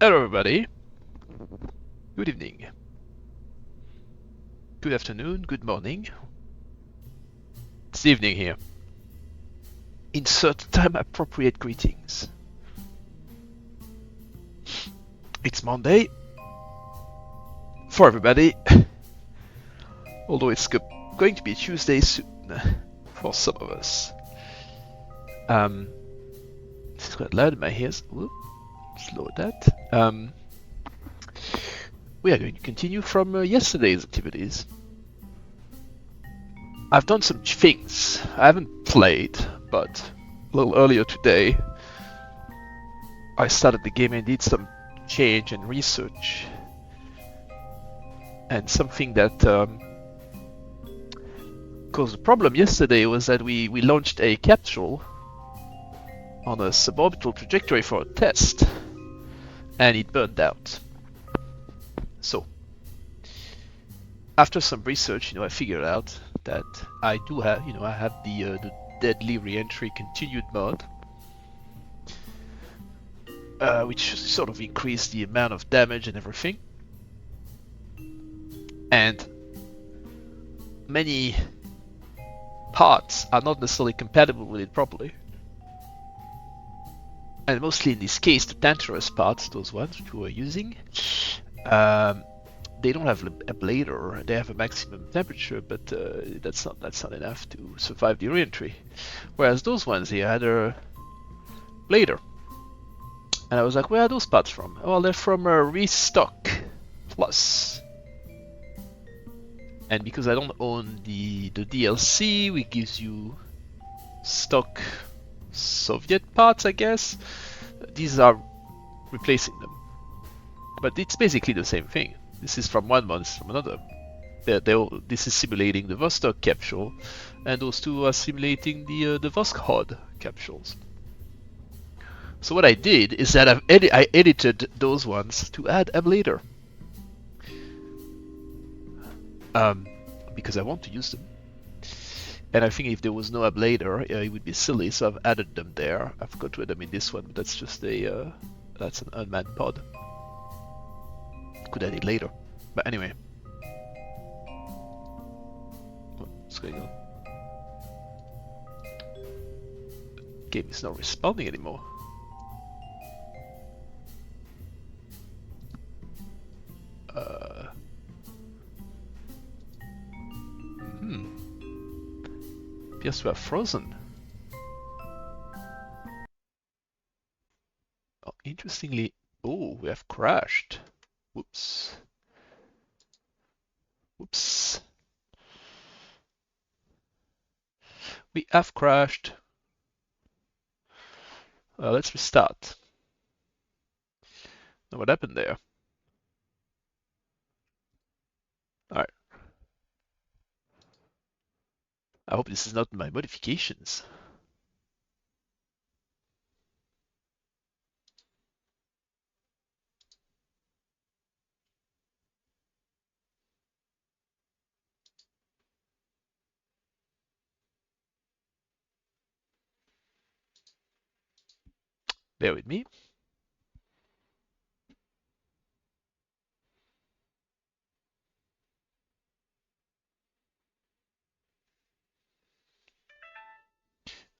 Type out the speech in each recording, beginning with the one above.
Hello everybody. Good evening. Good afternoon. Good morning. It's evening here. Insert time appropriate greetings. It's Monday for everybody. Although it's going to be Tuesday soon for some of us. It's quite loud in my ears. Whoop, slow that. We are going to continue from yesterday's activities. I've done some things. I haven't played, but a little earlier today, I started the game and did some change and research. And something that caused a problem yesterday was that we launched a capsule on a suborbital trajectory for a test, and it burned out. So, after some research, I figured out that I do have, I have the deadly reentry continued mode, which sort of increased the amount of damage and everything. And many parts are not necessarily compatible with it properly. And mostly in this case, the dangerous parts, those ones which we were using, they don't have a blader. They have a maximum temperature, but that's not enough to survive the reentry. Whereas those ones here had a blader. And I was like, where are those parts from? Well, they're from Restock Plus. And because I don't own the DLC, which gives you stock Soviet parts, I guess, these are replacing them. But it's basically the same thing. This is from one month from another. This is simulating the Vostok capsule, and those two are simulating the Voskhod capsules. So what I did is that I edited those ones to add a blader. Because I want to use them. And I think if there was no ablator, it would be silly, so I've added them there. I forgot to add them in this one, but that's just that's an unmanned pod. Could add it later. But anyway. What's going on? Game is not responding anymore. Appears to have frozen. Oh, interestingly, oh, we have crashed. Whoops. Whoops. We have crashed. Let's restart. Now what happened there? Alright. I hope this is not my modifications. Bear with me.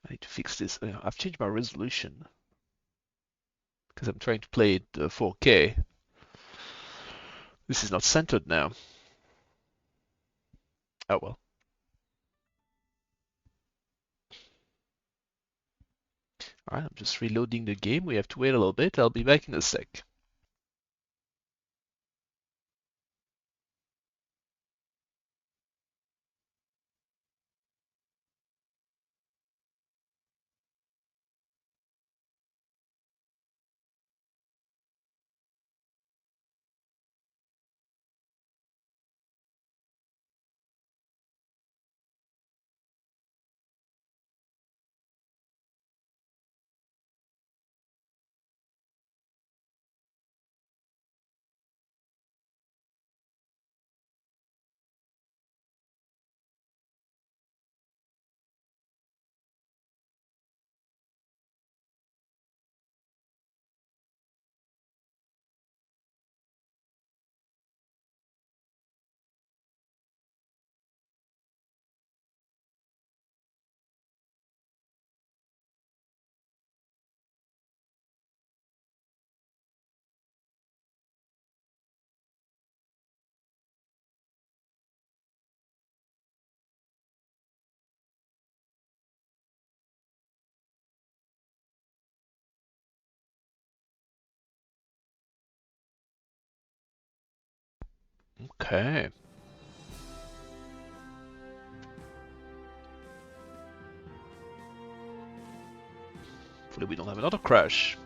I need to fix this. I've changed my resolution because I'm trying to play it 4K. This is not centered now. Oh well. Alright, I'm just reloading the game. We have to wait a little bit. I'll be back in a sec. Okay. Hopefully we don't have another crash.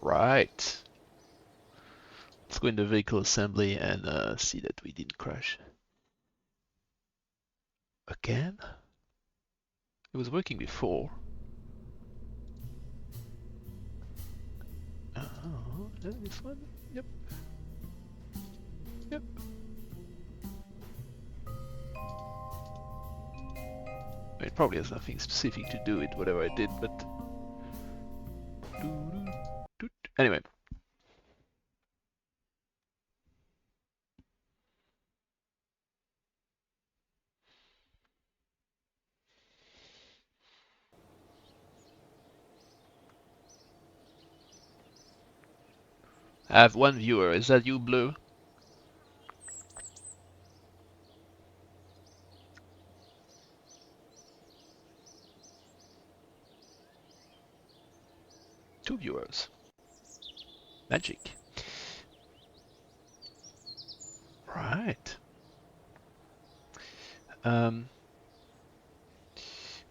Right. Let's go in the vehicle assembly and see that we didn't crash. Again? It was working before. This one? Yep. Yep. It probably has nothing specific to do with whatever I did, but... Anyway. I have one viewer. Is that you, Blue? Two viewers. Magic. Right.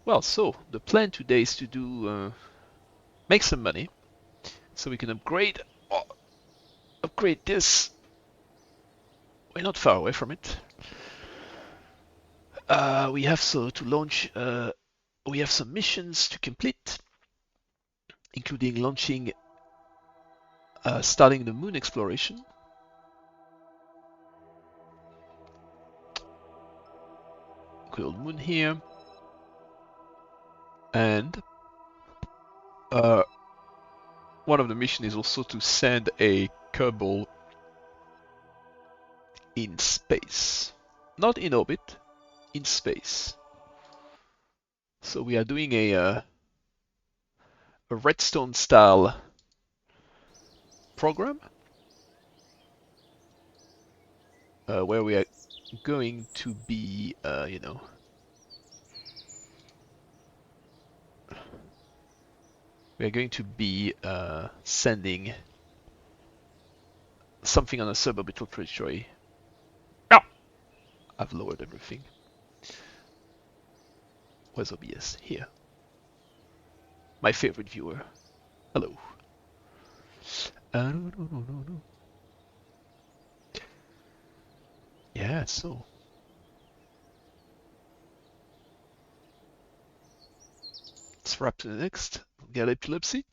Well, so the plan today is to do make some money, so we can upgrade this. We're not far away from it. We have to launch. We have some missions to complete, including launching, starting the moon exploration. Good old moon here, and one of the missions is also to send a Kerbal in space, not in orbit, in space. So we are doing a redstone style program where we are going to be, we are going to be sending something on a suborbital trajectory. Oh! I've lowered everything. Where's OBS? Here. My favorite viewer. Hello. No. Yeah, so. Let's wrap to the next. Get epilepsy.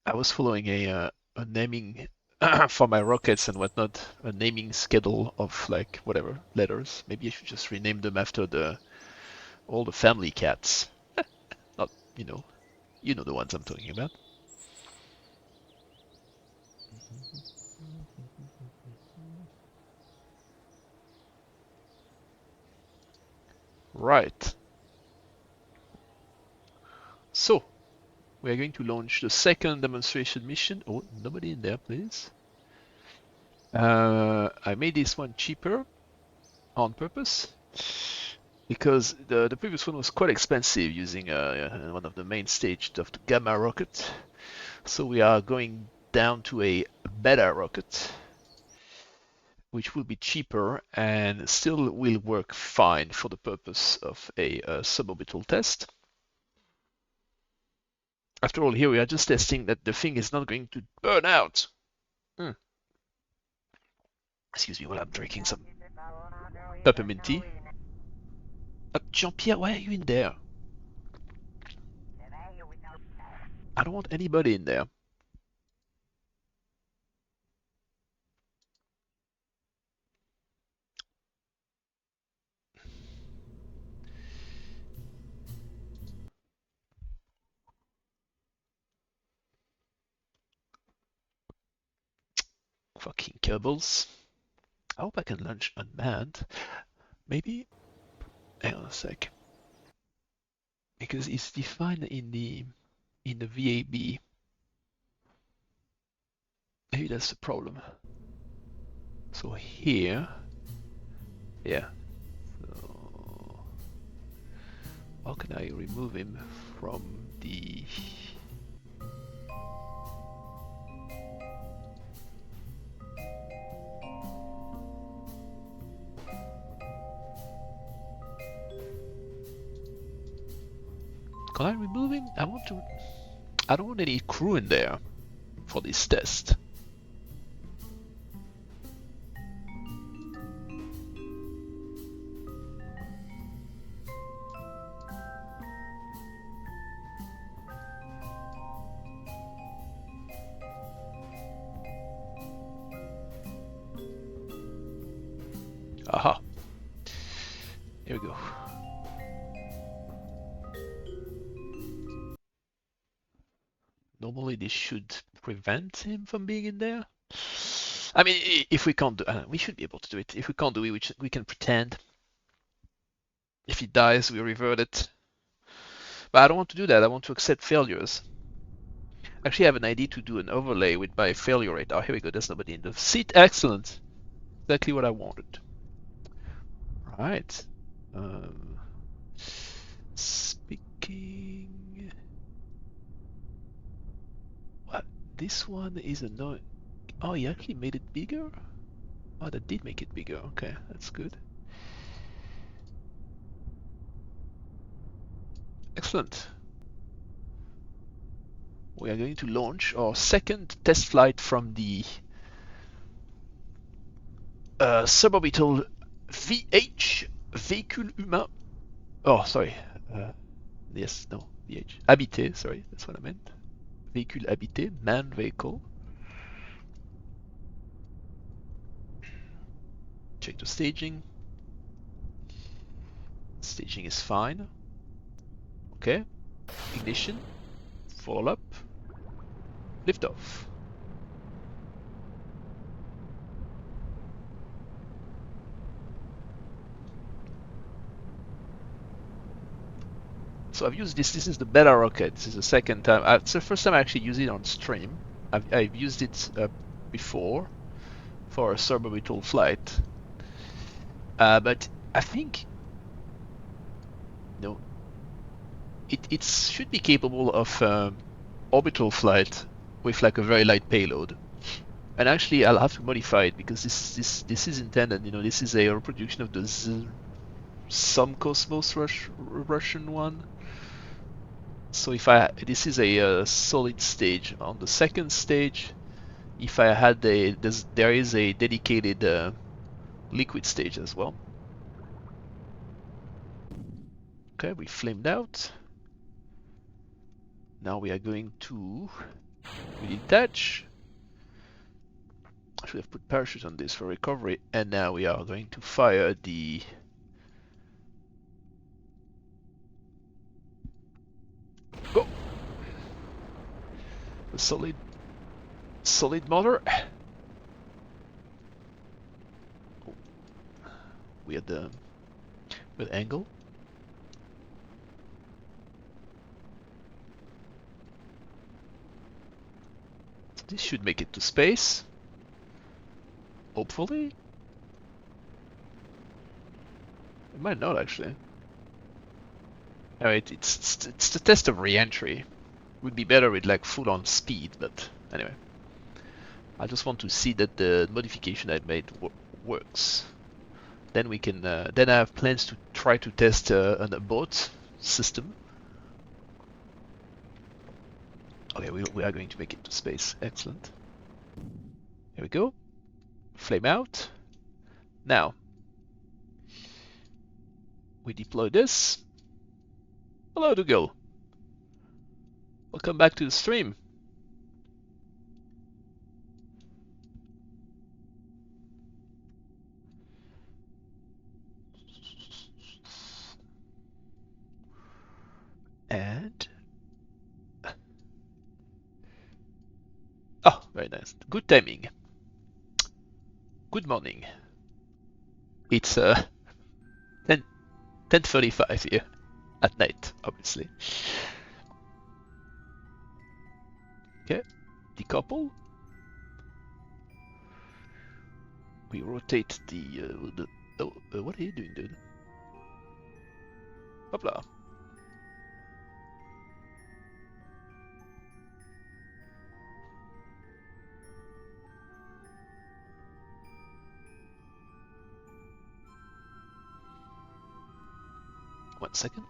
I was following a naming for my rockets and whatnot, a naming schedule of like whatever letters. Maybe I should just rename them after all the family cats. Not, you know the ones I'm talking about. Right. So, we are going to launch the second demonstration mission. Oh, nobody in there, please. I made this one cheaper on purpose because the previous one was quite expensive using one of the main stages of the Gamma rocket. So we are going down to a Beta rocket, which will be cheaper and still will work fine for the purpose of a suborbital test. After all, here we are just testing that the thing is not going to burn out. Excuse me while I'm drinking some peppermint tea. Jean-Pierre, why are you in there? I don't want anybody in there. Fucking Kerbals. I hope I can launch unmanned. Maybe. Hang on a sec. Because it's defined in the VAB. Maybe that's the problem. So here, yeah. So how can I remove him from the? Can I remove him? I want to. I don't want any crew in there for this test. Aha. Here we go. Normally this should prevent him from being in there. I mean, if we can't do we should be able to do it. If we can't do it, we can pretend. If he dies, we revert it. But I don't want to do that. I want to accept failures. Actually, I have an idea to do an overlay with my failure rate. Oh, here we go. There's nobody in the seat. Excellent. Exactly what I wanted. Right. Speaking. What? This one is annoying. Oh, he actually made it bigger? Oh, that did make it bigger. Okay, that's good. Excellent. We are going to launch our second test flight from the suborbital VH, véhicule humain. Oh, sorry. Yes, no, VH. Habité, sorry, that's what I meant. Véhicule habité, manned vehicle. Check the staging. Staging is fine. Okay. Ignition. Fall up. Lift off. So I've used this. This is the beta rocket. This is the second time. It's the first time I actually use it on stream. I've used it before for a suborbital flight. But I think no, it should be capable of orbital flight with like a very light payload. And actually, I'll have to modify it because this is intended. You know, this is a reproduction of the some Cosmos Russian one. So if this is a solid stage. On the second stage, if I had there is a dedicated liquid stage as well. Okay, we flamed out. Now we are going to detach. I should have put parachute on this for recovery, and now we are going to fire the go. The solid motor. Oh. Weird angle. This should make it to space. Hopefully. It might not actually. Alright, it's the test of re-entry. Would be better with like full on speed, but anyway. I just want to see that the modification I made works. Then we can. Then I have plans to try to test an abort system. Okay, we are going to make it to space. Excellent. Here we go. Flame out. Now we deploy this. Hello, Dougal. Welcome back to the stream. And oh, very nice. Good timing. Good morning. It's 10:35 here at night, obviously. Okay, decouple. We rotate the oh, what are you doing, dude? Hopla. One second.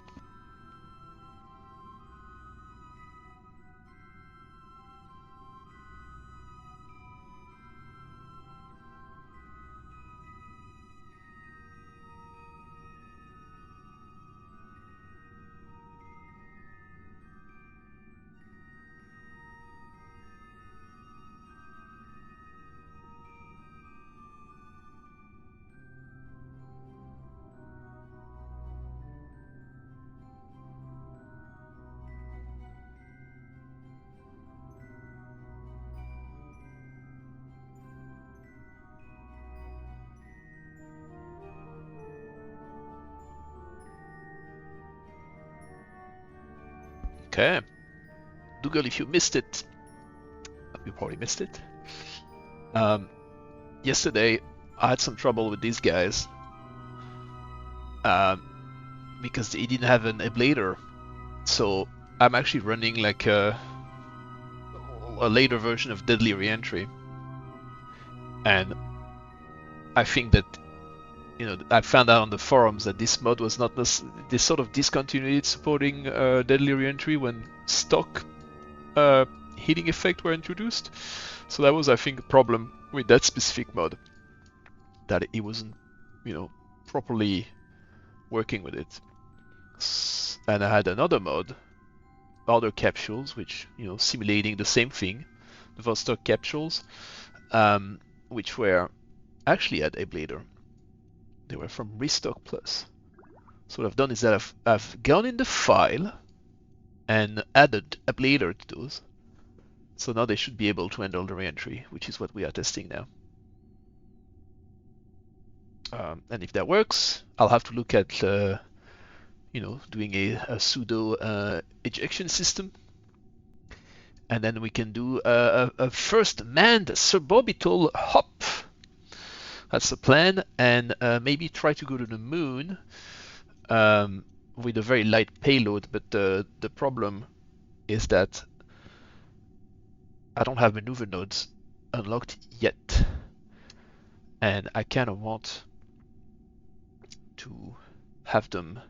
Okay. Dougal, if you missed it, you probably missed it. Yesterday, I had some trouble with these guys because he didn't have an ablator. So I'm actually running like a later version of Deadly Reentry. And I think that, I found out on the forums that this mod was not this sort of discontinued supporting Deadly Reentry when stock healing effect were introduced. So that was, I think, a problem with that specific mod, that it wasn't, properly working with it. And I had another mod, other capsules, which, simulating the same thing, the Vostok capsules, which were actually at ablator. They were from Restock Plus. So what I've done is that I've gone in the file and added ablator to those. So now they should be able to handle the reentry, which is what we are testing now. And if that works, I'll have to look at, doing a pseudo ejection system. And then we can do a first manned suborbital hop. That's the plan, and maybe try to go to the moon with a very light payload. But the problem is that I don't have maneuver nodes unlocked yet, and I kind of want to have them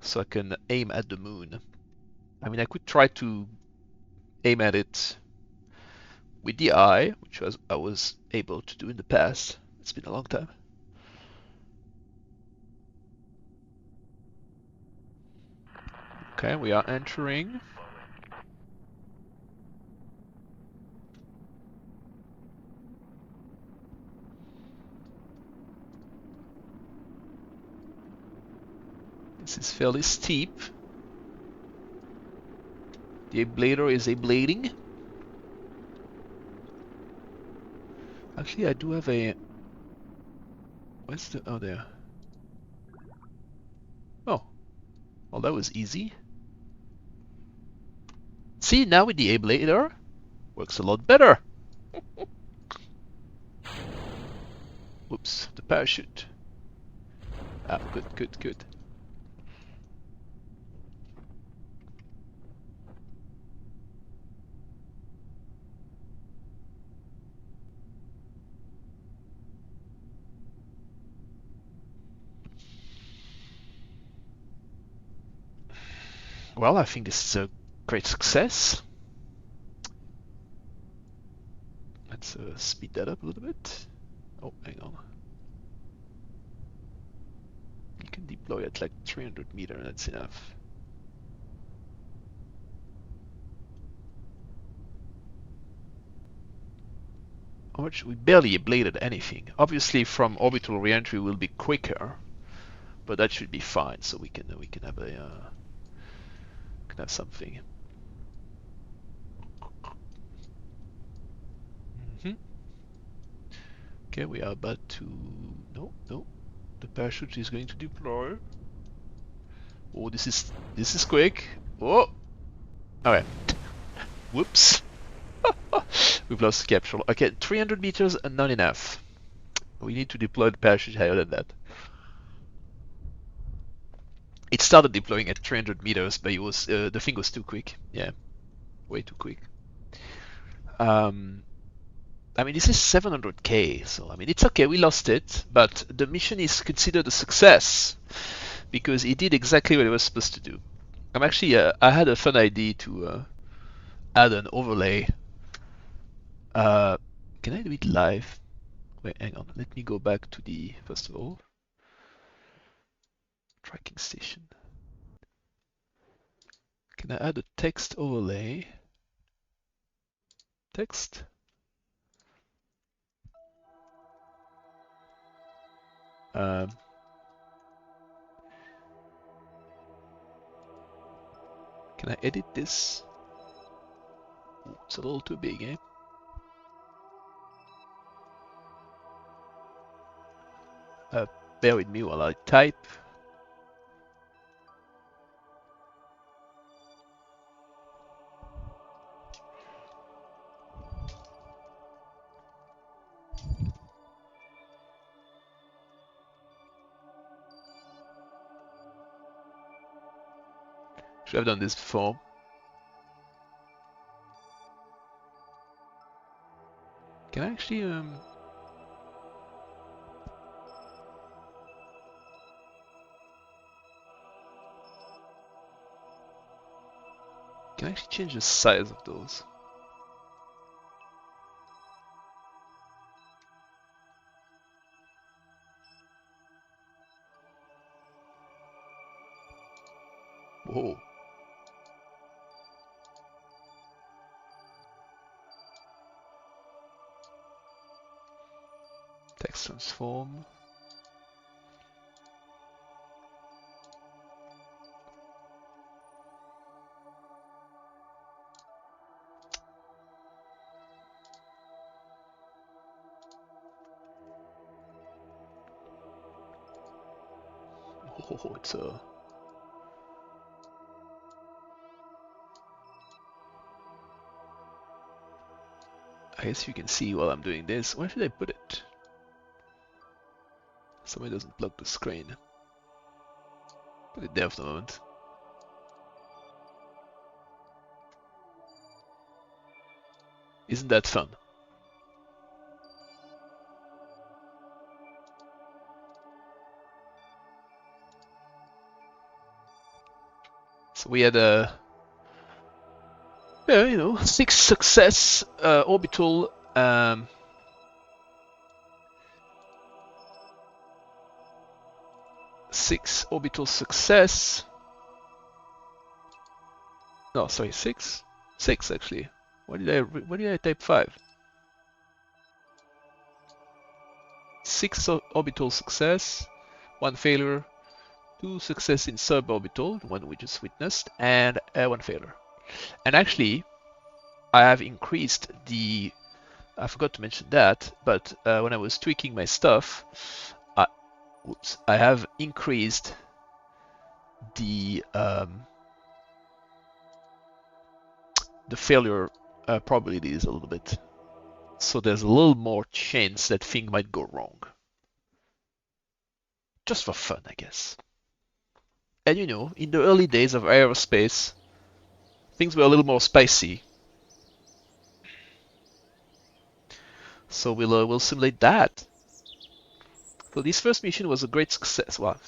so I can aim at the moon. I mean, I could try to aim at it with the eye, which I was able to do in the past. It's been a long time. Okay, we are entering. This is fairly steep. The ablator is ablating. Actually, I do have a... Where's the... Oh, there. Oh. Well, that was easy. See, now with the ablator, works a lot better. Oops, the parachute. Ah, good, good, good. Well, I think this is a great success. Let's speed that up a little bit. Oh, hang on. You can deploy at like 300 meters, that's enough. Which we barely ablated anything. Obviously, from orbital reentry will be quicker, but that should be fine. So we can have a can have something. Okay, we are about to... No, no. The parachute is going to deploy. Oh, this is quick. Oh! Okay. Whoops. We've lost the capsule. Okay, 300 meters and not enough. We need to deploy the parachute higher than that. It started deploying at 300 meters, but it was the thing was too quick. Yeah, way too quick. I mean, this is 700k, so I mean, it's okay, we lost it, but the mission is considered a success because it did exactly what it was supposed to do. I'm actually, I had a fun idea to add an overlay. Can I do it live? Wait, hang on, let me go back to the, first of all, tracking station. Can I add a text overlay? Text? Um, can I edit this? Ooh, it's a little too big, eh? Bear with me while I type. Should have done this before. Can I actually can I actually change the size of those? Whoa. Text transform. Oh, it's a... I guess you can see while I'm doing this. Where should I put it? So it doesn't block the screen. Put it there for the moment. Isn't that fun? So we had a... Yeah, you know, 6 success orbital 6 orbital success. No, sorry, 6? 6 actually. Why did I type 5? 6 orbital success, 1 failure, 2 success in suborbital, the one we just witnessed, and 1 failure. And actually, I have increased the... I forgot to mention that, but when I was tweaking my stuff, I have increased the failure probabilities a little bit. So there's a little more chance that thing might go wrong. Just for fun, I guess. And you know, in the early days of aerospace, things were a little more spicy. So we'll simulate that. So this first mission was a great success. Well,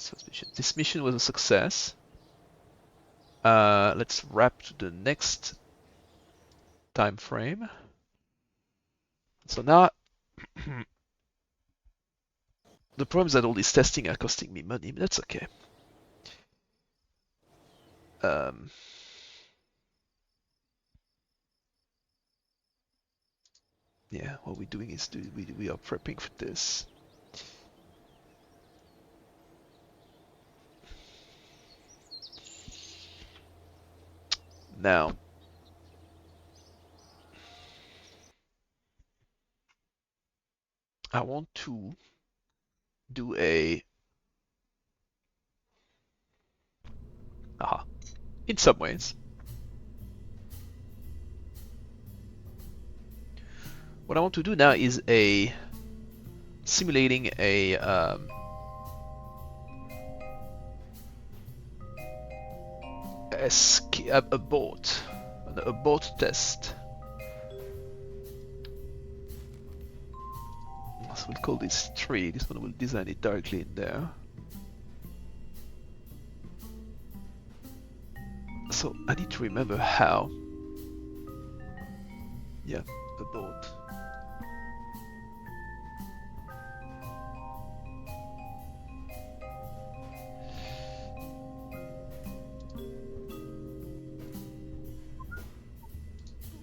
this mission was a success. Let's wrap to the next time frame. So now the problem is that all this testing are costing me money, but that's okay. Yeah, what we're doing is we are prepping for this. Now, I want to do a in some ways. What I want to do now is a simulating a boat test. So we'll call this 3. This one will design it directly in there. So I need to remember how. Yeah, a boat.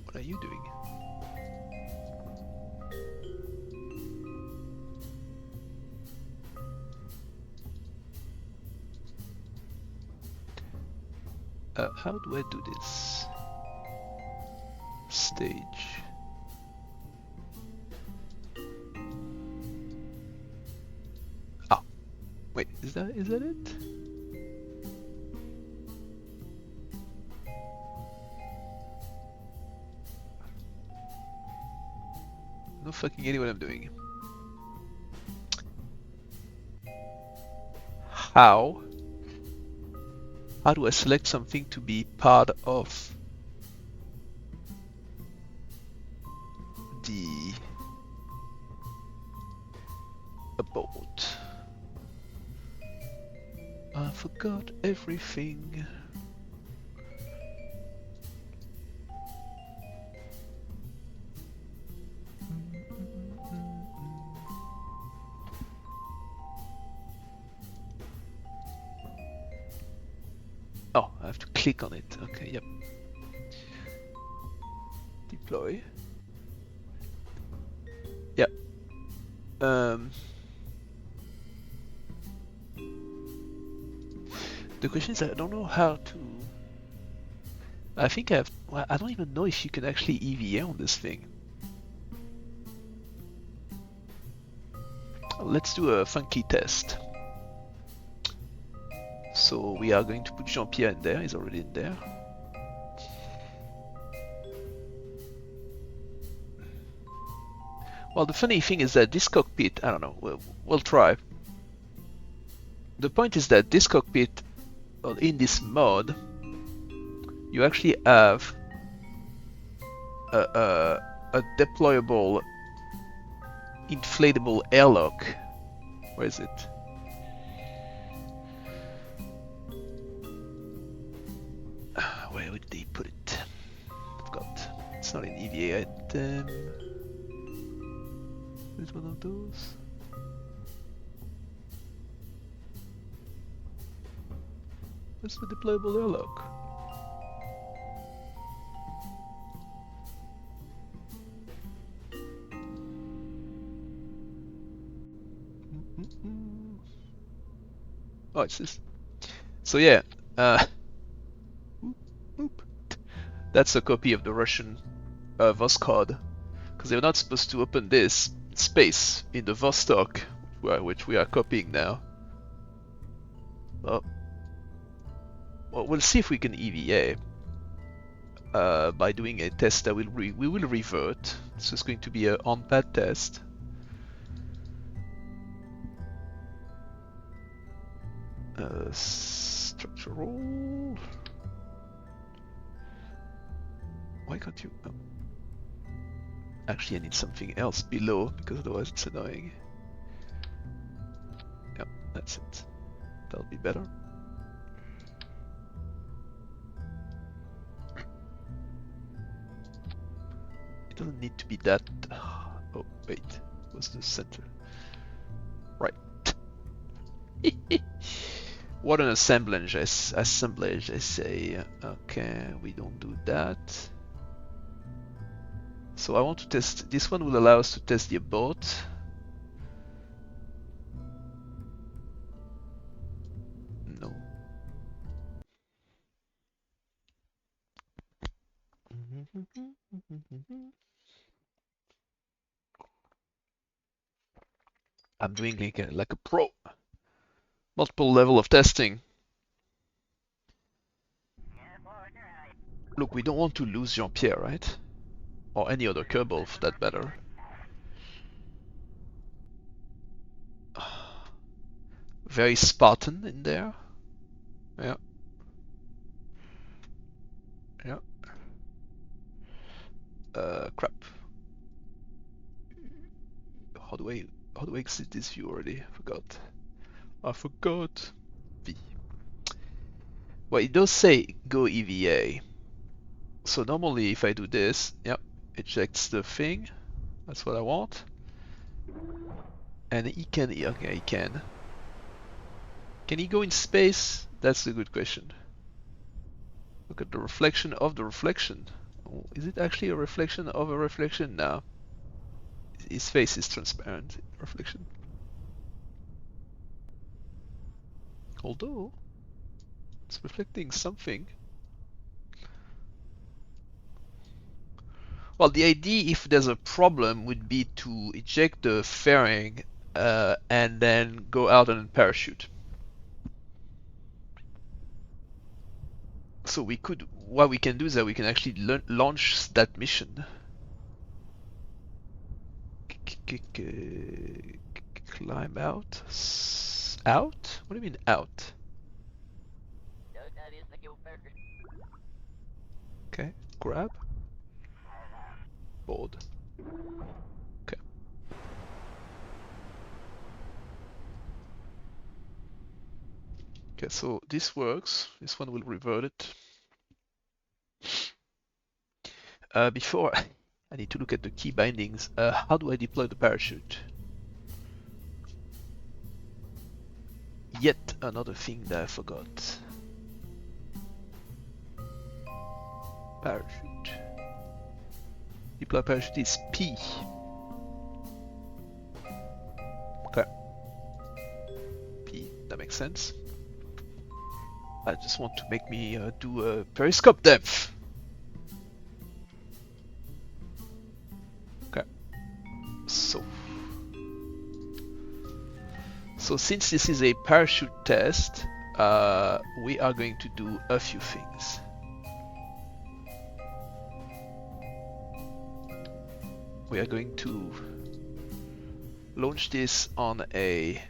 What are you doing? How do I do this? Stage. Ah, wait, is that it? No fucking idea what I'm doing. How? How do I select something to be part of a boat? I forgot everything. Oh, I have to click on it. Okay, yep. Deploy. Yep. The question is, I don't know how to. I think I have. Well, I don't even know if you can actually EVA on this thing. Let's do a funky test. So we are going to put Jean-Pierre in there. He's already in there. Well, the funny thing is that this cockpit, I don't know, we'll try. The point is that this cockpit, in this mode, you actually have a deployable inflatable airlock. Where is it? Where would they put it? I've got. It's not an EVA item. Is one of those? Where's the deployable airlock? Oh, it's this. So yeah, that's a copy of the Russian VOS code, because they're not supposed to open this space in the Vostok, which we are copying now. Well, we'll see if we can EVA by doing a test that we will revert. This is going to be an on-pad test. Structural. Why can't you? Oh. Actually, I need something else below because otherwise it's annoying. Yep, that's it. That'll be better. It doesn't need to be that. Oh wait, what's the center? Right. What an assemblage! I say. Okay, we don't do that. So I want to test. This one will allow us to test the boat. No. I'm doing like a pro. Multiple level of testing. Look, we don't want to lose Jean-Pierre, right? Or any other Kerbal for that matter. Very Spartan in there. Yeah. Yeah. Crap. How do I exit this view already? I forgot. V. Well, it does say go EVA. So normally if I do this, yep, it checks the thing. That's what I want. And he can, okay, he can. Can he go in space? That's a good question. Look at the reflection of the reflection. Oh, is it actually a reflection of a reflection? No. His face is transparent reflection. Although, it's reflecting something. Well, the idea, if there's a problem, would be to eject the fairing and then go out on a parachute. So what we can do is that we can actually launch that mission. Climb out? Out? What do you mean out? Okay, grab. Board. Okay. Okay, so this works. This one will revert it. Before I need to look at the key bindings. How do I deploy the parachute? Yet another thing that I forgot. Parachute. Deploy parachute is P. Okay. P, that makes sense. I just want to make me do a periscope depth. Okay. So since this is a parachute test, we are going to do a few things. We are going to launch this on a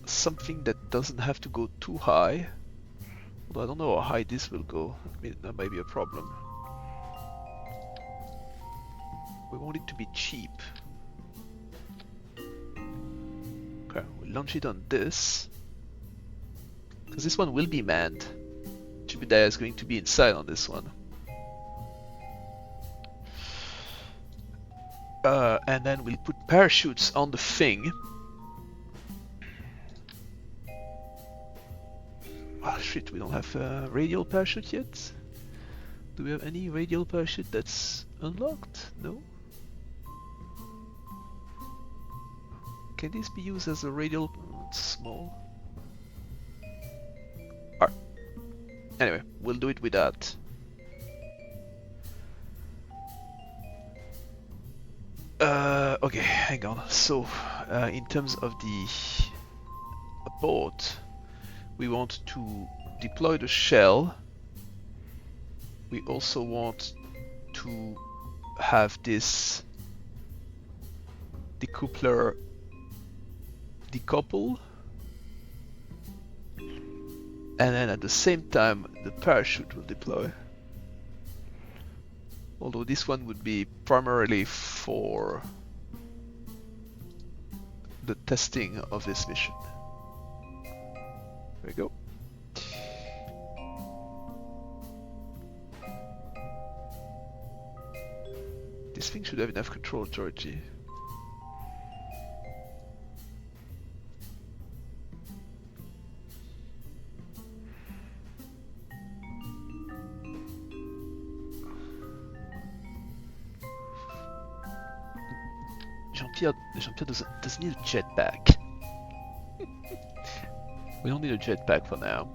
something that doesn't have to go too high. Although I don't know how high this will go. I mean, that might be a problem. We want it to be cheap. Okay, we'll launch it on this. Because this one will be manned. Jupiter is going to be inside on this one. And then we'll put parachutes on the thing. Oh shit, we don't have a radial parachute yet? Do we have any radial parachute that's unlocked? No? Can this be used as a radial? It's small. Alright. Anyway, we'll do it with that. Okay, hang on. So, in terms of the boat, we want to deploy the shell. We also want to have this decoupler decouple, and then at the same time the parachute will deploy. Although this one would be primarily for the testing of this mission. There we go. This thing should have enough control authority. Jean-Pierre doesn't need a jetpack. We don't need a jetpack for now.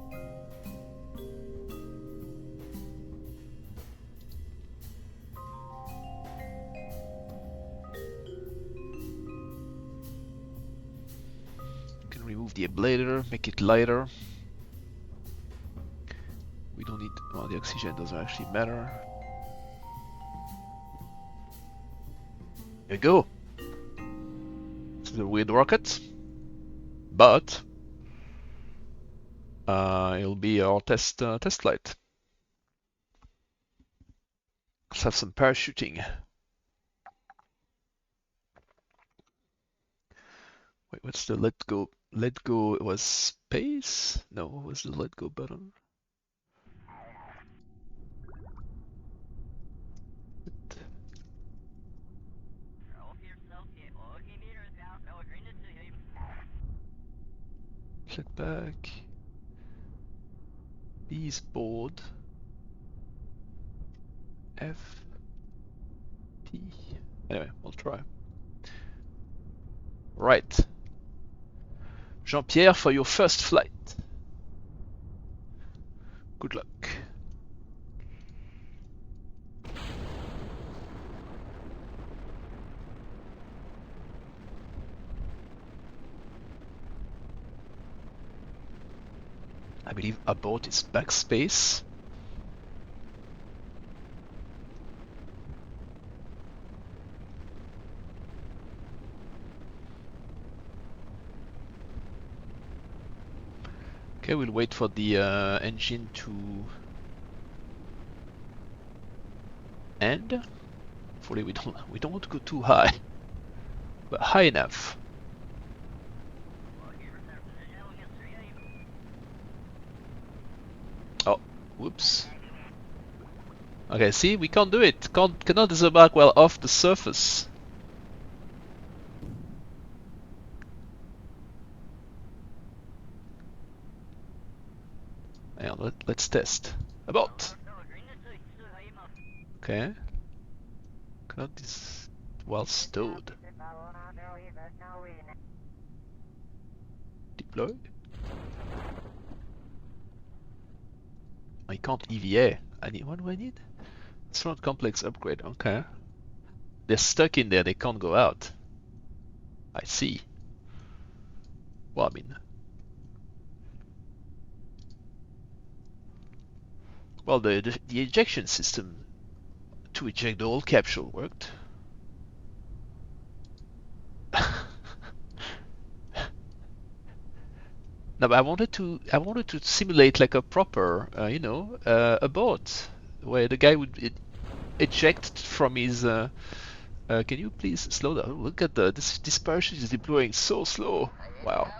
remove the ablator, make it lighter. We don't need, well, the oxygen doesn't actually matter. There you go. It's a weird rocket, but it'll be our test flight. Let's have some parachuting. Wait, what's the let go? Let go was space? No, what was the let go button? Set back. B is board. F. P. Anyway, we'll try. Right. Jean-Pierre, for your first flight. Good luck. I believe abort is backspace. Okay, we'll wait for the engine to end. Hopefully we don't want to go too high, but high enough. Oh, whoops. Okay, see, we can't do it. Cannot disembark while off the surface. Hang on, let's test. Abort. Okay. Cannot this while stowed. Deploy. I can't EVA. What do I need? Astronaut complex upgrade. Okay. They're stuck in there. They can't go out. I see. Well, I mean, well, the ejection system to eject the whole capsule worked. No, but I wanted to simulate like a proper, a boat where the guy would eject from his. Can you please slow down? Look at this parachute is deploying so slow. Wow.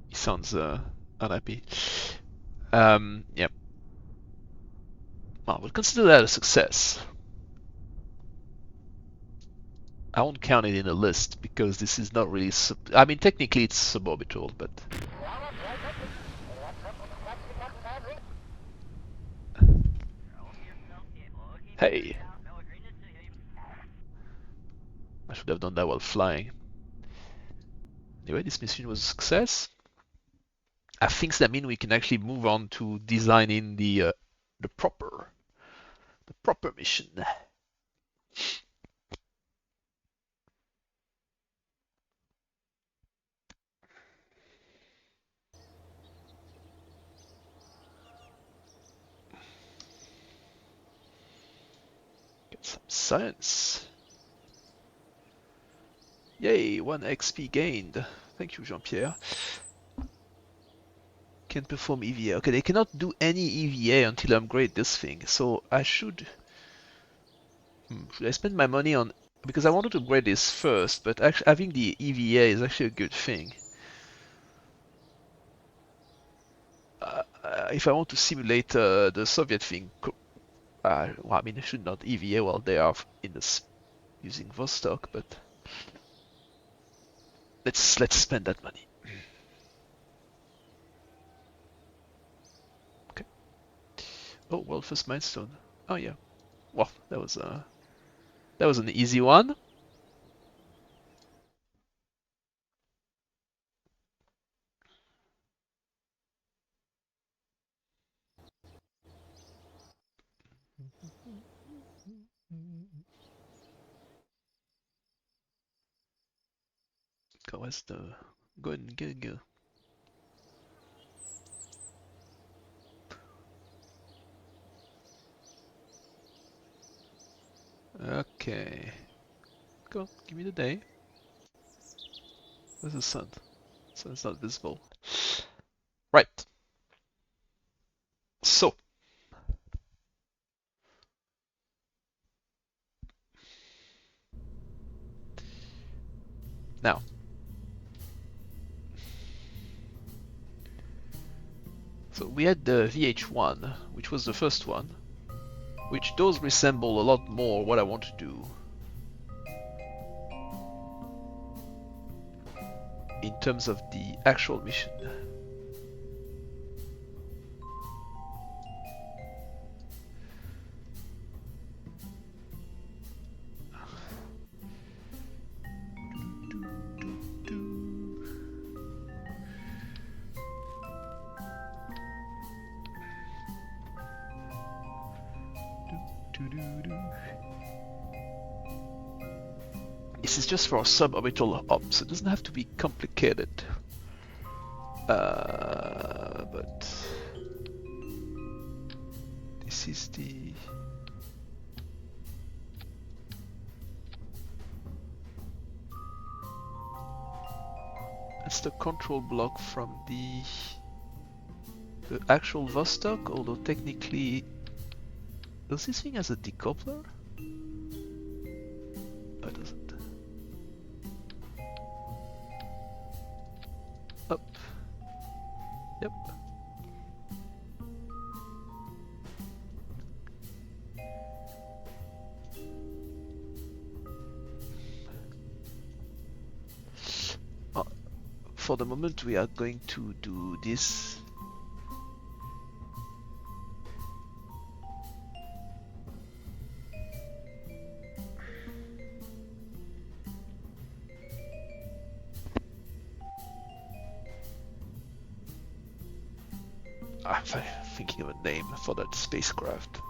He sounds unhappy. Yeah. Well, we'll consider that a success. I won't count it in the list because this is not really. I mean, technically it's suborbital, but. Hey. I should have done that while flying. Anyway, this mission was a success. I think that means we can actually move on to designing the proper mission. Get some science. Yay, 1 XP gained. Thank you, Jean-Pierre. Can perform EVA. Okay, they cannot do any EVA until I upgrade this thing. So I should I spend my money on, because I wanted to upgrade this first, but actually having the EVA is actually a good thing. If I want to simulate the Soviet thing, well, I mean, I should not EVA while they are in this using Vostok, but let's spend that money. Okay. Oh, well, first milestone. Oh yeah. Well, that was an easy one. Go, where's the... Go and go. Okay. Go, give me the day. Where's the sun? Sun's not visible. Right. So. Now. So we had the VH1, which was the first one, which does resemble a lot more what I want to do in terms of the actual mission. This is just for suborbital ops. It doesn't have to be complicated. But this is the... That's the control block from the actual Vostok, although technically... Does this thing has a decoupler? Oh, it doesn't. Up. Yep. For the moment we are going to do this. I'm thinking of a name for that spacecraft.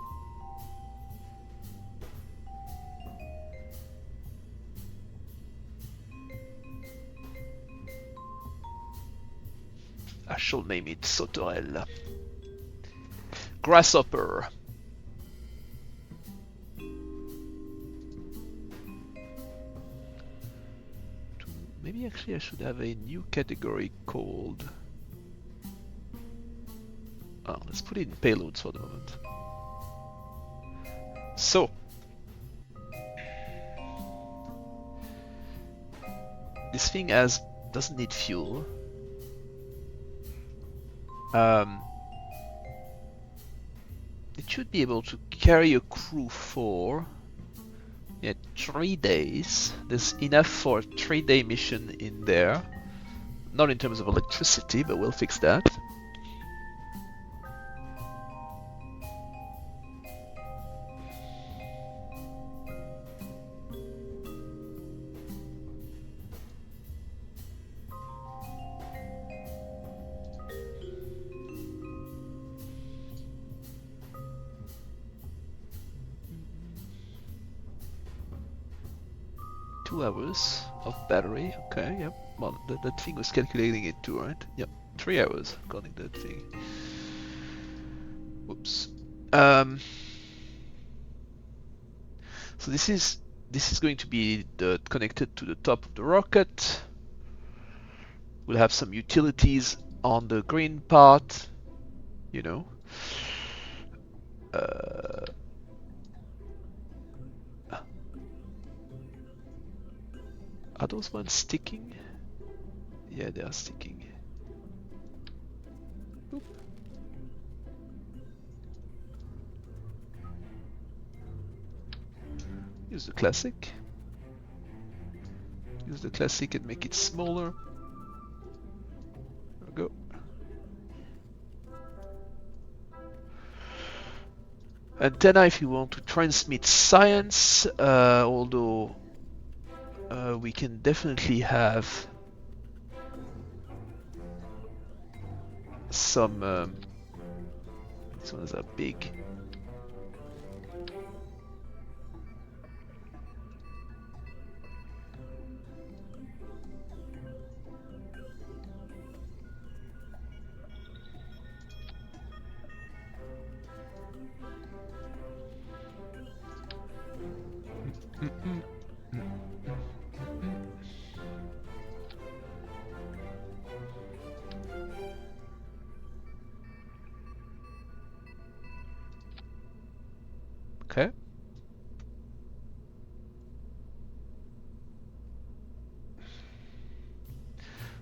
I shall name it Sauterelle. Grasshopper. Maybe actually I should have a new category called... Oh, let's put it in payloads for the moment. So. This thing doesn't need fuel. It should be able to carry a crew for 3 days. There's enough for a 3-day mission in there. Not in terms of electricity, but we'll fix that. Hours of battery. Okay, yep. Well, that thing was calculating it too, right? Yep, 3 hours according to that thing. Whoops. So this is going to be connected to the top of the rocket. We'll have some utilities on the green part, you know. Are those ones sticking? Yeah, they are sticking. Boop. Use the classic. Use the classic and make it smaller. There we go. Antenna if you want to transmit science, although we can definitely have some. These ones are big. Okay.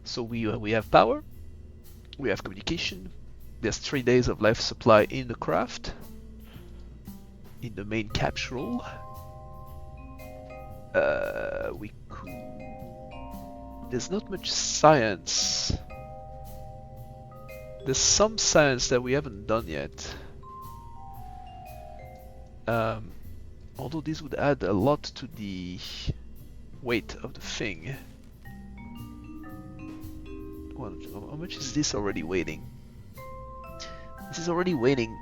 So we have power, we have communication. There's 3 days of life supply in the craft, in the main capsule. We could. There's not much science. There's some science that we haven't done yet. Although this would add a lot to the weight of the thing. Well, how much is this already weighing? This is already weighing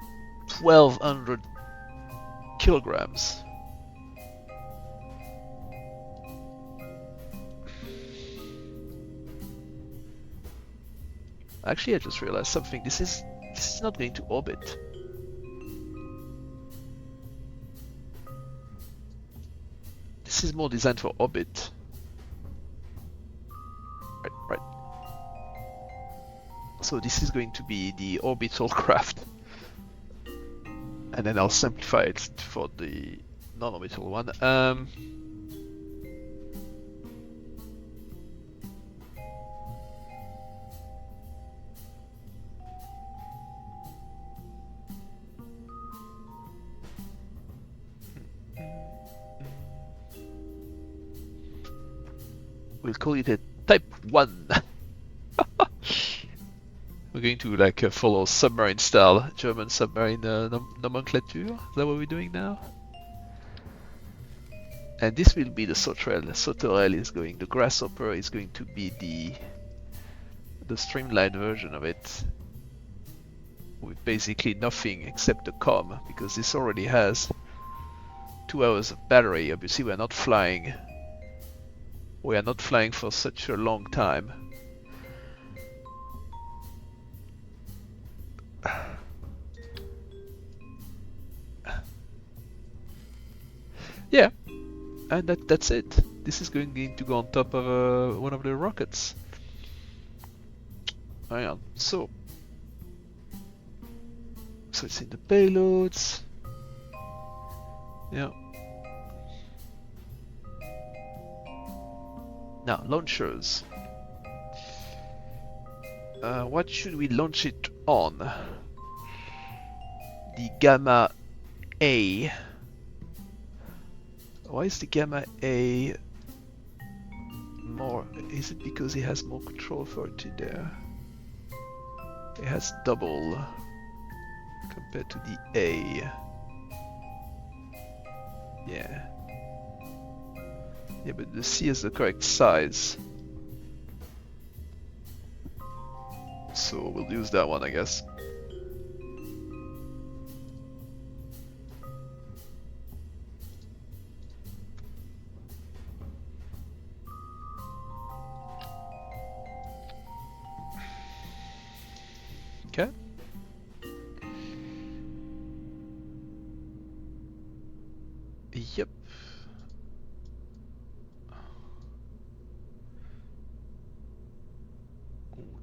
1200 kilograms. Actually, I just realized something. This is not going to orbit. This is more designed for orbit. Right. So this is going to be the orbital craft. And then I'll simplify it for the non-orbital one. We'll call it a Type 1. We're going to like follow submarine style, German submarine nomenclature. Is that what we're doing now? And this will be the sauterelle. The sauterelle is going, the grasshopper is going to be the streamlined version of it, with basically nothing except the com, because this already has 2 hours of battery. Obviously, we're not flying. We are not flying for such a long time. Yeah, and that's it. This is going to go on top of one of the rockets. Hang on. So it's in the payloads. Yeah. Now, launchers. What should we launch it on? The Gamma A. Why is the Gamma A more? Is it because it has more control authority there? It has double compared to the A. Yeah. Yeah, but the C is the correct size. So we'll use that one, I guess. Okay. Yep.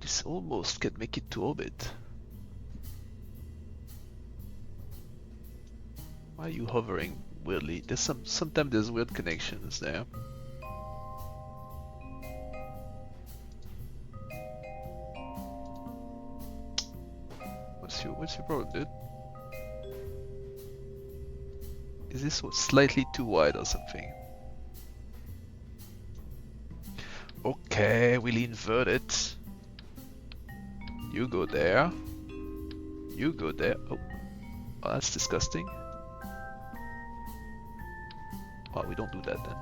This almost can make it to orbit. Why are you hovering weirdly? There's sometimes there's weird connections there. What's your problem, dude? Is this slightly too wide or something? Okay, we'll invert it. You go there. You go there. Oh, that's disgusting. Oh, we don't do that then.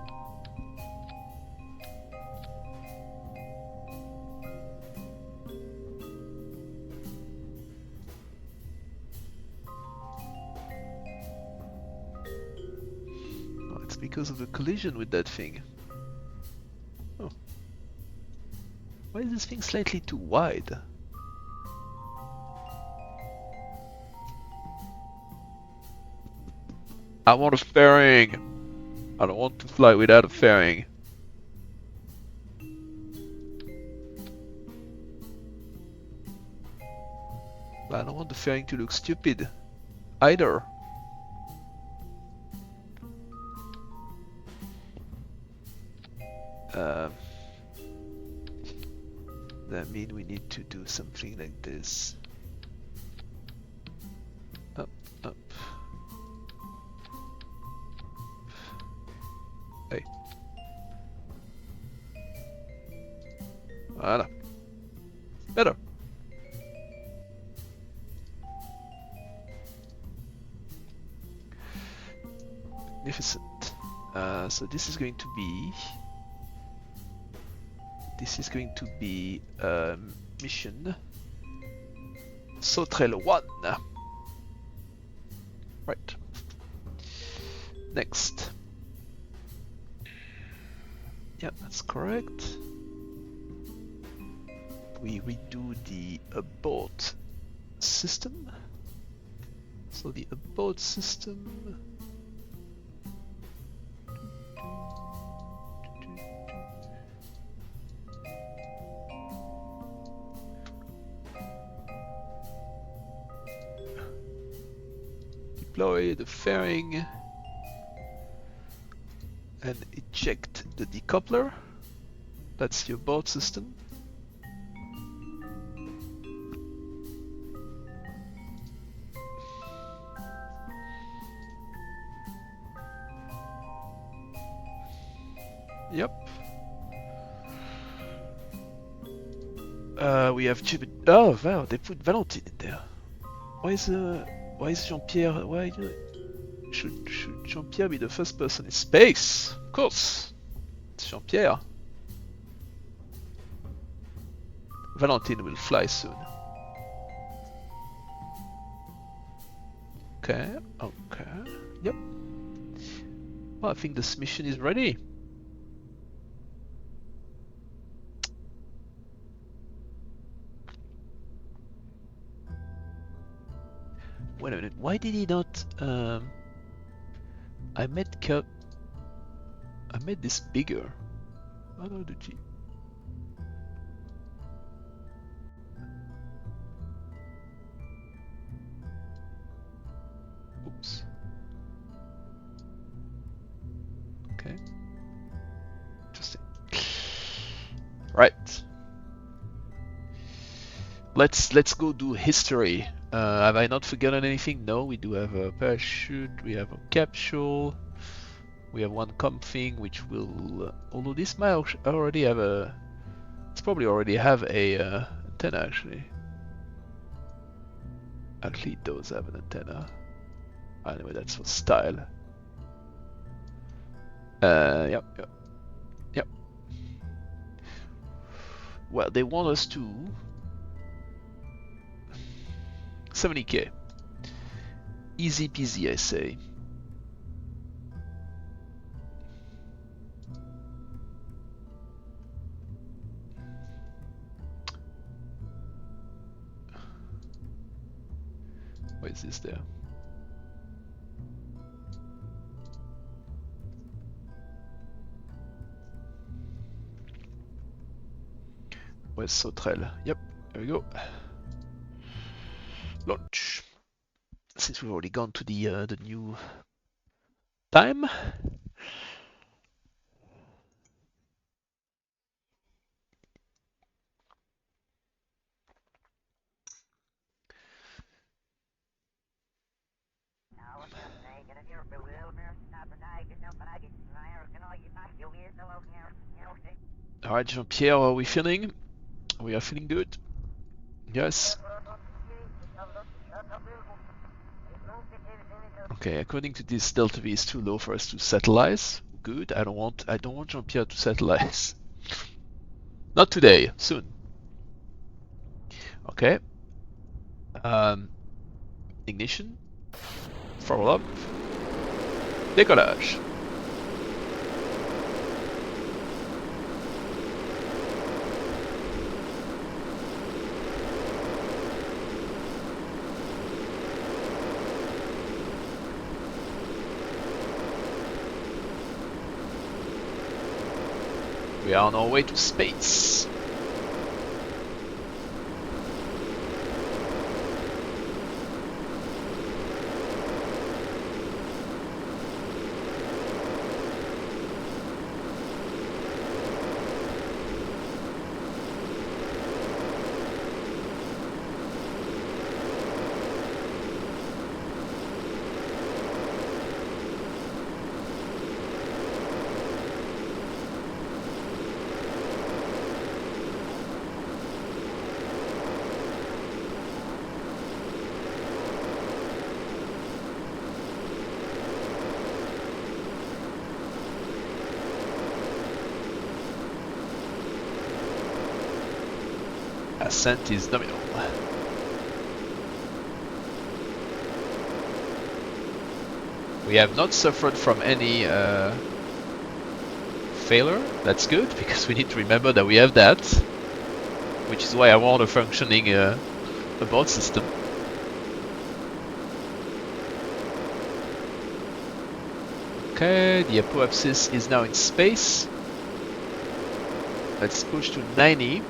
Oh, it's because of the collision with that thing. Oh. Why is this thing slightly too wide? I want a fairing! I don't want to fly without a fairing. But I don't want the fairing to look stupid either. That means we need to do something like this. Up, up. Hey. Voilà. Better. Magnificent. So this is going to be mission Sauterelle 1. Right. Next. Yeah, that's correct. We redo the abort system. So the abort system. Deploy the fairing and eject the decoupler. That's your board system. Yep. We have Jimmy. Oh wow, they put Valentine in there. Why is Jean-Pierre? Why should Jean-Pierre be the first person in space? Of course, it's Jean-Pierre. Valentine will fly soon. Okay, okay, yep. Well, I think this mission is ready. Wait a minute, why did he not... I made this bigger. Why not the G? Oops. Okay. Interesting. Right. Let's go do history. Have I not forgotten anything? No, we do have a parachute, we have a capsule, we have one comfing which will, although this might already have a, it's probably already have a antenna actually. Actually it does have an antenna. Anyway, that's for style. Yep. Well, they want us to 70k. Easy peasy, I say. Why is this there? Where's Sauterelle? Yep, there we go. Launch. Since we've already gone to the new time. Alright, Jean-Pierre, are we feeling? We are feeling good? Yes. Okay, according to this, Delta V is too low for us to satellize. Good. I don't want Jean-Pierre to satellize. Not today. Soon. Okay. Ignition. Throttle up. Décollage. We are on our way to space. Ascent is nominal. We have not suffered from any failure. That's good, because we need to remember that we have that, which is why I want a functioning abort system. Okay, the apoapsis is now in space. Let's push to 90.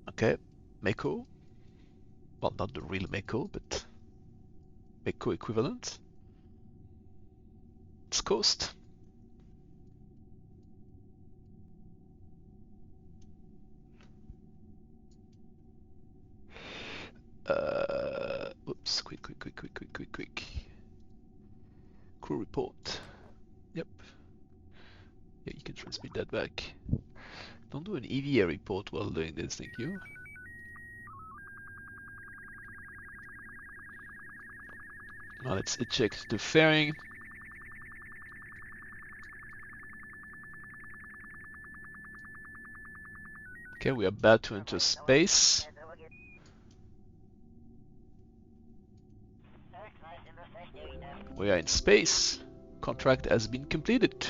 Okay, Mako. Well, not the real Mako, but Mako equivalent. It's coast. Oops, quick. Crew report. Yep. Yeah, you can transmit that back. Don't do an EVA report while doing this, thank you. Now let's eject the fairing. Okay, we are about to enter space. We are in space. Contract has been completed.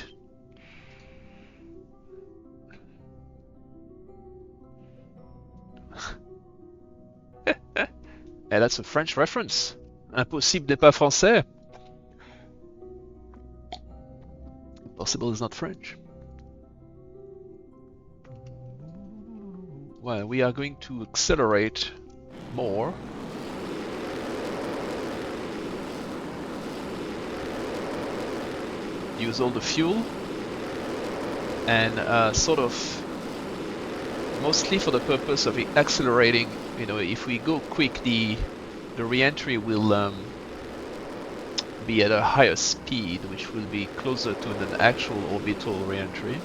And that's a French reference. Impossible n'est pas français. Impossible is not French. Well, we are going to accelerate more. Use all the fuel and sort of mostly for the purpose of accelerating. You know, if we go quick, the re-entry will be at a higher speed, which will be closer to an actual orbital re-entry.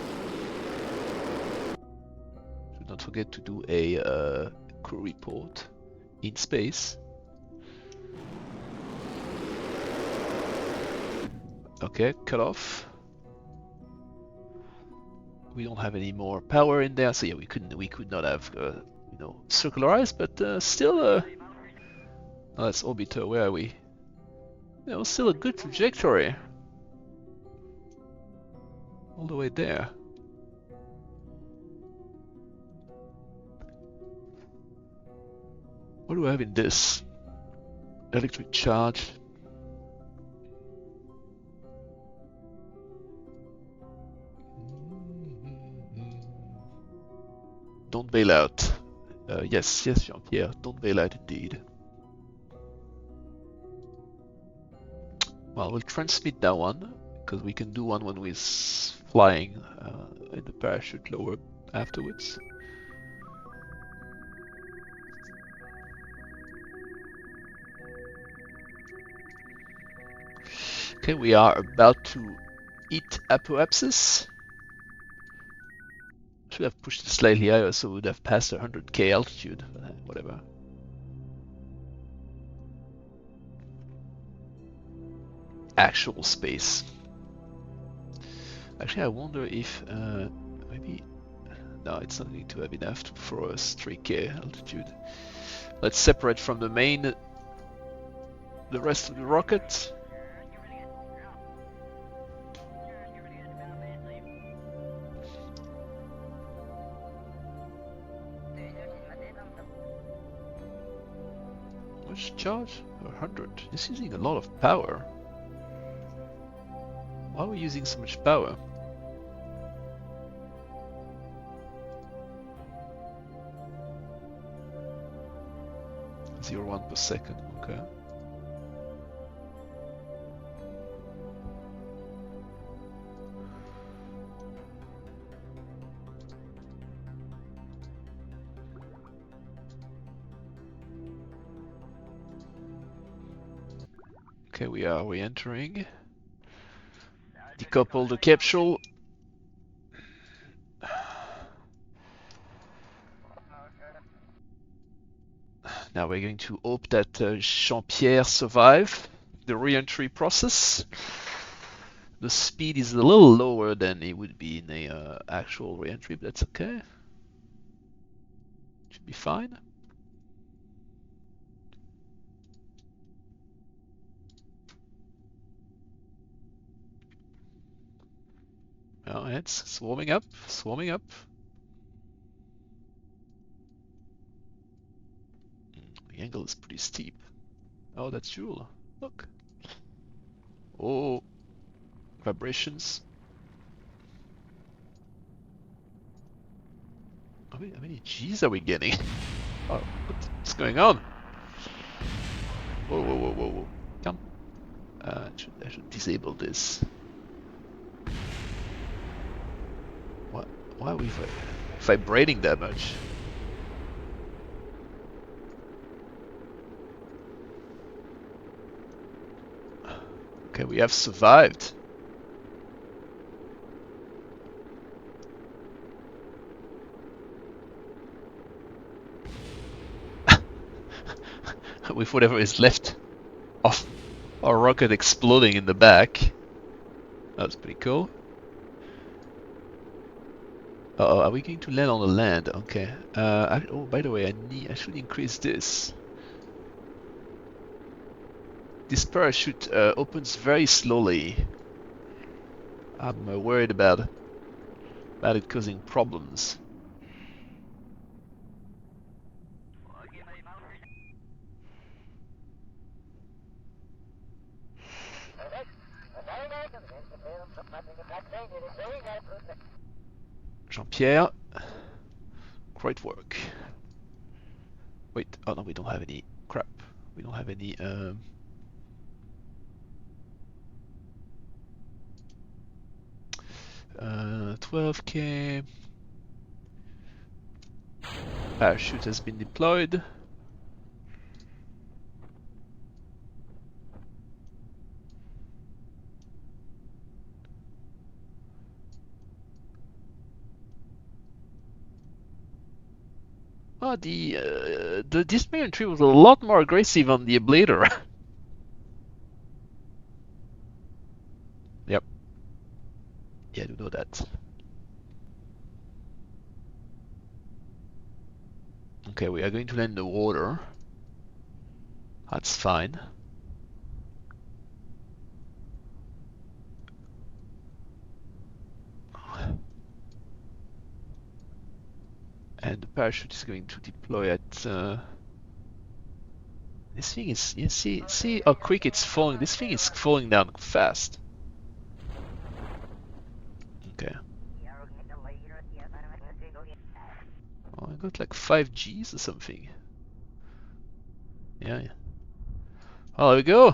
So don't forget to do a crew report in space. Okay, cut off. We don't have any more power in there, so yeah, we could not have you know, circularized, but still oh, that's orbiter. Where are we? Yeah, it was still a good trajectory all the way there. What do I have in this? Electric charge. Don't bail out. Yes, Jean-Pierre, don't bail out indeed. Well, we'll transmit that one, because we can do one when we're flying in the parachute lower afterwards. Okay, we are about to eat apoapsis. Should have pushed it slightly higher, so we would have passed 100k altitude, but whatever. Actual space. Actually, I wonder if maybe no, it's not going to have enough for us 3k altitude. Let's separate from the main, the rest of the rocket. Which charge? 100. It's using a lot of power. Why are we using so much power? 0.01 per second. Okay. Okay, we are re-entering. Decouple the capsule. Now we're going to hope that Jean-Pierre survive the re-entry process. The speed is a little lower than it would be in a actual re-entry, but that's okay. Should be fine. Oh, it's swarming up, swarming up. The angle is pretty steep. Oh, that's Joule. Look. Oh, vibrations. How many G's are we getting? Oh, what's going on? Whoa, whoa, whoa, whoa, whoa. Come. I should disable this. Why are we vibrating that much? Okay, we have survived. With whatever is left of our rocket exploding in the back. That's pretty cool. Uh-oh, are we going to land on the land? Okay. Oh, by the way, I should increase this. This parachute opens very slowly. I'm worried about it causing problems. Jean-Pierre, great work. Wait, oh no, we don't have any crap. We don't have any 12K. Parachute has been deployed. Oh, the display tree was a lot more aggressive on the ablator. Yep. Yeah, I do know that. Okay, we are going to land in the water. That's fine. And the parachute is going to deploy at this thing is, you see how quick it's falling. This thing is falling down fast. Okay. Oh, I got like 5 Gs or something. Yeah. Oh, there we go.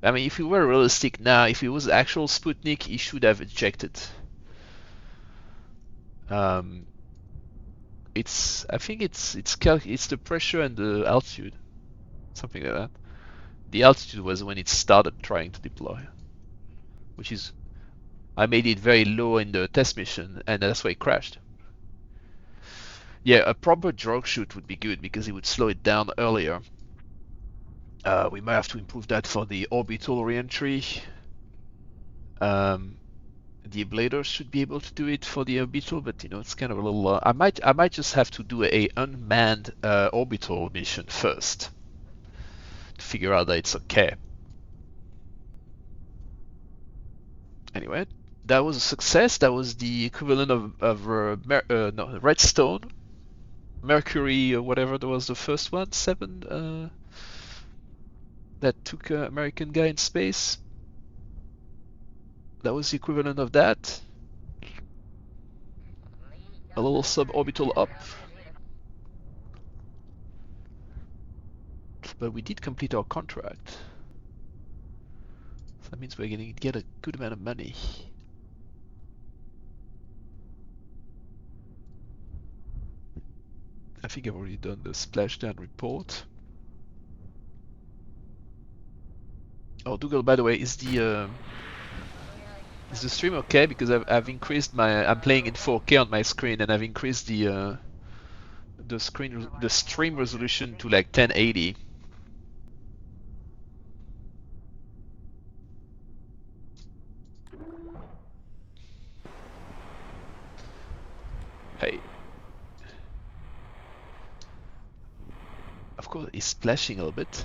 I mean, if we were realistic now, if it was actual Sputnik, he should have ejected. I think it's the pressure and the altitude, something like that. The altitude was when it started trying to deploy, which is I made it very low in the test mission, and that's why it crashed. Yeah, a proper drogue chute would be good because it would slow it down earlier. We might have to improve that for the orbital reentry. The ablator should be able to do it for the orbital, but you know it's kind of a little. I might just have to do a unmanned orbital mission first to figure out that it's okay. Anyway, that was a success. That was the equivalent of no, Redstone, Mercury, or whatever. There was the first one, 7. That took an American guy in space. That was the equivalent of that. A little suborbital up. But we did complete our contract. So that means we're going to get a good amount of money. I think I've already done the splashdown report. Oh, Dougal, by the way, is the stream okay? Because I've increased my, I'm playing in 4K on my screen, and I've increased the stream resolution to like 1080. Hey. Of course, it's splashing a little bit.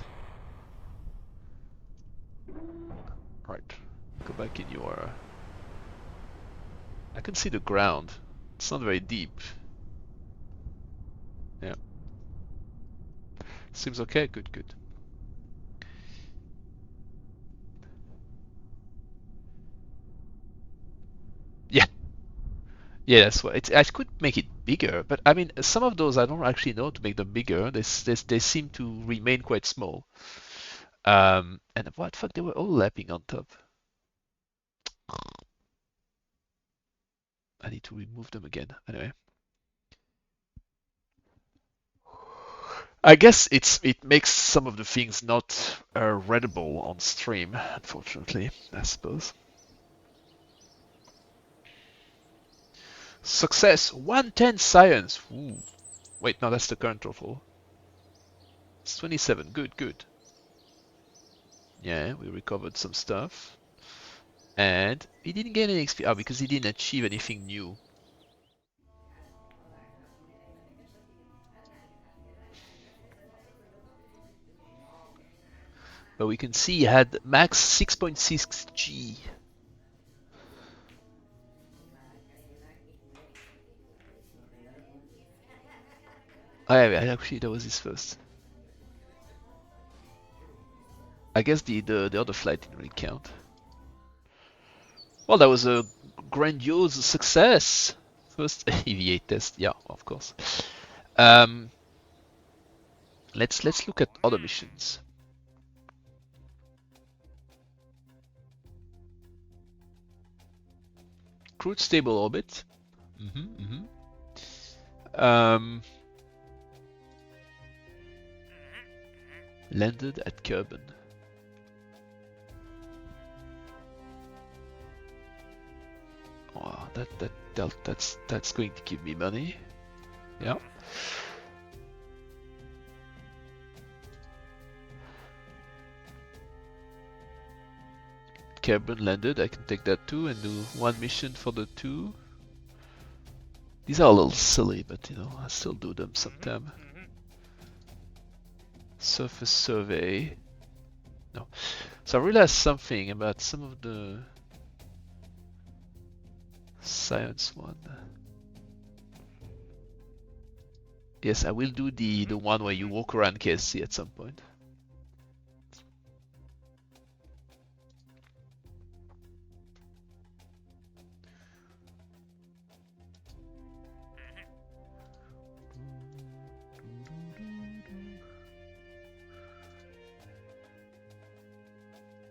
Right. Go back in your... I can see the ground. It's not very deep. Yeah. Seems okay. Good, good. Yeah. Yeah, that's what I could make it bigger, but I mean, some of those I don't actually know to make them bigger. They seem to remain quite small. And what fuck, they were all lapping on top. I need to remove them again. Anyway. I guess it makes some of the things not readable on stream, unfortunately, I suppose. Success, 110 science. Ooh. Wait, no, that's the current total. It's 27. Good, good. Yeah, we recovered some stuff. And he didn't get any XP. Oh, because he didn't achieve anything new. But we can see he had max 6.6 G. Oh, yeah, actually, that was his first. I guess the other flight didn't really count. Well, that was a grandiose success. First EVA test, yeah, of course. Let's look at other missions. Crude stable orbit. Landed at Kerbin. Oh, that's going to give me money. Yeah. Kerbin landed. I can take that too and do one mission for the two. These are a little silly, but you know, I still do them sometime. Surface survey. No. So I realized something about some of the science one. Yes, I will do the one where you walk around KSC at some point.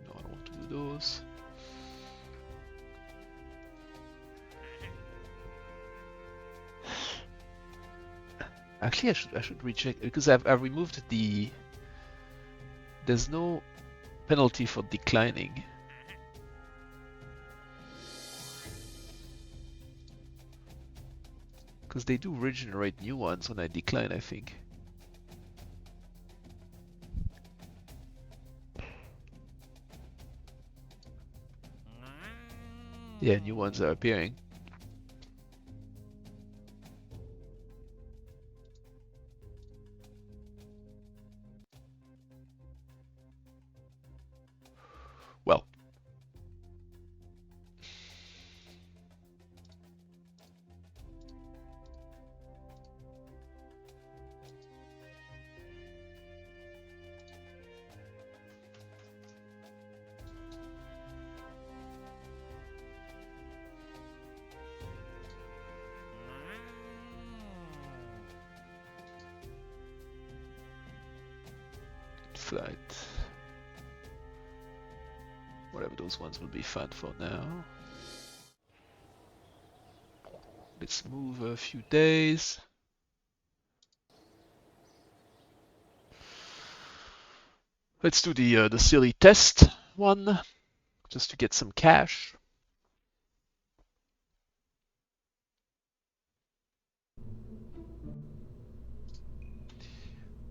No, I don't want to do those. Actually, I should recheck because I've removed the. There's no penalty for declining. Because they do regenerate new ones when I decline, I think. Yeah, new ones are appearing. Well. flight. Whatever those ones will be fun for now. Let's move a few days. Let's do the silly test one, just to get some cash.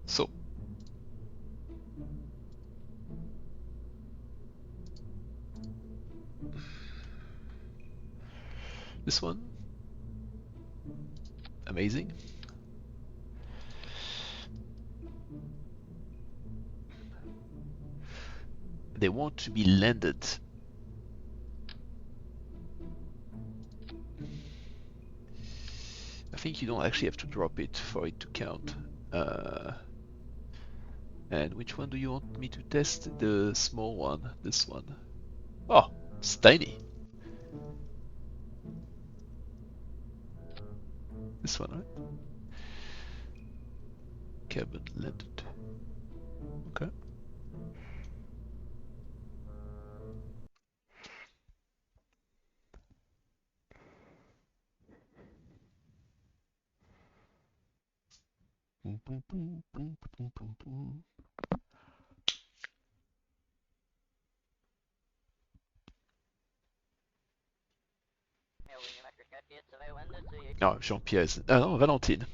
So, this one, amazing. They want to be landed. I think you don't actually have to drop it for it to count. And which one do you want me to test? The small one, this one. Oh, it's tiny. This one, right? Cabin landed. Okay. Boom, boom, boom, boom, boom, boom, boom. No, Jean-Pierre. Ah non, Valentine.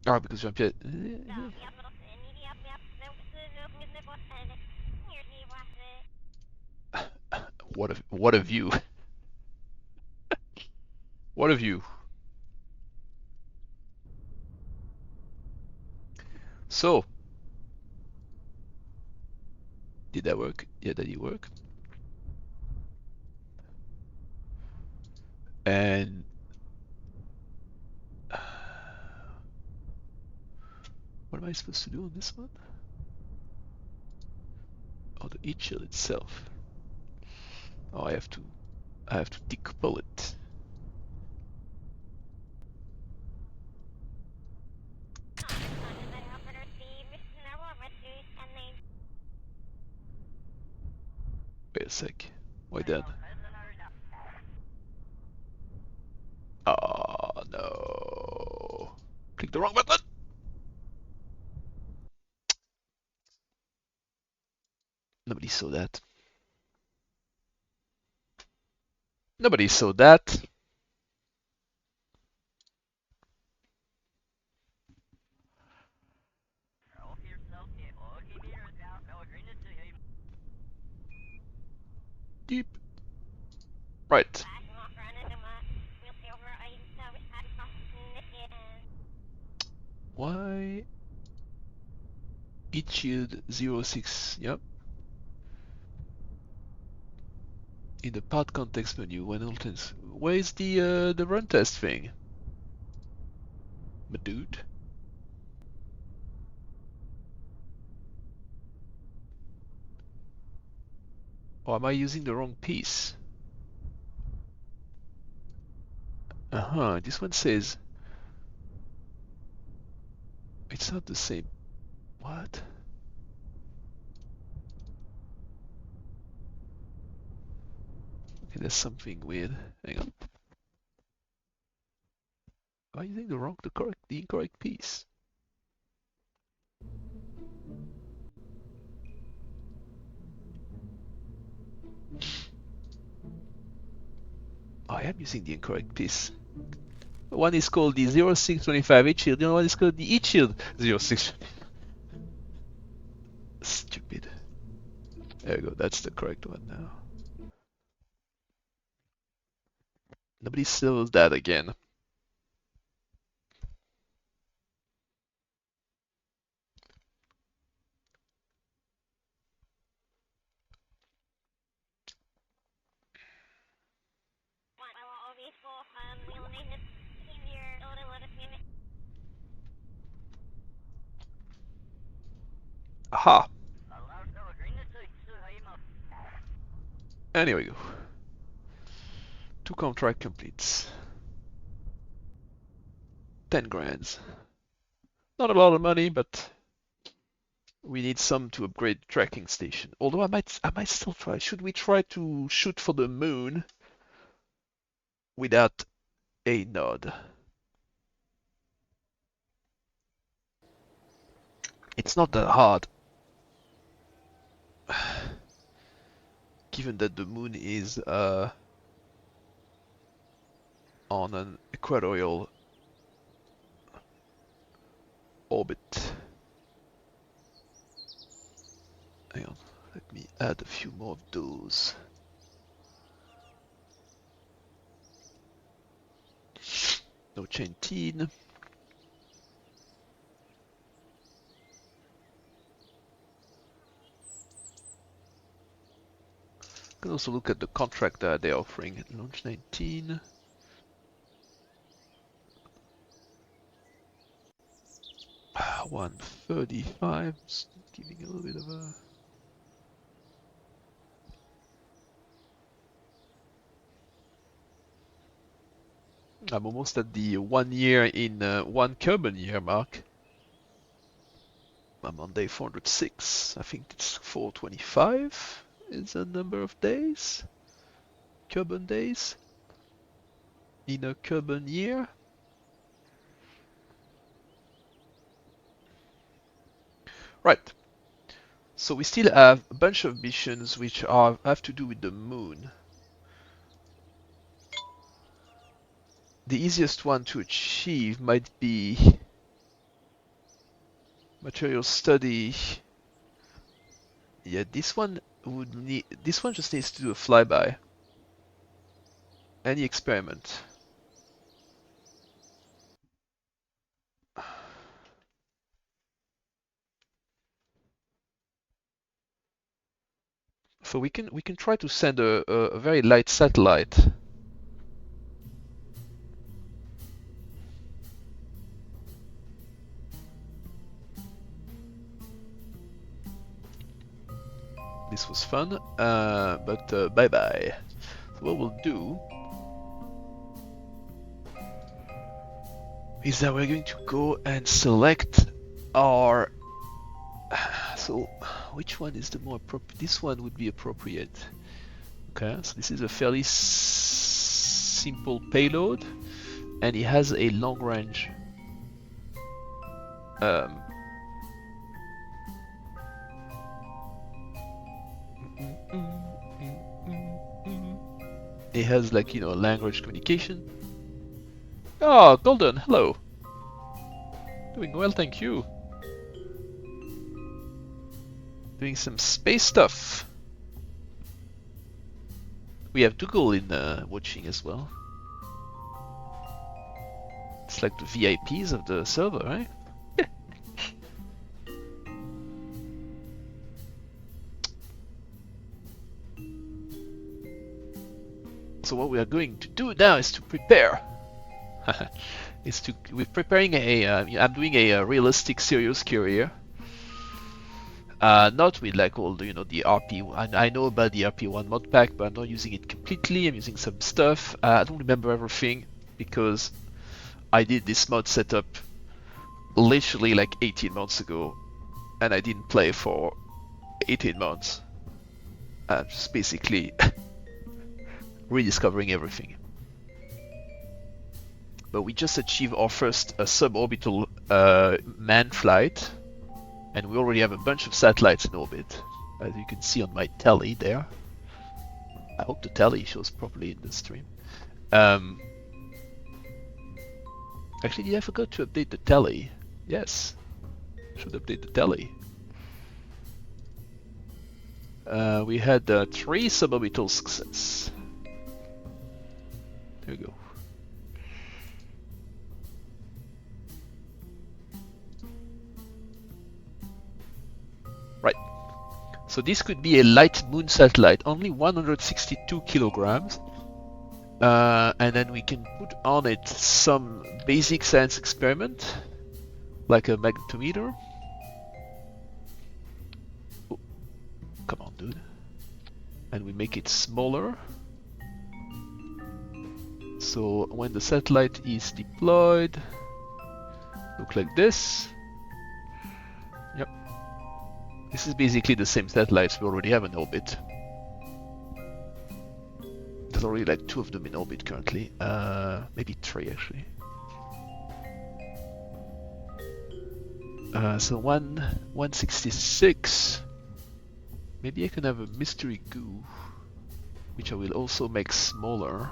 Ah, because Jean-Pierre. What a view. What a view. So, did that work? Yeah, that did work. And what am I supposed to do on this one? Oh, the heat shield itself. Oh, I have to decouple it. Wait a sec. Why then? Oh no. Click the wrong button. Nobody saw that. Nobody saw that. Deep. Right. Why? Heat shield 06. Yep. In the part context menu, when alternates. Where's the run test thing? My dude. Or am I using the wrong piece? This one says it's not the same. What? Okay, there's something weird. Hang on. Am I using the incorrect piece? I am using the incorrect piece. One is called the 0625 heat shield, the other one is called the heat shield 06. Stupid. There we go, that's the correct one now. Nobody sells that again. Aha! And here we go. 2 contract completes. 10 grand. Not a lot of money, but We need some to upgrade the tracking station. Although I might still try. Should we try to shoot for the moon without a node? It's not that hard. Given that the moon is on an equatorial orbit. Hang on, let me add a few more of those. No chain teen. Can also look at the contract that they're offering. Launch 19. Ah, 135. Just giving a little bit of a. I'm almost at the 1 year in 1 Kerbin year mark. I'm on day 406. I think it's 425 is the number of days. Kerbin days in a Kerbin year. Right. So we still have a bunch of missions which have to do with the moon. The easiest one to achieve might be material study. Yeah, this one just needs to do a flyby. Any experiment. So we can try to send a very light satellite. This was fun, but bye bye. So what we'll do is that we're going to go and select our. So which one is the more appropriate? This one would be appropriate. Okay, so this is a fairly simple payload, and it has a long range. It has, like, you know, language communication. Oh, Golden, hello. Doing well, thank you. Doing some space stuff. We have Dougal in watching as well. It's like the VIPs of the server, right? So what we are going to do now is to prepare. We're preparing a. I'm doing a realistic serious carrier. Not with like all the, you know, the RP. I know about the RP1 mod pack, but I'm not using it completely. I'm using some stuff. I don't remember everything because I did this mod setup literally like 18 months ago, and I didn't play for 18 months. I'm just basically rediscovering everything. But we just achieved our first suborbital manned flight, and we already have a bunch of satellites in orbit, as you can see on my tally there. I hope the tally shows properly in the stream. Actually, I forgot to update the tally. Yes, should update the tally. We had 3 suborbital success. There we go. Right. So this could be a light moon satellite, only 162 kilograms. And then we can put on it some basic science experiment, like a magnetometer. Oh, come on, dude. And we make it smaller. So when the satellite is deployed, look like this. Yep. This is basically the same satellites we already have in orbit. There's already like 2 of them in orbit currently. Maybe 3 actually. So 166. Maybe I can have a mystery goo, which I will also make smaller.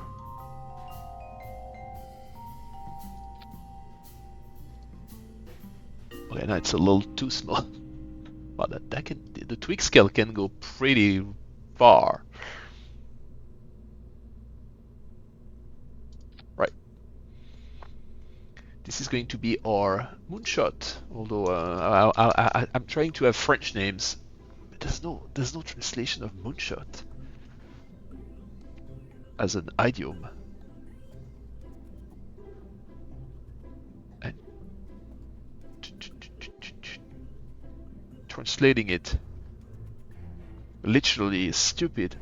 Okay, now it's a little too small. But that can, the tweak scale can go pretty far. Right. This is going to be our moonshot. Although I'm trying to have French names. But there's no translation of moonshot as an idiom. And translating it literally is stupid.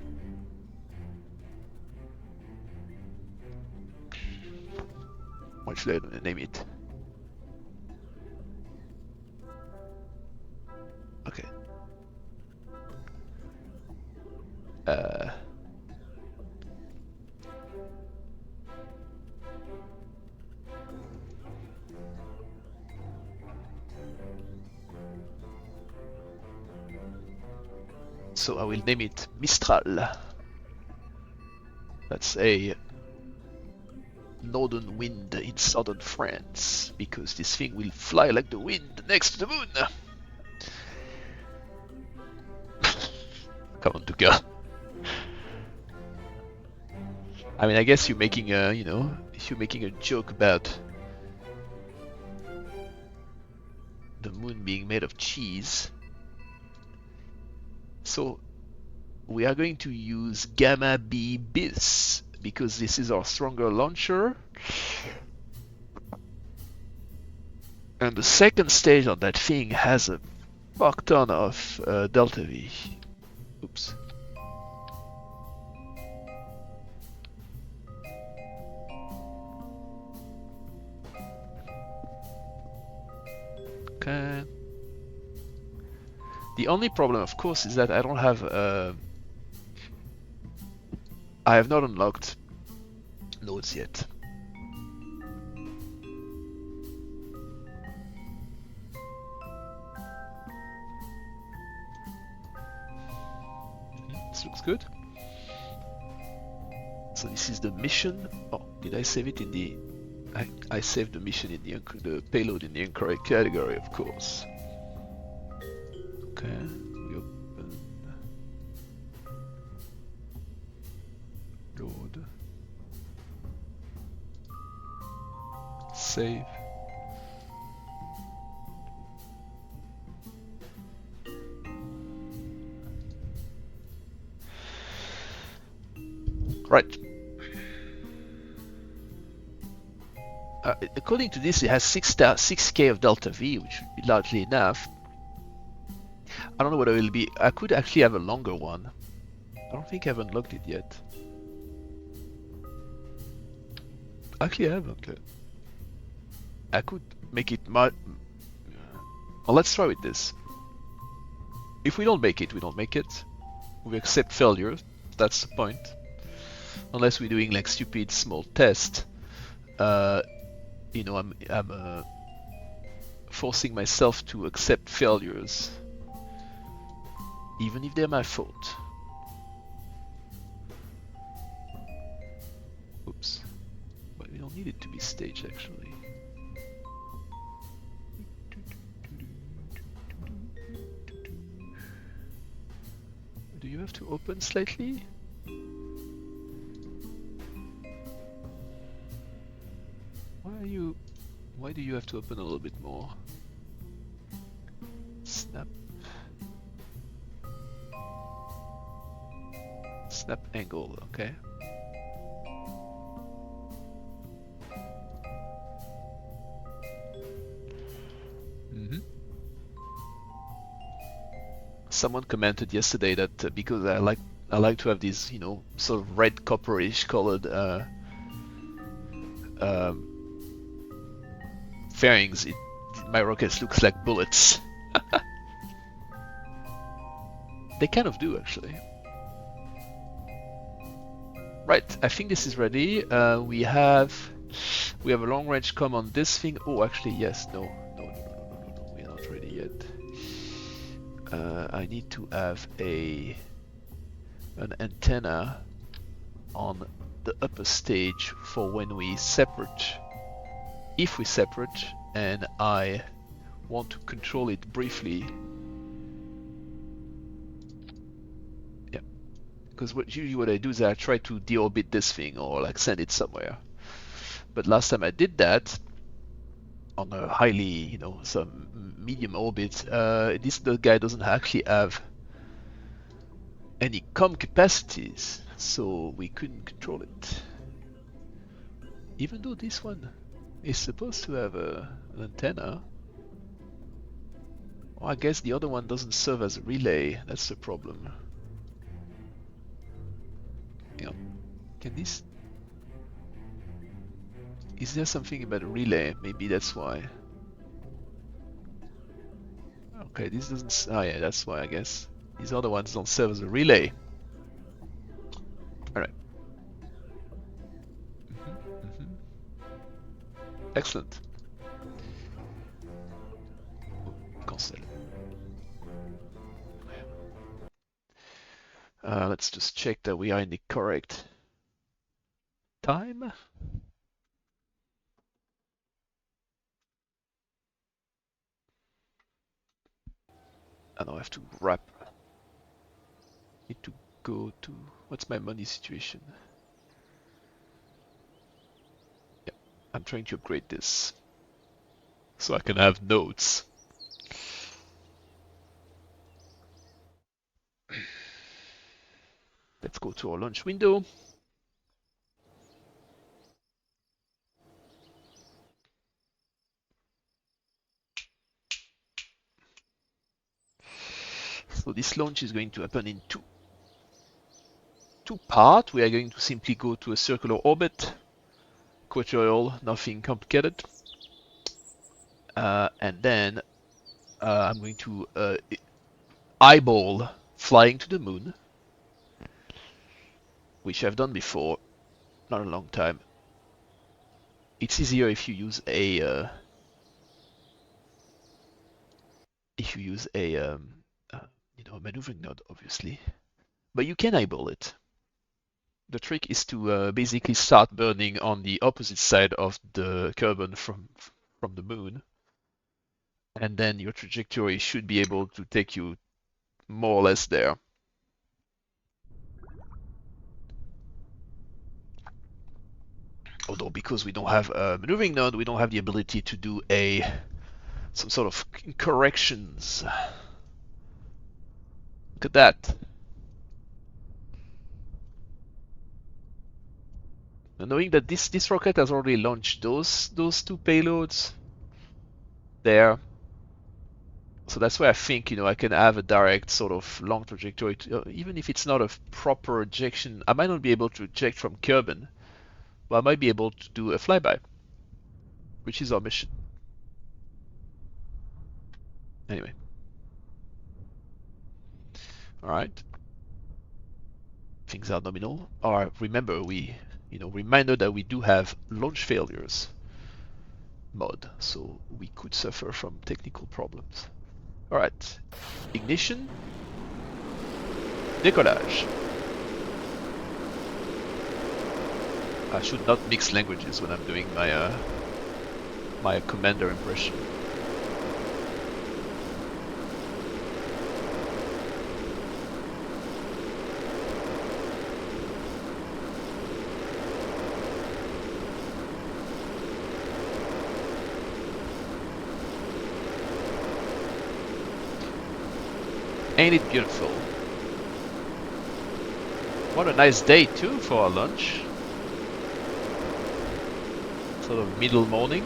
What should I name it? Okay. So I will name it Mistral. That's a northern wind in southern France, because this thing will fly like the wind next to the moon. Come on, Tuka. I mean, I guess you're making a, you're making a joke about the moon being made of cheese. So we are going to use Gamma B bis because this is our stronger launcher. And the second stage on that thing has a fuck ton of delta V. Oops. Okay. The only problem, of course, is that I don't have. I have not unlocked nodes yet. This looks good. So this is the mission. Oh, did I save it in the? I saved the mission in the payload in the incorrect category, of course. Okay, we open load, save. Right. According to this, it has 6k of delta V, which should be largely enough. I don't know what it will be. I could actually have a longer one. I don't think I've unlocked it yet. Actually, I haven't. I could make it well, let's try with this. If we don't make it, we don't make it. We accept failure. That's the point. Unless we're doing like stupid small test. I'm forcing myself to accept failures, even if they're my fault. Oops. But we don't need it to be staged, actually. Do you have to open slightly? Why do you have to open a little bit more? Snap. Snap angle, okay. Someone commented yesterday that because I like to have these, sort of red copperish colored fairings, my rockets looks like bullets. They kind of do, actually. Right, I think this is ready. We have a long range comm on this thing. Oh, actually, yes. No, we're not ready yet. I need to have an antenna on the upper stage for when we separate. If we separate, and I want to control it briefly. Yeah, because usually what I do is I try to deorbit this thing or like send it somewhere. But last time I did that on a highly, some medium orbit, the guy doesn't actually have any comm capacities, so we couldn't control it. Even though this one is supposed to have an antenna. Well, I guess the other one doesn't serve as a relay, that's the problem. Hang on. Can this... Is there something about a relay? Maybe that's why. Okay, this doesn't... Oh yeah, that's why I guess. These other ones don't serve as a relay. Alright. Excellent. Cancel. Let's just check that we are in the correct time. I now have to wrap. Need to go to... What's my money situation? Yeah, I'm trying to upgrade this so I can have notes. Let's go to our launch window. So this launch is going to happen in two parts. We are going to simply go to a circular orbit, equatorial, nothing complicated. And then I'm going to eyeball flying to the moon, which I've done before, not a long time. It's easier if you use a maneuvering node, obviously, but you can eyeball it. The trick is to basically start burning on the opposite side of the Kerbin from the moon, and then your trajectory should be able to take you more or less there. Although because we don't have a maneuvering node, we don't have the ability to do some sort of corrections. Look at that. And knowing that this rocket has already launched those two payloads there, so that's why I think I can have a direct sort of long trajectory. Even if it's not a proper ejection, I might not be able to eject from Kerbin, but I might be able to do a flyby, which is our mission. Anyway. Alright. Things are nominal. Or remember, reminder that we do have launch failures mod, so we could suffer from technical problems. Alright. Ignition. Décollage. I should not mix languages when I'm doing my my commander impression. Ain't it beautiful? What a nice day too for our lunch. Sort of middle morning.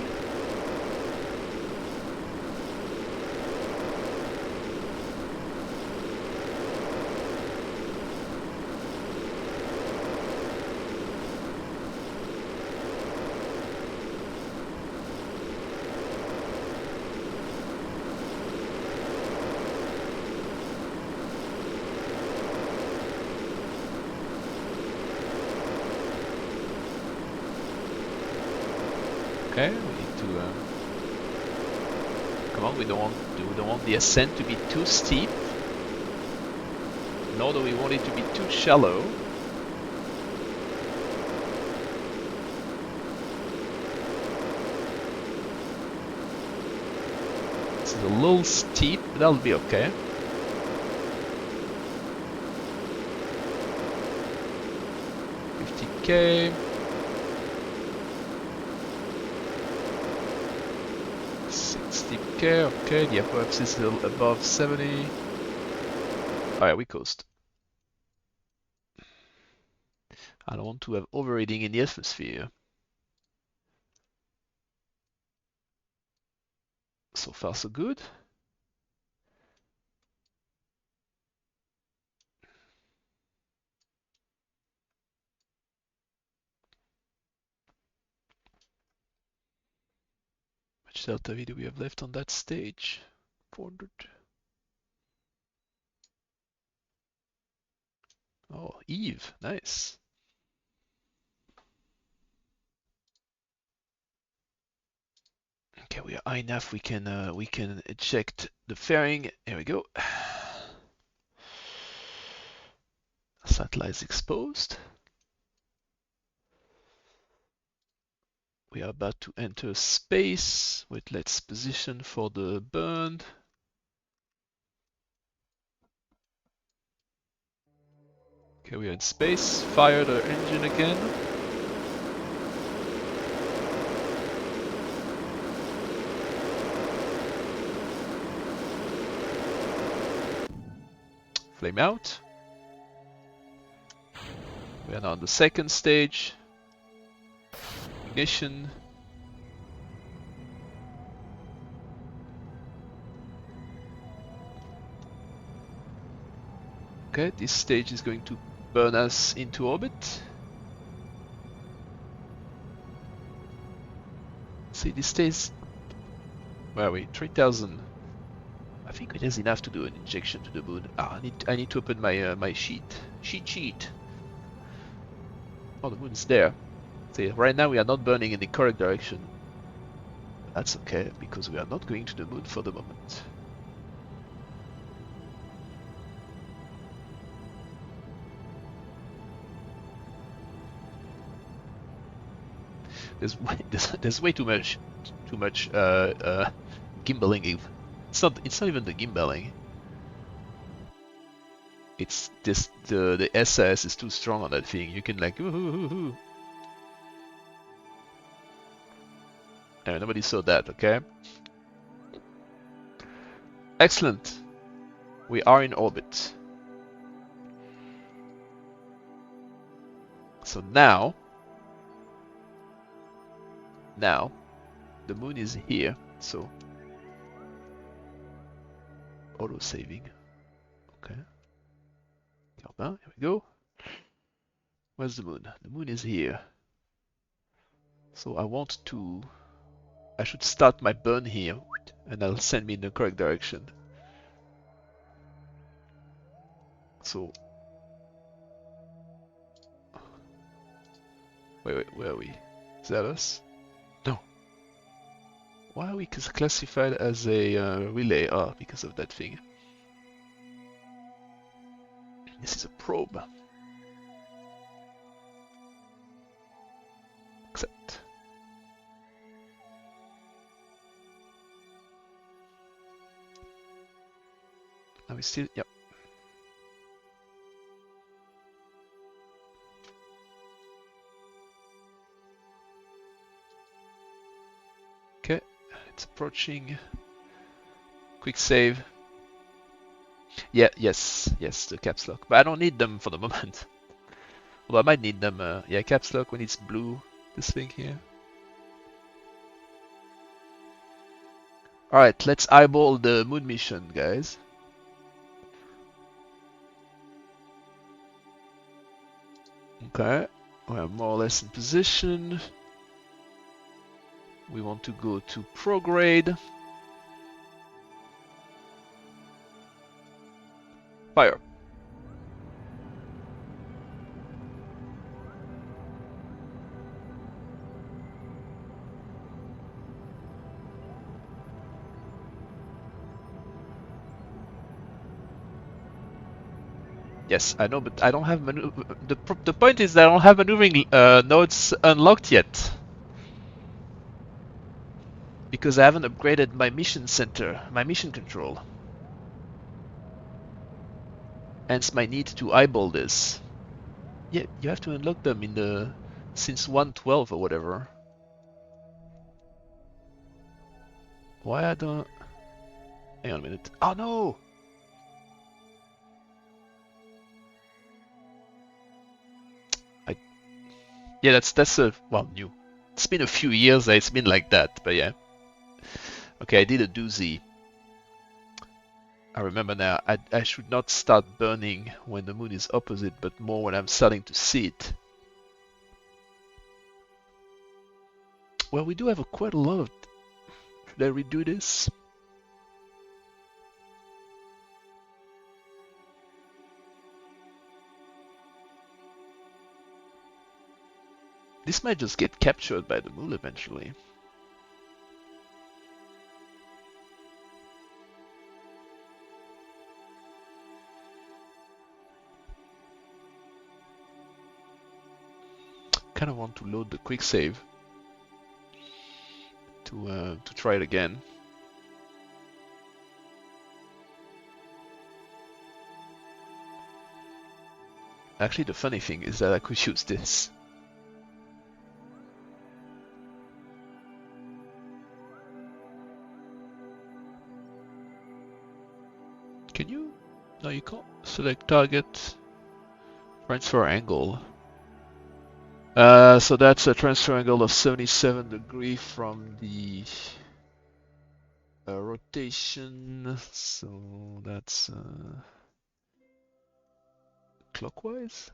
Okay, we need to come on. We don't want the ascent to be too steep, nor do we want it to be too shallow. This is a little steep, but that'll be okay. Okay. 60k, okay, the apoapsis is still above 70. Alright, we coast. I don't want to have overheating in the atmosphere. So far so good. How much delta V do we have left on that stage? 400. Oh, Eve, nice. Okay, we are high enough. We can eject the fairing. Here we go. Satellites exposed. We are about to enter space with let's position for the burn. Okay, we are in space. Fire the engine again. Flame out. We are now on the second stage. Ignition. Okay, this stage is going to burn us into orbit. See, this stage, where are we? 3000. I think it is enough to do an injection to the moon. Ah, I need to open my my sheet. Oh, the moon's there. See, right now we are not burning in the correct direction. That's okay, because we are not going to the moon for the moment. There's way too much gimbaling. It's not even the gimbaling. It's this the SAS is too strong on that thing. You can like woohoo. Anyway, nobody saw that, okay? Excellent. We are in orbit. So now the moon is here. So auto saving. Okay. Here we go. Where's the moon? The moon is here. So I should start my burn here, and that'll send me in the correct direction. So, wait, where are we? Is that us? No. Why are we classified as a relay? Ah, because of that thing. This is a probe. Accept. Now we still, yep. Okay, it's approaching. Quick save. Yeah, yes, the caps lock. But I don't need them for the moment. Although I might need them. Yeah, caps lock when it's blue. This thing here. Alright, let's eyeball the moon mission, guys. Okay, we're more or less in position. We want to go to prograde. Fire. Yes, I know, but I don't have the point is that I don't have maneuvering nodes unlocked yet. Because I haven't upgraded my mission center, my mission control. Hence my need to eyeball this. Yeah, you have to unlock them in the since 1.12 or whatever. Why I don't... Hang on a minute. Oh no! Yeah, that's a well new. It's been a few years that it's been like that, but yeah. Okay, I did a doozy. I remember now. I should not start burning when the moon is opposite, but more when I'm starting to see it. Well, we do have quite a lot of... Should I redo this? This might just get captured by the moon eventually. Kind of want to load the quick save to try it again. Actually, the funny thing is that I could use this. Can you? No, you can't. Select target, transfer angle. So that's a transfer angle of 77 degrees from the rotation. So that's clockwise.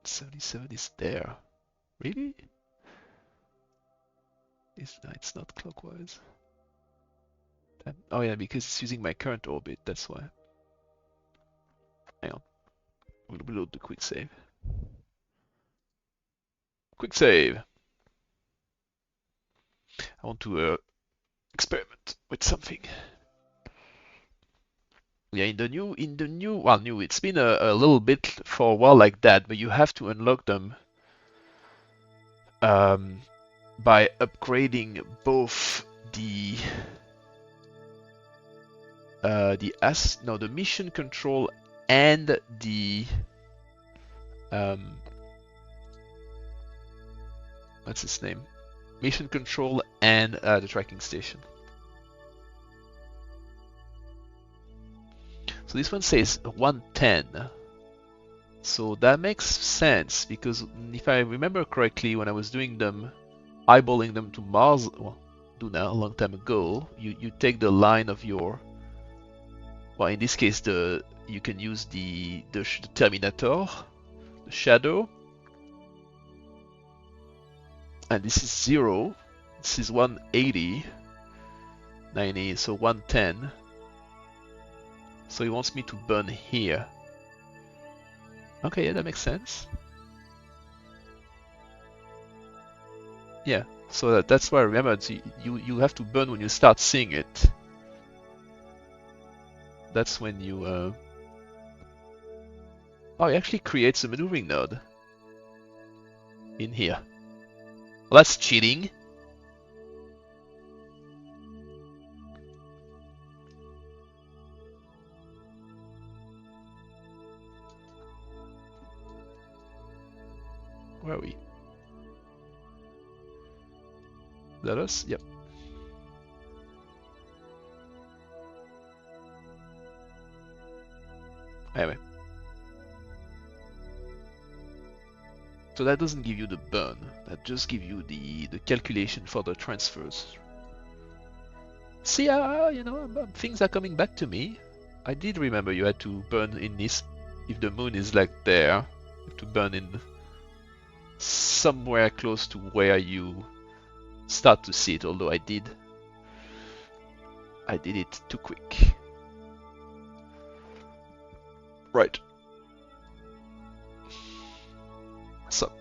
77 is there. Really? It's not clockwise. Oh yeah, because it's using my current orbit, that's why. Hang on. We'll reload the quick save. Quick save! I want to experiment with something. Yeah, in the new, well, new, it's been a little bit for a while like that, but you have to unlock them by upgrading both the mission control and the what's its name? Mission control and the tracking station. So this one says 110. So that makes sense because if I remember correctly, when I was doing them, eyeballing them to Mars, well, do now a long time ago, you take the line of your, well, in this case, you can use the Terminator, the shadow, and this is 0. This is 180, 90, so 110. So he wants me to burn here. Okay, yeah, that makes sense. Yeah, so that's why I remember you have to burn when you start seeing it. That's when you oh, it actually creates a maneuvering node in here. Well, that's cheating. Where are we? Is that us? Yep. Anyway. So that doesn't give you the burn. That just gives you the calculation for the transfers. See, you know, things are coming back to me. I did remember you had to burn in this. If the moon is like there, you have to burn in somewhere close to where you start to see it, although I did it too quick. Right. What's up?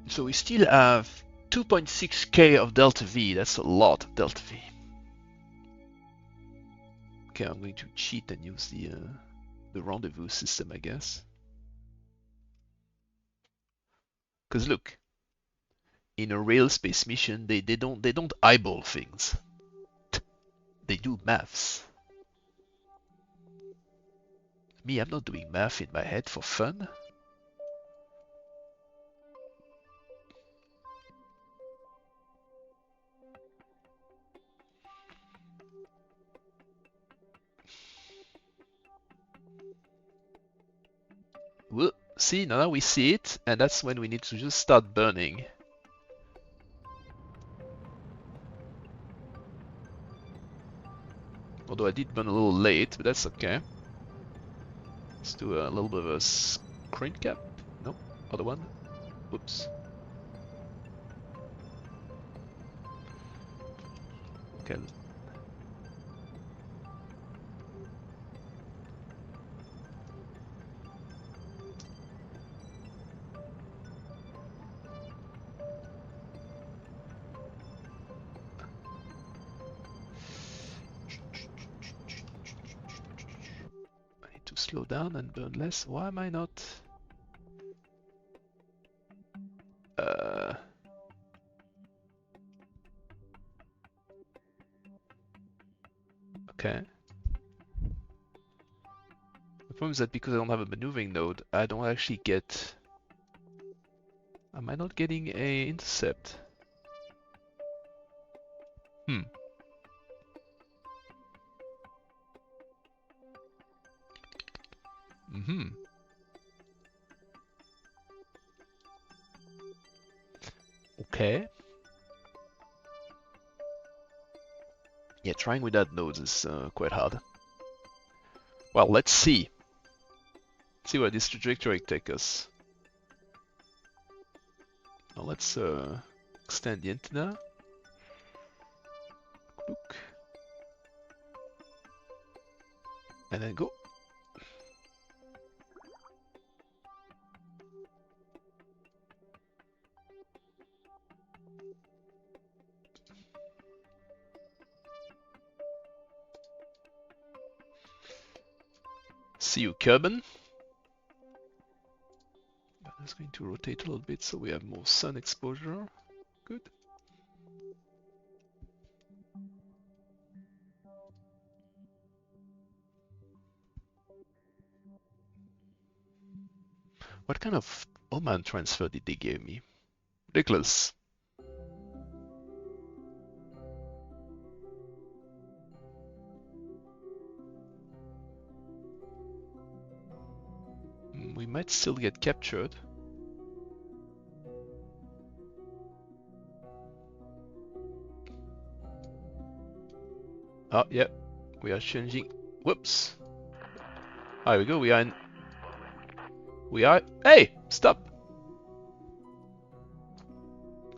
So we still have 2.6k of delta V. That's a lot of delta V. Okay, I'm going to cheat and use the rendezvous system, I guess. Because look, in a real space mission, they don't eyeball things. They do maths. Me, I'm not doing math in my head for fun. Well, see, now we see it, and that's when we need to just start burning. Although I did burn a little late, but that's okay. Let's do a little bit of a screen cap. No, other one. Whoops. Okay. I need to slow down and burn less. Why am I not? Okay. The problem is that because I don't have a maneuvering node, I don't actually get... Am I not getting a intercept? Okay. Yeah, trying without nodes is quite hard. Well, let's see. See where this trajectory takes us. Now let's extend the antenna. Look. And then go. See you, Kerbin. That's going to rotate a little bit so we have more sun exposure. Good. What kind of Oman transfer did they give me? Ridiculous. We might still get captured. Oh, yeah. We are changing. Whoops. There we go. We are in... We are... Hey! Stop!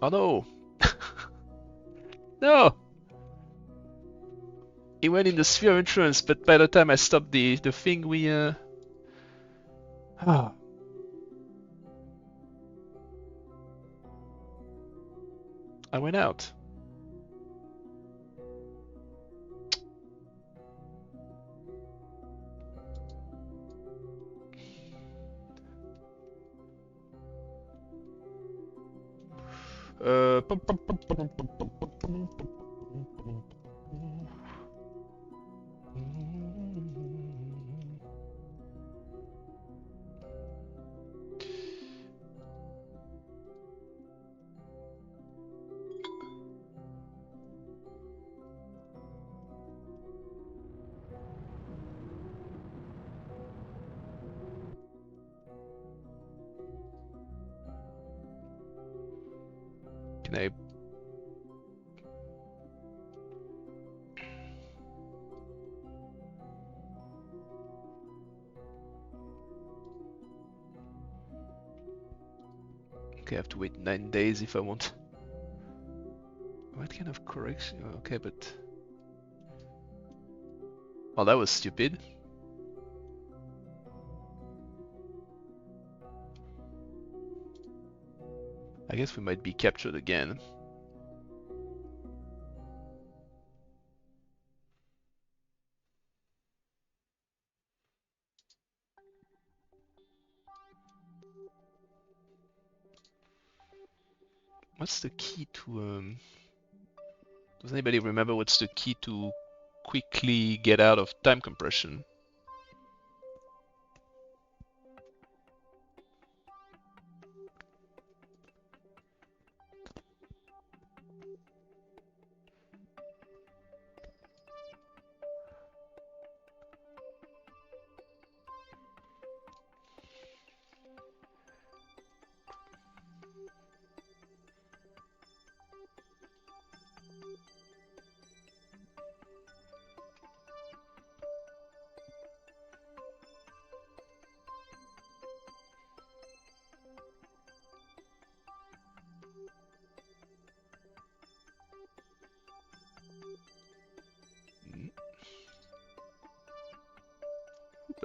Oh no! No! It went in the sphere of influence, but by the time I stopped the thing, we Ah. I went out. Can I... Okay, I have to wait 9 days if I want. What kind of correction? Okay, but... Oh, that was stupid. I I guess we might be captured again. What's the key to does anybody remember what's the key to quickly get out of time compression?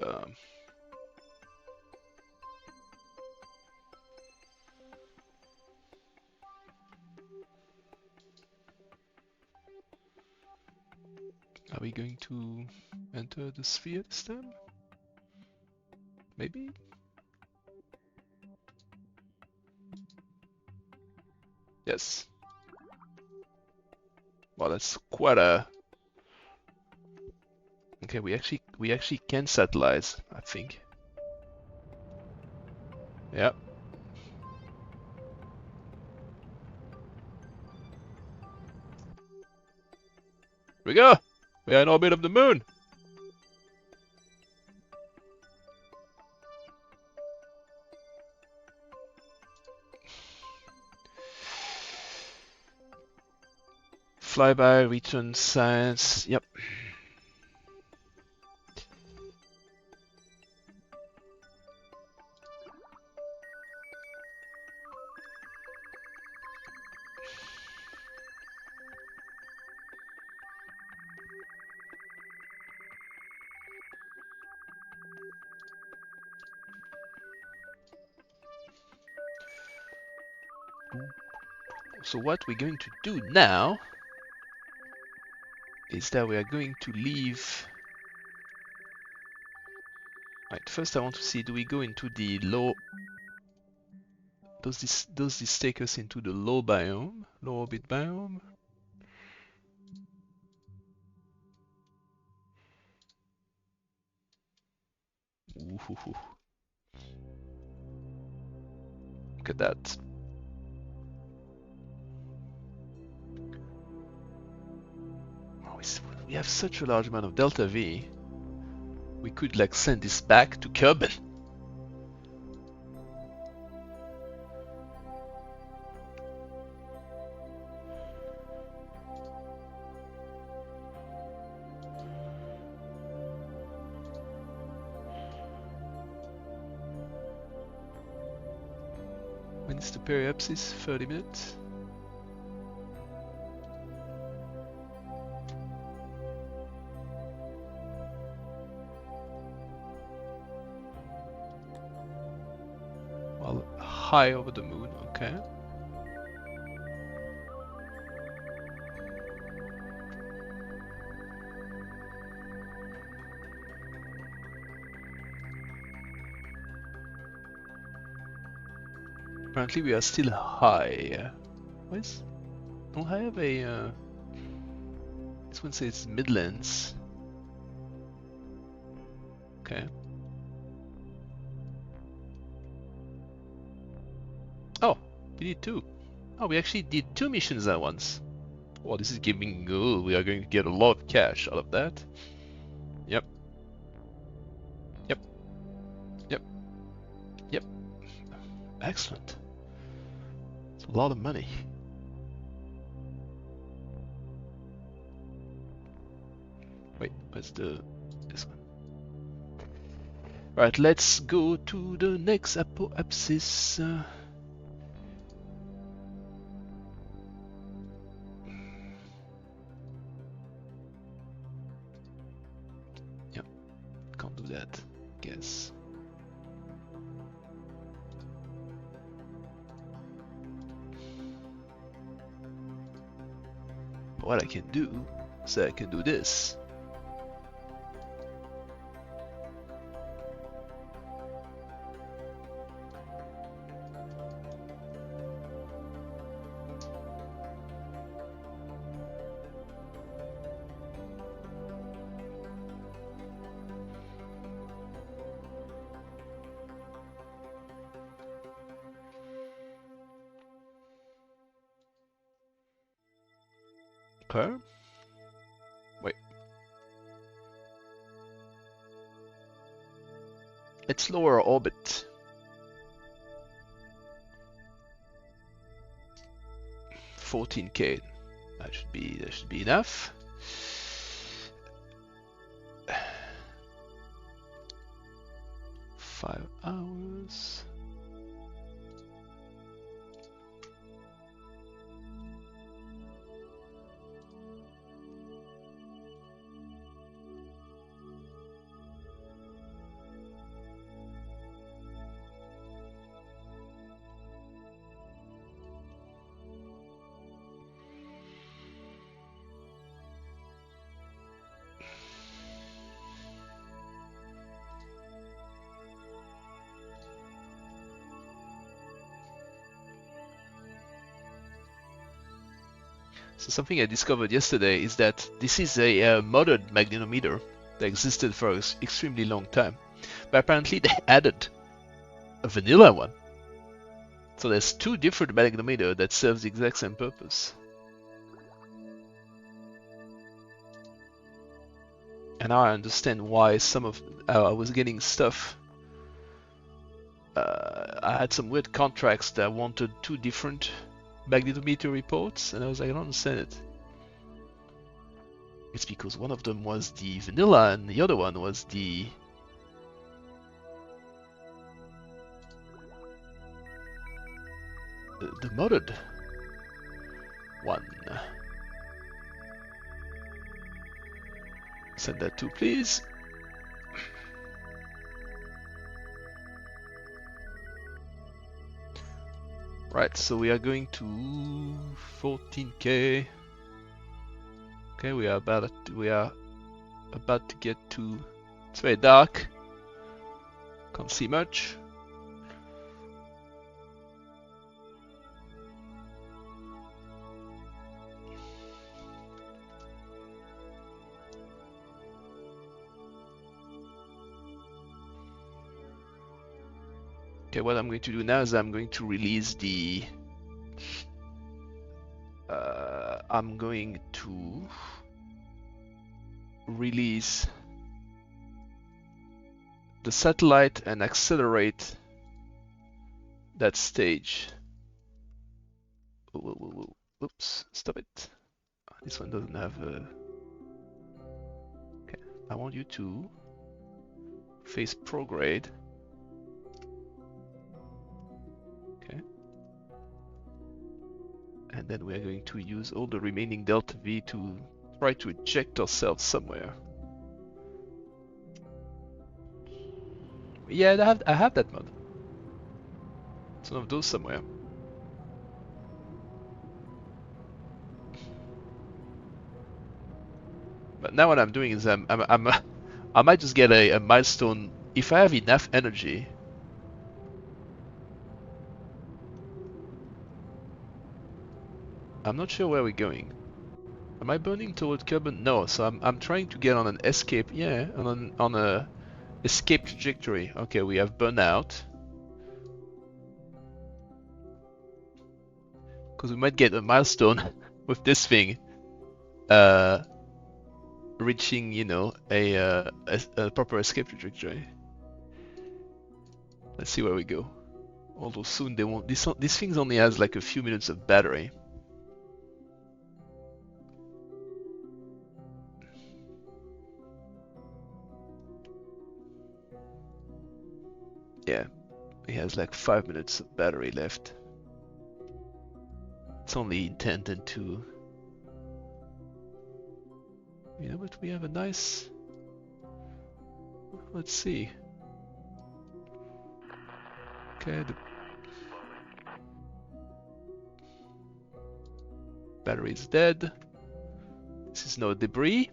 Um, Are we going to enter the sphere this time? Maybe? Yes. Well, that's quite a... Okay, we actually can satellize, I think. Yep. Here we go! We are in orbit of the moon! Flyby, return science, yep. So what we're going to do now is that we are going to leave... Right, first I want to see, do we go into the low... Does this take us into the low biome? Low orbit biome? Ooh. Look at that. Oh, we have such a large amount of delta V. We could like send this back to Kerbin. When is the periapsis? 30 minutes? Well, high over the moon, okay. Apparently we are still high. What? Don't I have a... This one says Midlands. Okay. Oh, we did two. Oh, we actually did two missions at once. Oh, this is giving good. We are going to get a lot of cash out of that. Yep. Yep. Yep. Yep. Excellent. It's a lot of money. Wait, where's this one? Right, let's go to the next apoapsis. Yep, can't do that, guess. what I can do is I can do this. Okay. Wait. Let's lower our orbit. $14K. That should be enough. Five hours. So something I discovered yesterday is that this is a modded magnetometer that existed for an extremely long time. But apparently they added a vanilla one. So there's two different magnetometers that serve the exact same purpose. And now I understand why some of I was getting stuff. I had some weird contracts that wanted two different magnetometer reports, and I was like, I don't understand it. It's because one of them was the vanilla and the other one was the modded one. Send that to, please. Right, so we are going to 14K. Okay, we are about to get to. It's very dark. Can't see much. Okay, what I'm going to do now is I'm going to release the. I'm going to release the satellite and accelerate that stage. Oops, stop it. This one doesn't have a. Okay, I want you to face prograde. Okay. And then we are going to use all the remaining delta V to try to eject ourselves somewhere. Yeah, I have that mod. It's one of those somewhere. But now what I'm doing is I might just get a milestone if I have enough energy. I'm not sure where we're going. Am I burning toward carbon? No, so I'm trying to get on an escape. Yeah, on a escape trajectory. Okay, we have burnout. Because we might get a milestone with this thing. Reaching, you know, a proper escape trajectory. Let's see where we go. Although soon they won't. This thing only has like a few minutes of battery. Yeah, it has like 5 minutes of battery left. It's only intended to. You know, but we have a nice. Let's see. Okay, the battery is dead. This is no debris.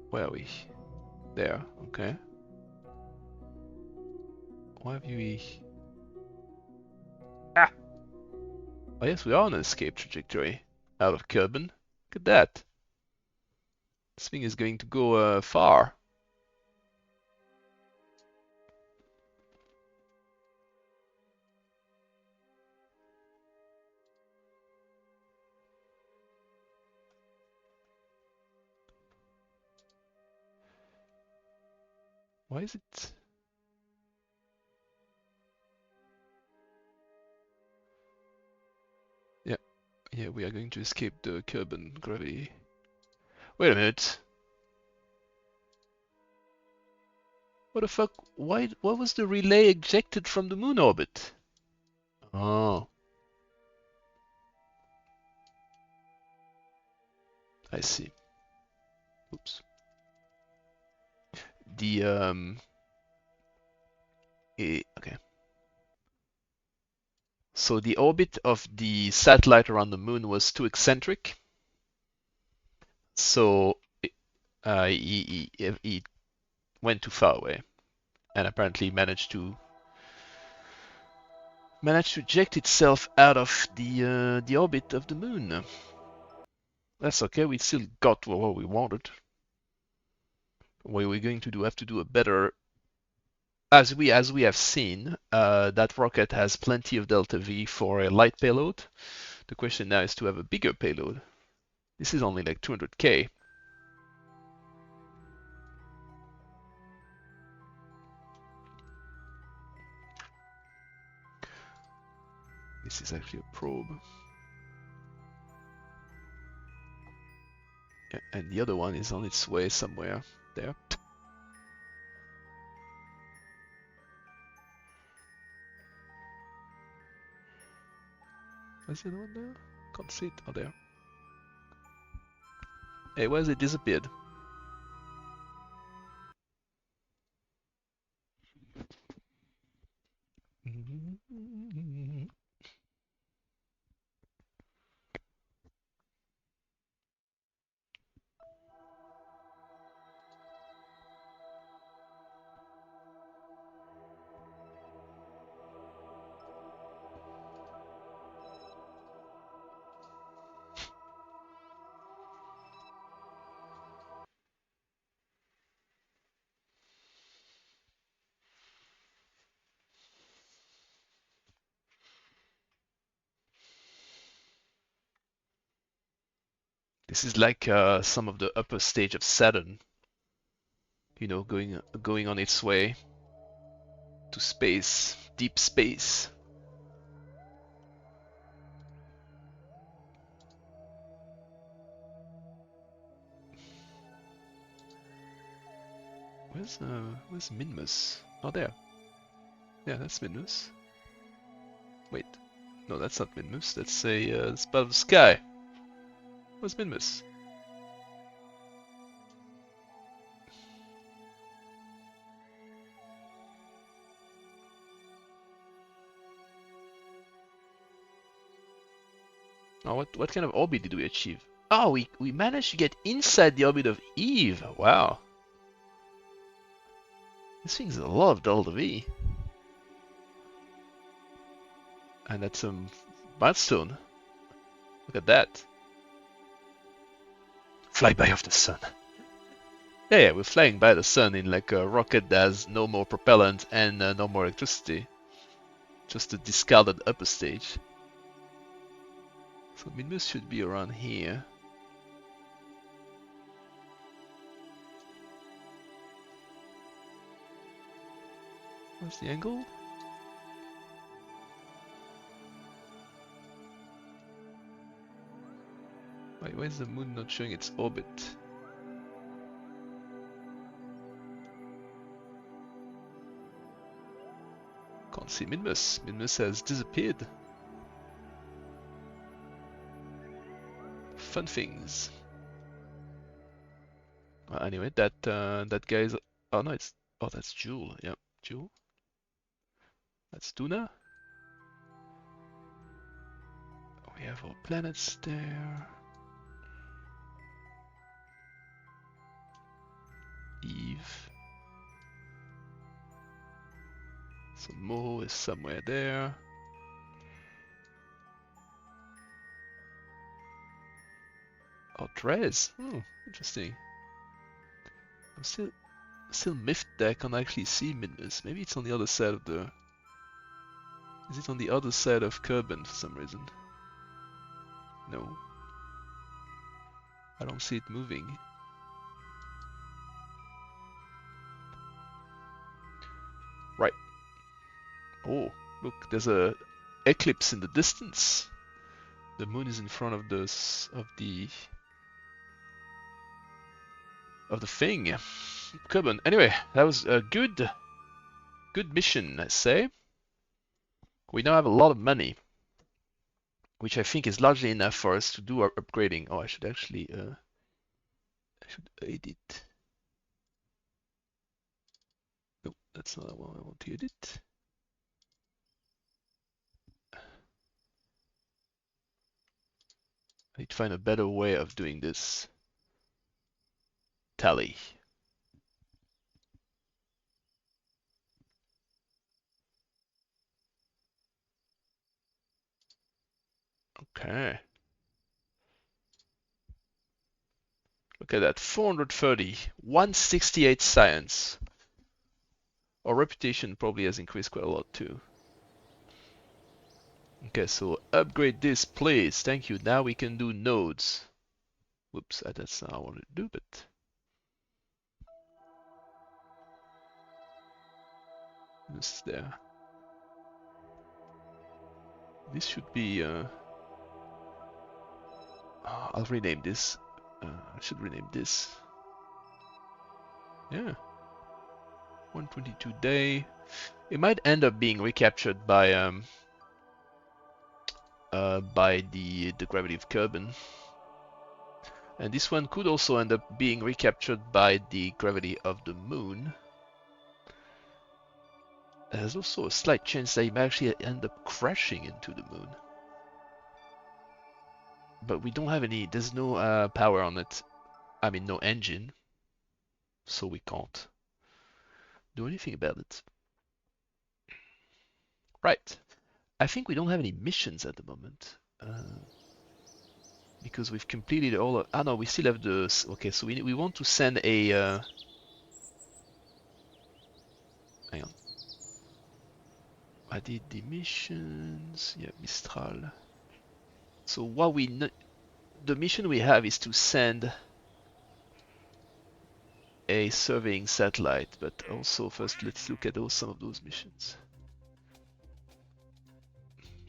Where are we? There, okay. Why have we... Ah! Oh yes, we are on an escape trajectory out of Kerbin. Look at that. This thing is going to go far. Why is it... Yeah, we are going to escape the Kerbin gravity. Wait a minute. What the fuck? Why was the relay ejected from the moon orbit? Oh. I see. Oops. The okay. So the orbit of the satellite around the moon was too eccentric. So he went too far away, and apparently managed to eject itself out of the orbit of the moon. That's okay. We still got what we wanted. What we're going to do, have to do a better. As we have seen, that rocket has plenty of delta V for a light payload. The question now is to have a bigger payload. This is only like 200K. This is actually a probe. Yeah, and the other one is on its way somewhere there. Where's the other one there? Can't see it. Oh, there. Hey, where's it disappeared? This is like some of the upper stage of Saturn. You know, going on its way to space, deep space. Where's Minmus? Oh, there. Yeah, that's Minmus. Wait, no, that's not Minmus. That's a spot of the sky. Where's Minmus? Oh, what kind of orbit did we achieve? Oh, we managed to get inside the orbit of Eve. Wow. This thing's a lot of delta V. And that's some milestone. Look at that. Flyby of the sun. Yeah, we're flying by the sun in like a rocket that has no more propellant and no more electricity. Just a discarded upper stage. So Minmus should be around here. What's the angle? Wait, why is the moon not showing its orbit? Can't see Minmus. Minmus has disappeared. Fun things. Anyway, that guy's. Oh no, it's. Oh, that's Jewel. Yep, Jewel. That's Tuna. We have our planets there. Eve. So Mo is somewhere there. Oh, Trez. Oh, interesting. I'm still miffed that I can't actually see Midmus. Maybe it's on the other side of the... Is it on the other side of Kerbin for some reason? No. I don't see it moving. Right. Oh, look, there's a eclipse in the distance. The moon is in front of the thing. Kerbin. Anyway, that was a good mission, I say. We now have a lot of money, which I think is largely enough for us to do our upgrading. Oh, I should actually I should edit. No, that's not the one I want to edit. I need to find a better way of doing this. Tally. Okay. Look at that, 430, 168 science. Our reputation probably has increased quite a lot too. Okay, so upgrade this, please. Thank you. Now we can do nodes. Whoops, that's not what I wanted to do, but... This there. This should be... I'll rename this. I should rename this. Yeah. 122 day. It might end up being recaptured by the gravity of Kerbin. And this one could also end up being recaptured by the gravity of the moon. There's also a slight chance that it might actually end up crashing into the moon. But we don't have any, there's no power on it. I mean, no engine. So we can't do anything about it. Right. I think we don't have any missions at the moment. Because we've completed all of... Ah no, we still have the... Okay, so we want to send a... Hang on. I did the missions... Yeah, Mistral. So what the mission we have is to send a surveying satellite, but also first let's look at some of those missions.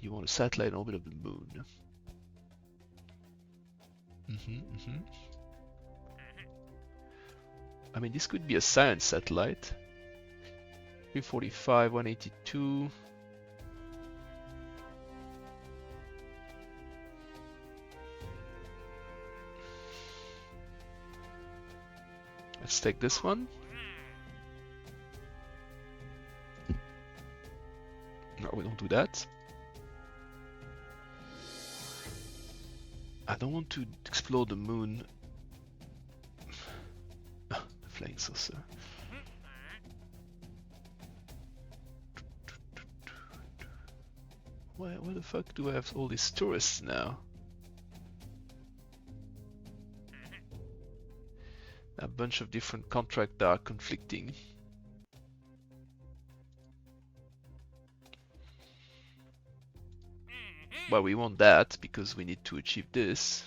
You want a satellite in orbit of the moon. I mean, this could be a science satellite. 345, 182. Let's take this one. No, we don't do that. I don't want to explore the moon. The flying saucer. Where the fuck do I have all these tourists now? A bunch of different contracts that are conflicting. Well, we want that because we need to achieve this.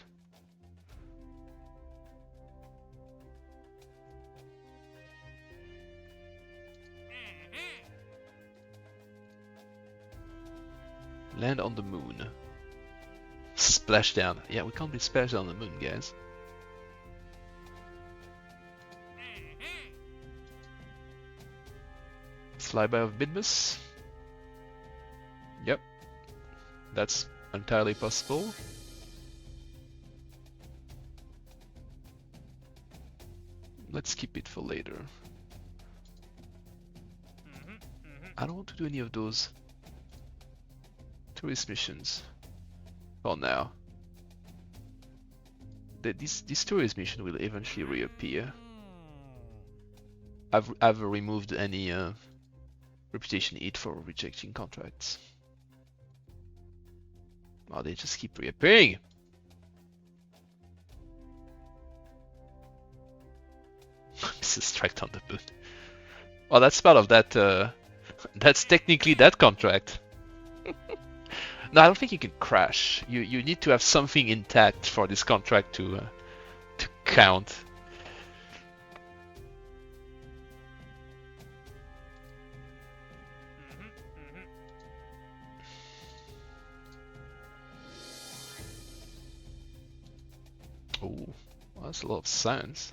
Land on the moon. Splash down. Yeah, we can't be splashed on the moon, guys. Flyby of Midmus. Yep. That's entirely possible. Let's keep it for later. I don't want to do any of those tourist missions. for now. This tourist mission will eventually reappear. I've removed any reputation hit for rejecting contracts. Oh, they just keep reappearing. This is strike on the boot. Well, that's part of that. That's technically that contract. No, I don't think you can crash. You need to have something intact for this contract to count. Oh, well, that's a lot of science.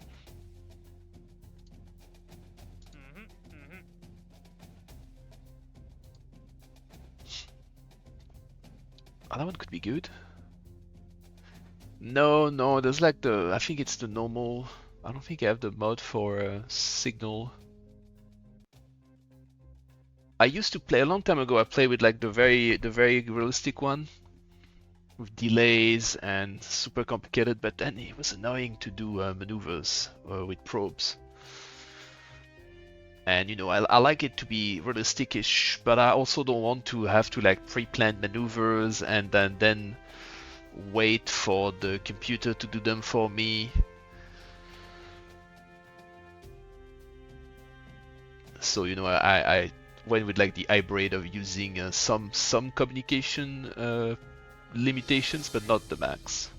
Oh, that one could be good. No, there's like the, I think it's the normal. I don't think I have the mod for signal. I used to play a long time ago. I played with like the very realistic one with delays and super complicated, but then it was annoying to do maneuvers with probes. And you know, I like it to be realistic-ish, but I also don't want to have to like pre-plan maneuvers and then wait for the computer to do them for me. So you know, I went with like the hybrid of using some communication limitations, but not the max.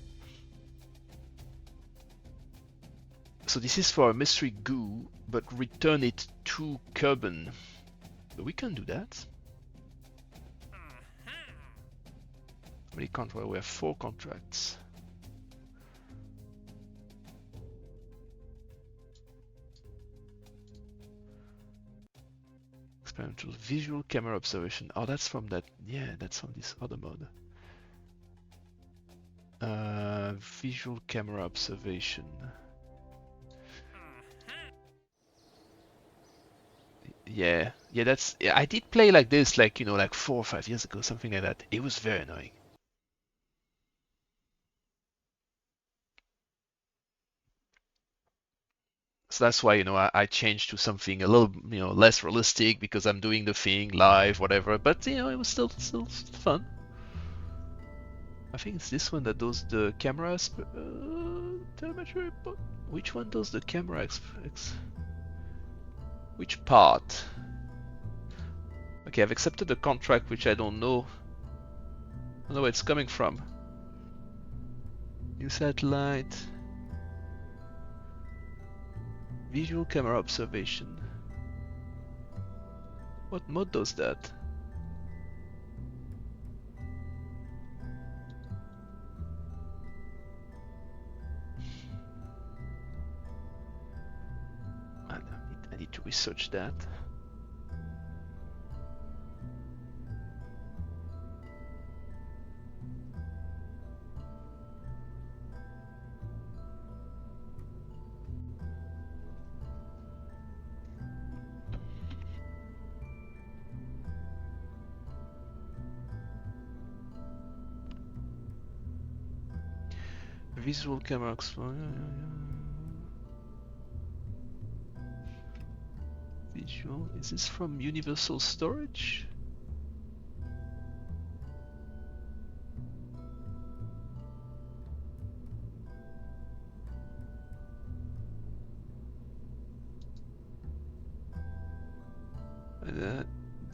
So this is for a mystery goo, but return it to Kerbin. But we can do that. How many contracts? We have 4 contracts. Experimental visual camera observation. Oh, that's from that. Yeah, that's from this other mode. Visual camera observation. Yeah, that's. Yeah, I did play like this, like you know, like 4 or 5 years ago, something like that. It was very annoying. So that's why, you know, I changed to something a little, you know, less realistic because I'm doing the thing live, whatever. But you know, it was still fun. I think it's this one that does the camera telemetry. Which one does the camera? Which part? Okay, I've accepted the contract, which I don't know. I don't know where it's coming from. New satellite. Visual camera observation. What mode does that? I need to research that. Visual camera visual. Is this from Universal Storage?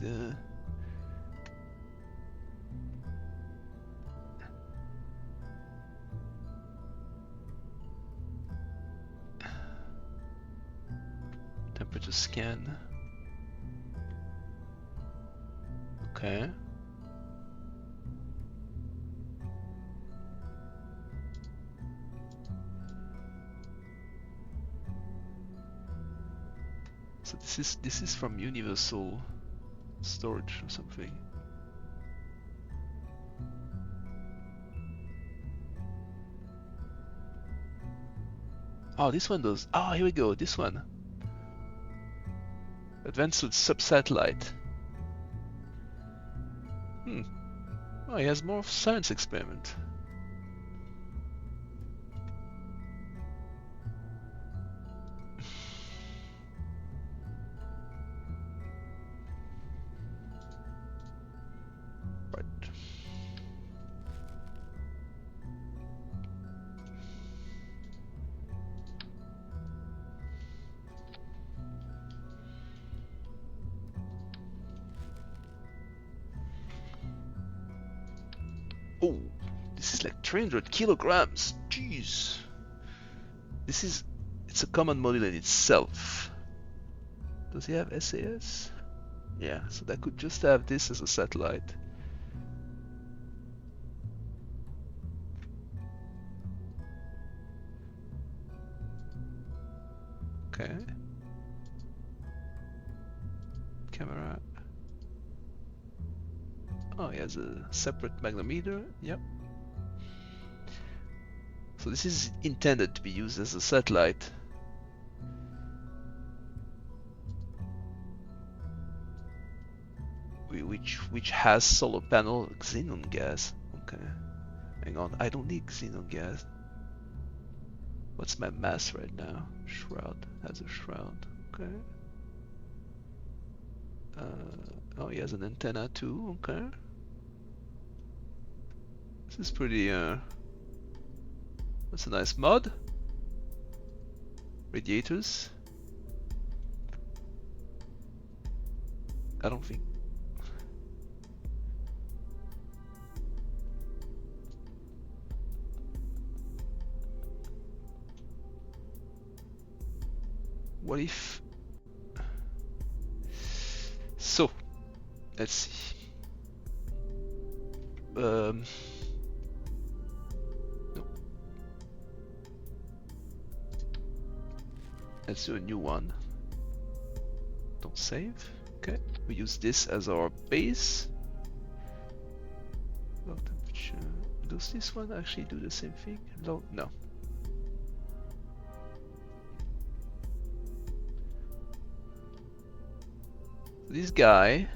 The temperature scan. Okay. So this is from Universal Storage or something. Oh, this one does. Oh, here we go. This one. Advanced Subsatellite. Oh, he has more science experiment. Right. Oh, this is like 300 kilograms. Jeez. It's a common model in itself. Does he have SAS? Yeah, so that could just have this as a satellite. Okay. Camera. Oh, he has a separate magnetometer. Yep. So this is intended to be used as a satellite. Which has solar panel xenon gas. Okay. Hang on, I don't need xenon gas. What's my mass right now? Shroud has a shroud. Okay. Oh, he has an antenna too. Okay. This is pretty. That's a nice mod. Radiators. I don't think. What if? So, let's see. No. Let's do a new one. Don't save. Okay, we use this as our base. Low temperature. Does this one actually do the same thing? No. No. This guy,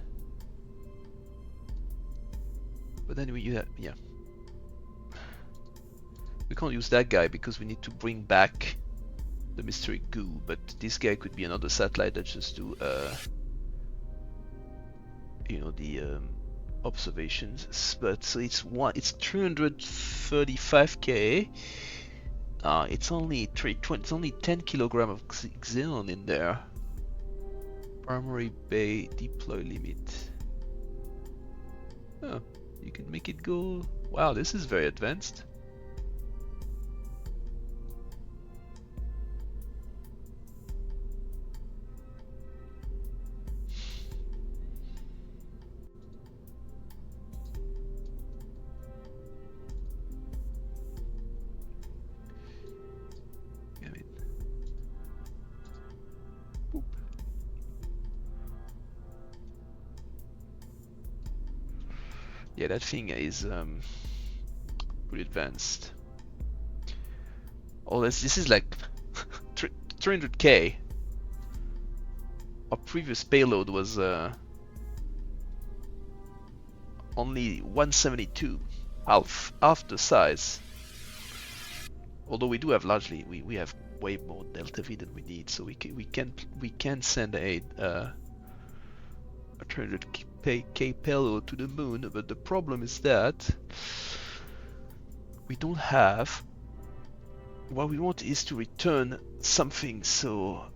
but then we have, yeah, we can't use that guy because we need to bring back the mystery goo, but this guy could be another satellite that just do you know, the observations. But so it's 335k. It's only 320, it's only 10 kilogram of xenon in there. Primary bay deploy limit. Oh, you can make it go. Wow, this is very advanced. Yeah, that thing is pretty advanced. Oh, this is like 300k. Our previous payload was only 172, half the size. Although we do have largely, we have way more delta V than we need, so we can send a 300k payload to the moon. But the problem is that we don't have. What we want is to return something, so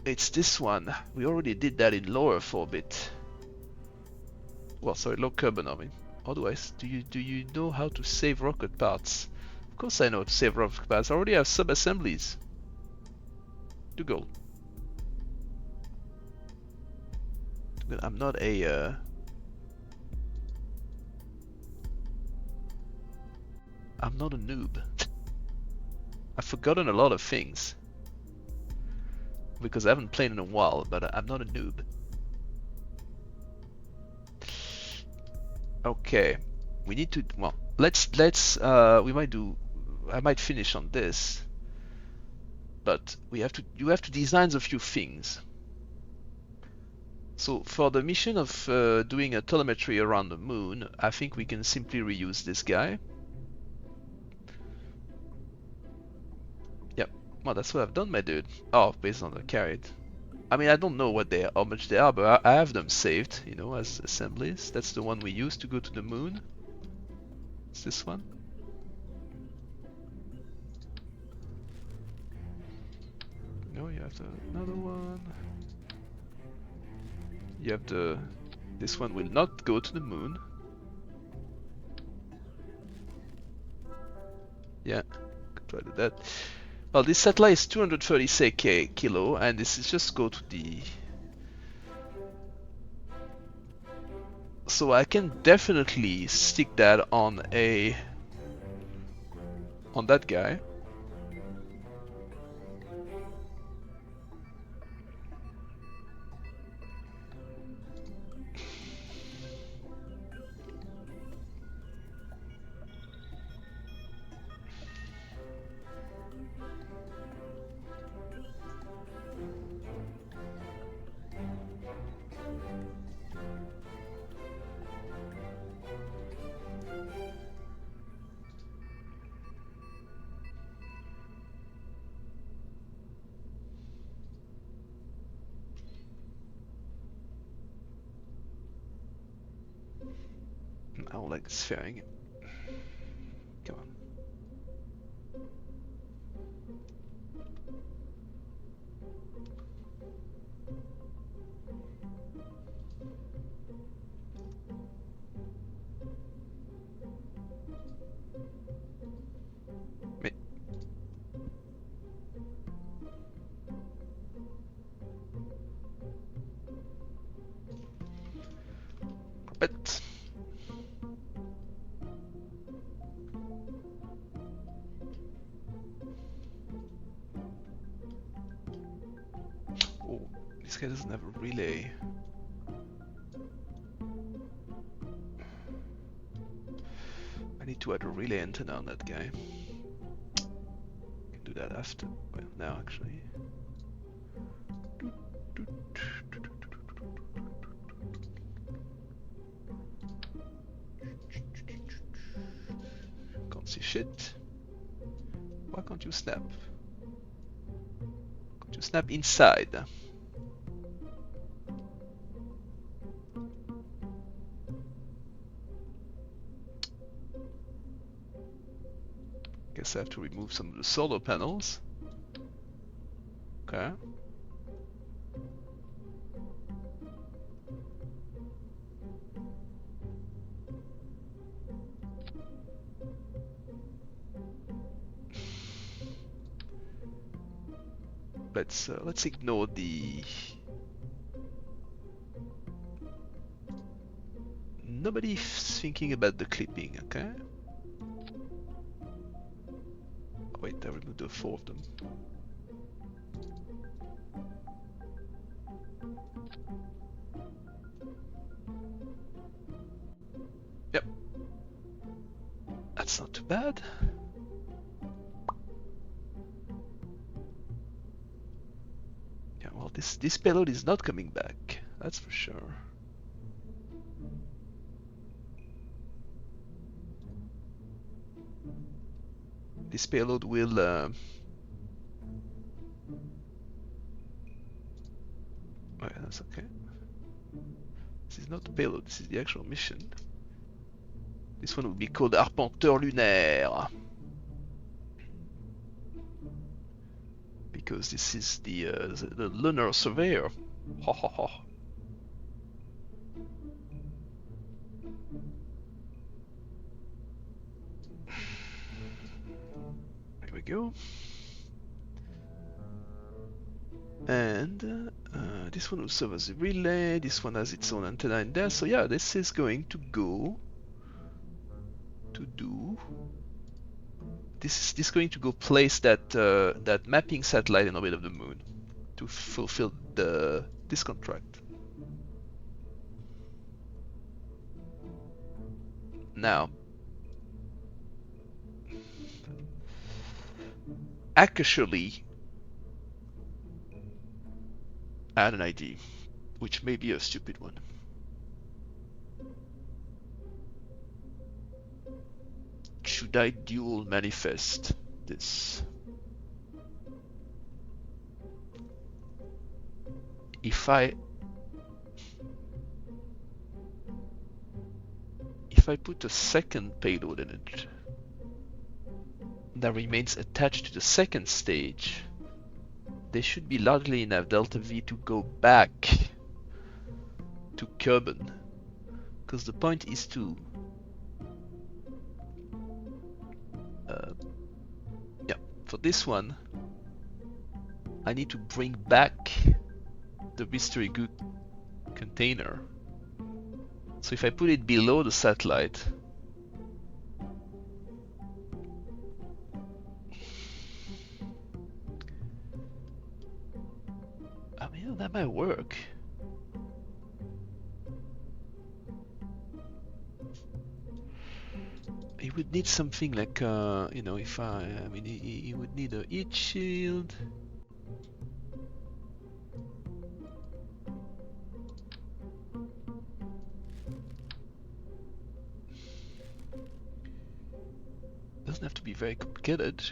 it's this one. We already did that in low Earth orbit. Well, sorry, low carbon orbit. Otherwise, do you know how to save rocket parts? Of course I know how to save rocket parts. I already have sub-assemblies. To go. But I'm not a I'm not a noob. I've forgotten a lot of things because I haven't played in a while, but I'm not a noob. Okay, we need to, well, let's we might do, I might finish on this, but you have to design a few things. So for the mission of doing a telemetry around the moon, I think we can simply reuse this guy. Yep. Well, that's what I've done, my dude. Oh, based on the carried. I mean, I don't know what they are, how much they are, but I have them saved, you know, as assemblies. That's the one we use to go to the moon. It's this one. No, you have another one. You have the... This one will not go to the moon. Yeah, could try to do that. Well, this satellite is 236 kilo, and this is just go to the... So I can definitely stick that on that guy. I don't like this fairing. Come on. Mais... But... Oh, this guy doesn't have a relay. I need to add a relay antenna on that guy. Can do that after. Well, now actually. Can't see shit. Why can't you snap? Can't you snap inside? Guess I have to remove some of the solar panels. Okay. Let's ignore the... Nobody's thinking about the clipping, okay? Oh, wait, I removed the 4 of them. Yep. That's not too bad. Yeah, well, this payload is not coming back. That's for sure. This payload will... Oh yeah, that's okay. This is not the payload, this is the actual mission. This one will be called Arpenteur Lunaire. Because this is the lunar surveyor. Ha ha ha. Here we go. And this one will serve as a relay. This one has its own antenna in there. So yeah, this is going to go to do. This is going to go place that that mapping satellite in orbit of the moon to fulfill this contract. Now, actually, I had an idea. which may be a stupid one. Should I dual manifest this? If I put a second payload in it that remains attached to the second stage, they should be largely enough delta V to go back to Kerbin, because the point is to for this one I need to bring back the mystery goo container. So if I put it below the satellite, I mean, that might work. He would need something like, you know, if I mean, he would need a heat shield. Doesn't have to be very complicated.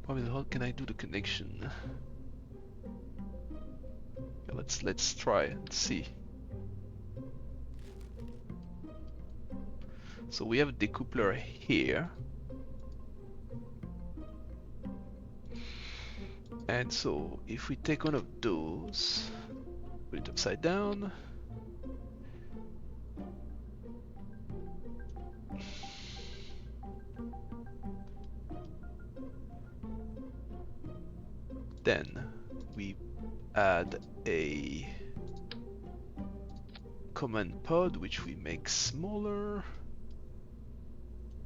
Probably how can I do the connection? Let's try and see. So we have a decoupler here. And so if we take one of those, put it upside down. Then we add a command pod, which we make smaller.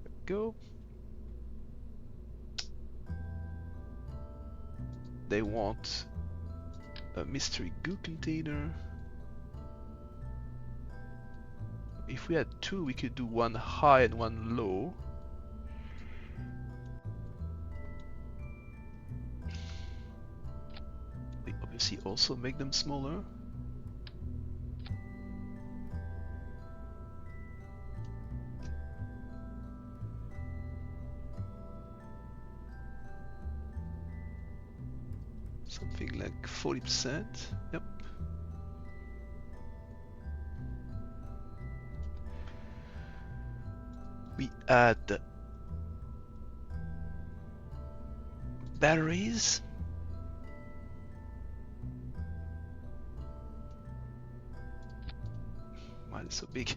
There we go. They want a mystery goo container. If we had two, we could do one high and one low. We obviously also make them smaller. Something like 40%. Yep. We add batteries. Why is it so big?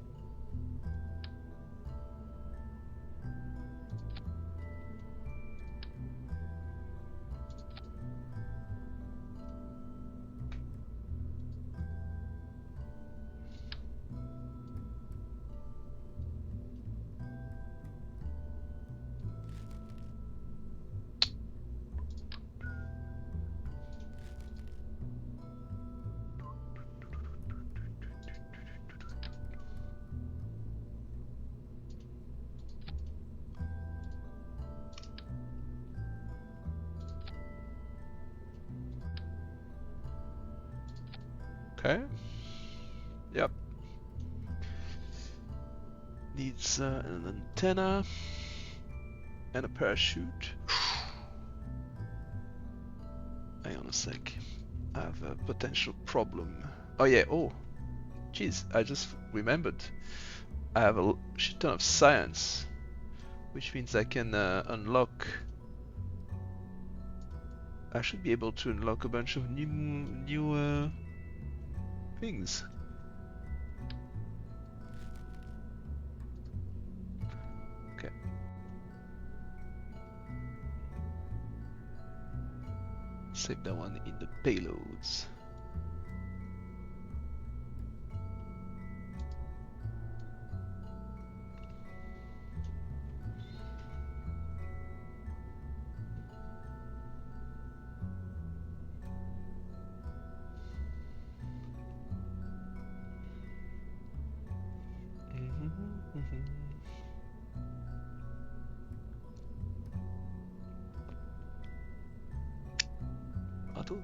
Okay. Yep. Needs an antenna and a parachute. Hang on a sec. I have a potential problem. Oh yeah, oh. Jeez, I just remembered. I have a shit ton of science, which means I can unlock. I should be able to unlock a bunch of new things. Okay. Save that one in the payloads.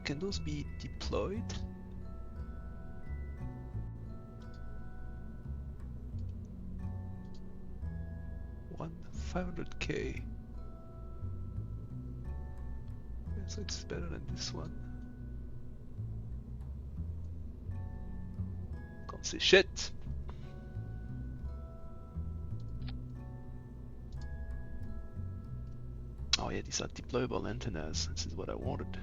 can those be deployed? One 500k. Yeah, so it's better than this one. Can't say shit. Oh yeah, these are deployable antennas. This is what I wanted.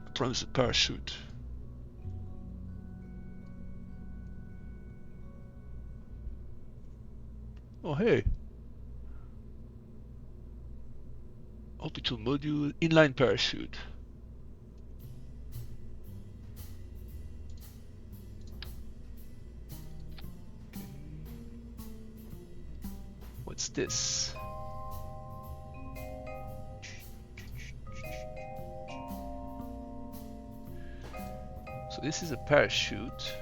The problem is the parachute. Oh hey! Orbital module, inline parachute. Okay. What's this? So this is a parachute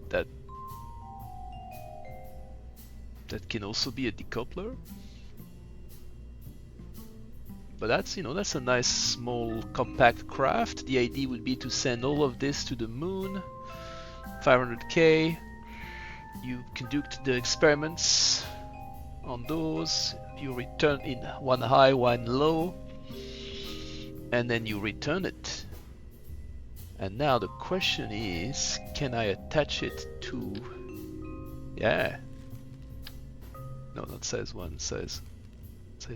that can also be a decoupler. But that's, that's a nice small compact craft. The idea would be to send all of this to the moon. 500k. You conduct the experiments on those. You return in one high, one low. And then you return it. And now the question is, can I attach it to... Yeah. No, not size 1, size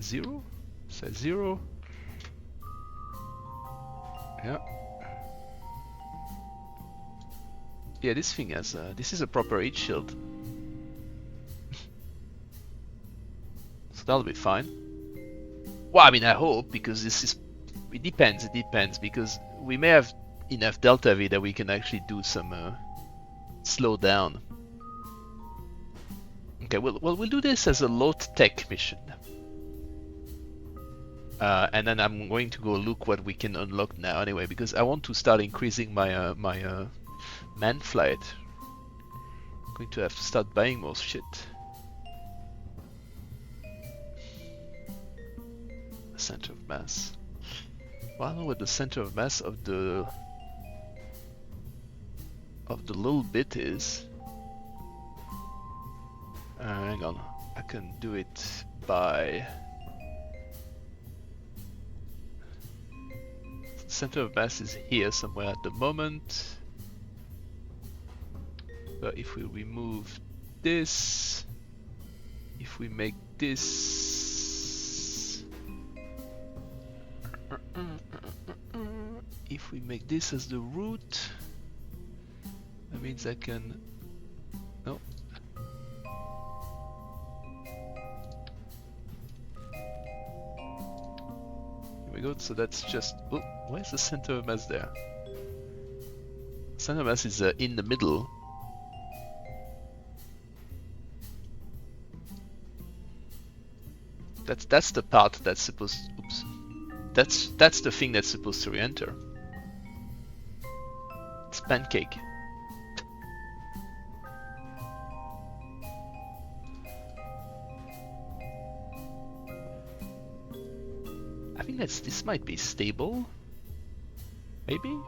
0? Size 0. Yeah. Yeah, this thing has, this is a proper heat shield. So that'll be fine. Well, I mean, I hope, because this is... It depends, because we may have enough delta V that we can actually do some slow down. Okay, we'll do this as a low-tech mission. And then I'm going to go look what we can unlock now anyway, because I want to start increasing my man flight. I'm going to have to start buying more shit. Center of mass. Well, I don't know what the center of mass of the little bit is. Hang on, I can do it by center of mass is here somewhere at the moment. But if we remove this, if we make this, if we make this as the root, that means I can, no. Here we go, so that's just, oh, where's the center of mass there? Center of mass is in the middle. That's the part that's supposed, oops. That's the thing that's supposed to re-enter. It's pancake. I think this might be stable. Maybe?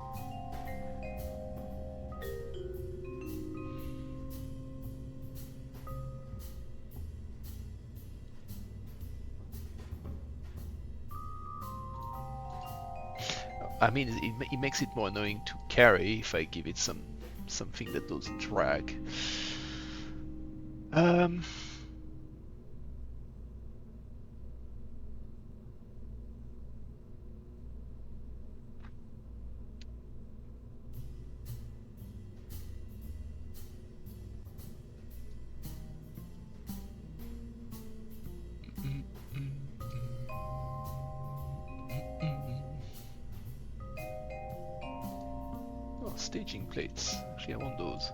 I mean, it makes it more annoying to carry if I give it something that doesn't drag. Staging plates. Actually, I want those.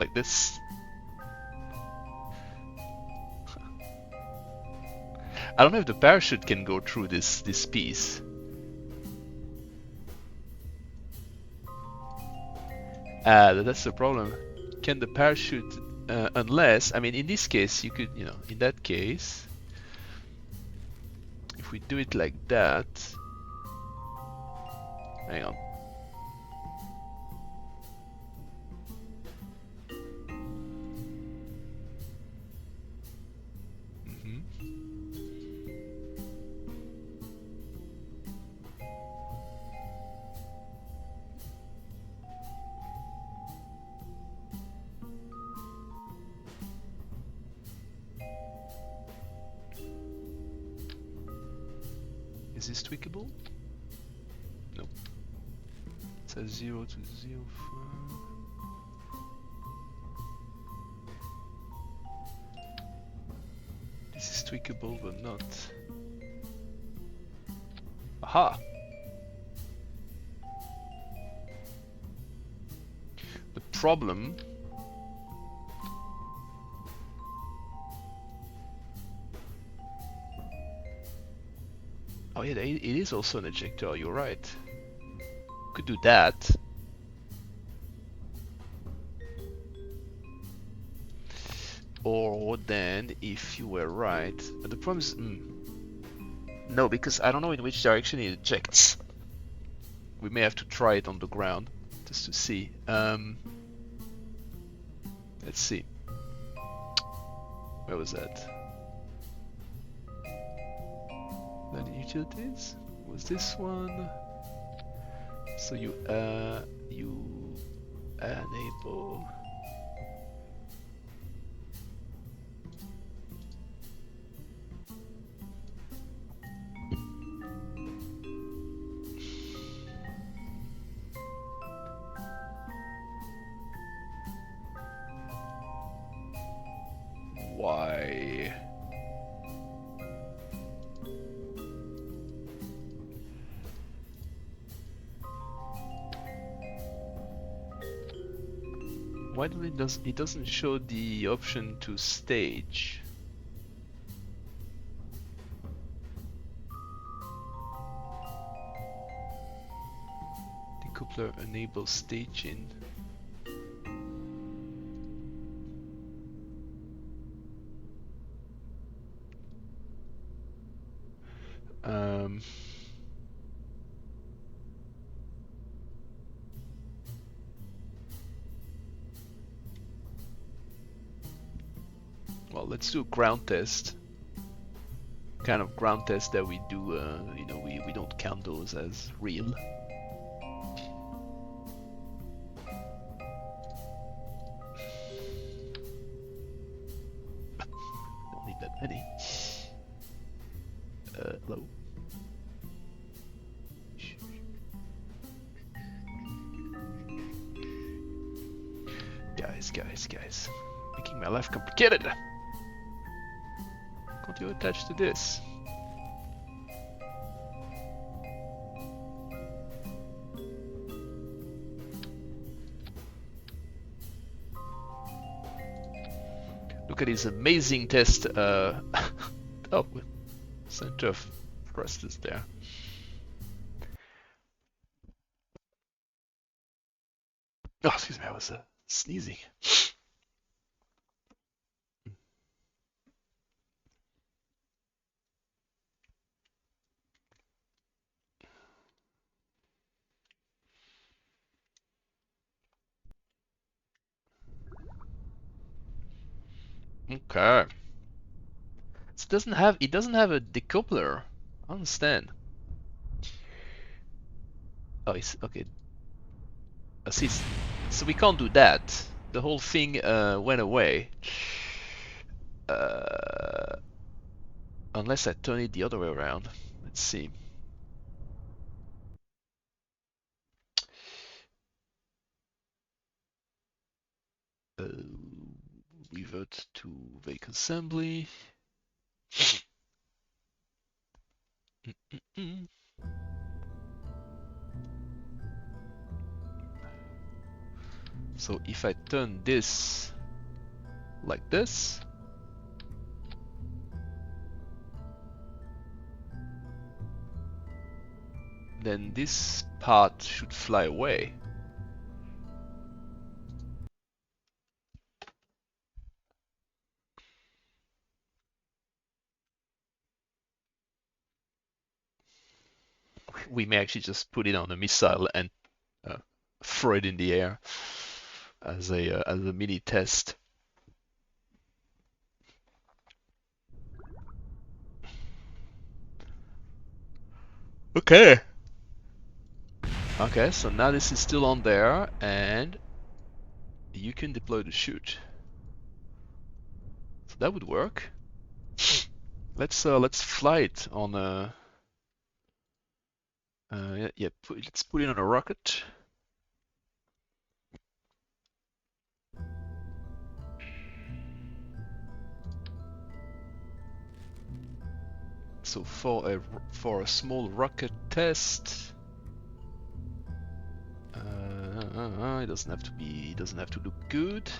like this. I don't know if the parachute can go through this piece. That's the problem. Can the parachute, unless, I mean, in this case, you could, you know, in that case, if we do it like that, hang on. Is this tweakable? Nope. It says 0 to 0. This is tweakable, but not. Aha! The problem. Oh yeah, it is also an ejector, you're right. Could do that. Or then, if you were right, but the problem is, no, because I don't know in which direction it ejects. We may have to try it on the ground just to see. Let's see. Where was that? Then utilities was this one. So you enable. Why? Why do it doesn't show the option to stage? Decoupler enables staging. Well, let's do a ground test. Kind of ground test that we do, you know, we don't count those as real. Don't need that many. Hello. Guys, making my life complicated. Can't you attach to this? Look at his amazing test. Oh, center of thrust is there. Oh, excuse me, I was sneezing. Okay. So it doesn't have a decoupler. I understand. Oh, it's okay. See, so we can't do that. The whole thing went away. Unless I turn it the other way around. Let's see. Revert to vehicle assembly. So if I turn this like this, then this part should fly away. We may actually just put it on a missile and throw it in the air as a mini test. Okay. Okay, so now this is still on there, and you can deploy the chute. So that would work. Let's fly it on a yeah, let's put it on a rocket. So for a small rocket test, it doesn't have to look good.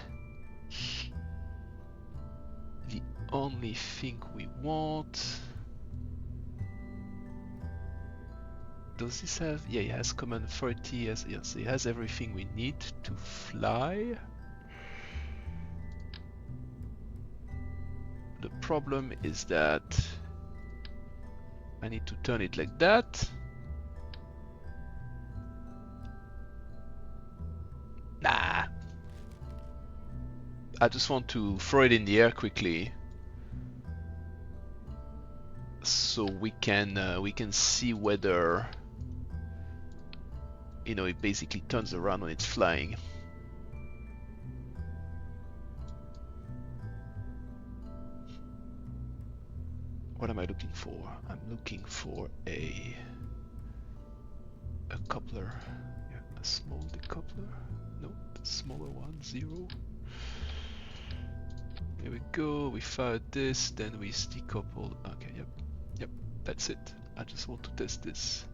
The only thing we want. Does this have? Yeah, it has command authority. Yes, it has everything we need to fly. The problem is that I need to turn it like that. Nah. I just want to throw it in the air quickly, so we can see whether it basically turns around when it's flying. What am I looking for? I'm looking for a coupler. Yeah, a small decoupler. No, the smaller one, 0. Here we go. We fired this, then we decoupled. Okay, yep, that's it. I just want to test this.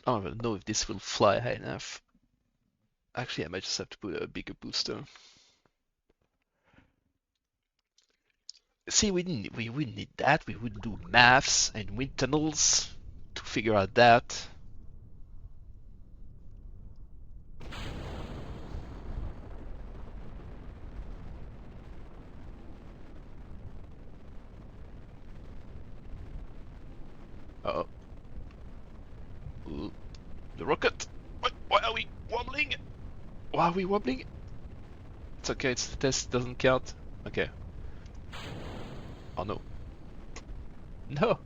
I don't even know if this will fly high enough. Actually, I might just have to put a bigger booster. See, we wouldn't need that. We would do maths and wind tunnels to figure out that. Uh-oh. Ooh, the rocket! Why are we wobbling? Why are we wobbling? It's okay, it's the test, doesn't count. Okay. Oh no. No!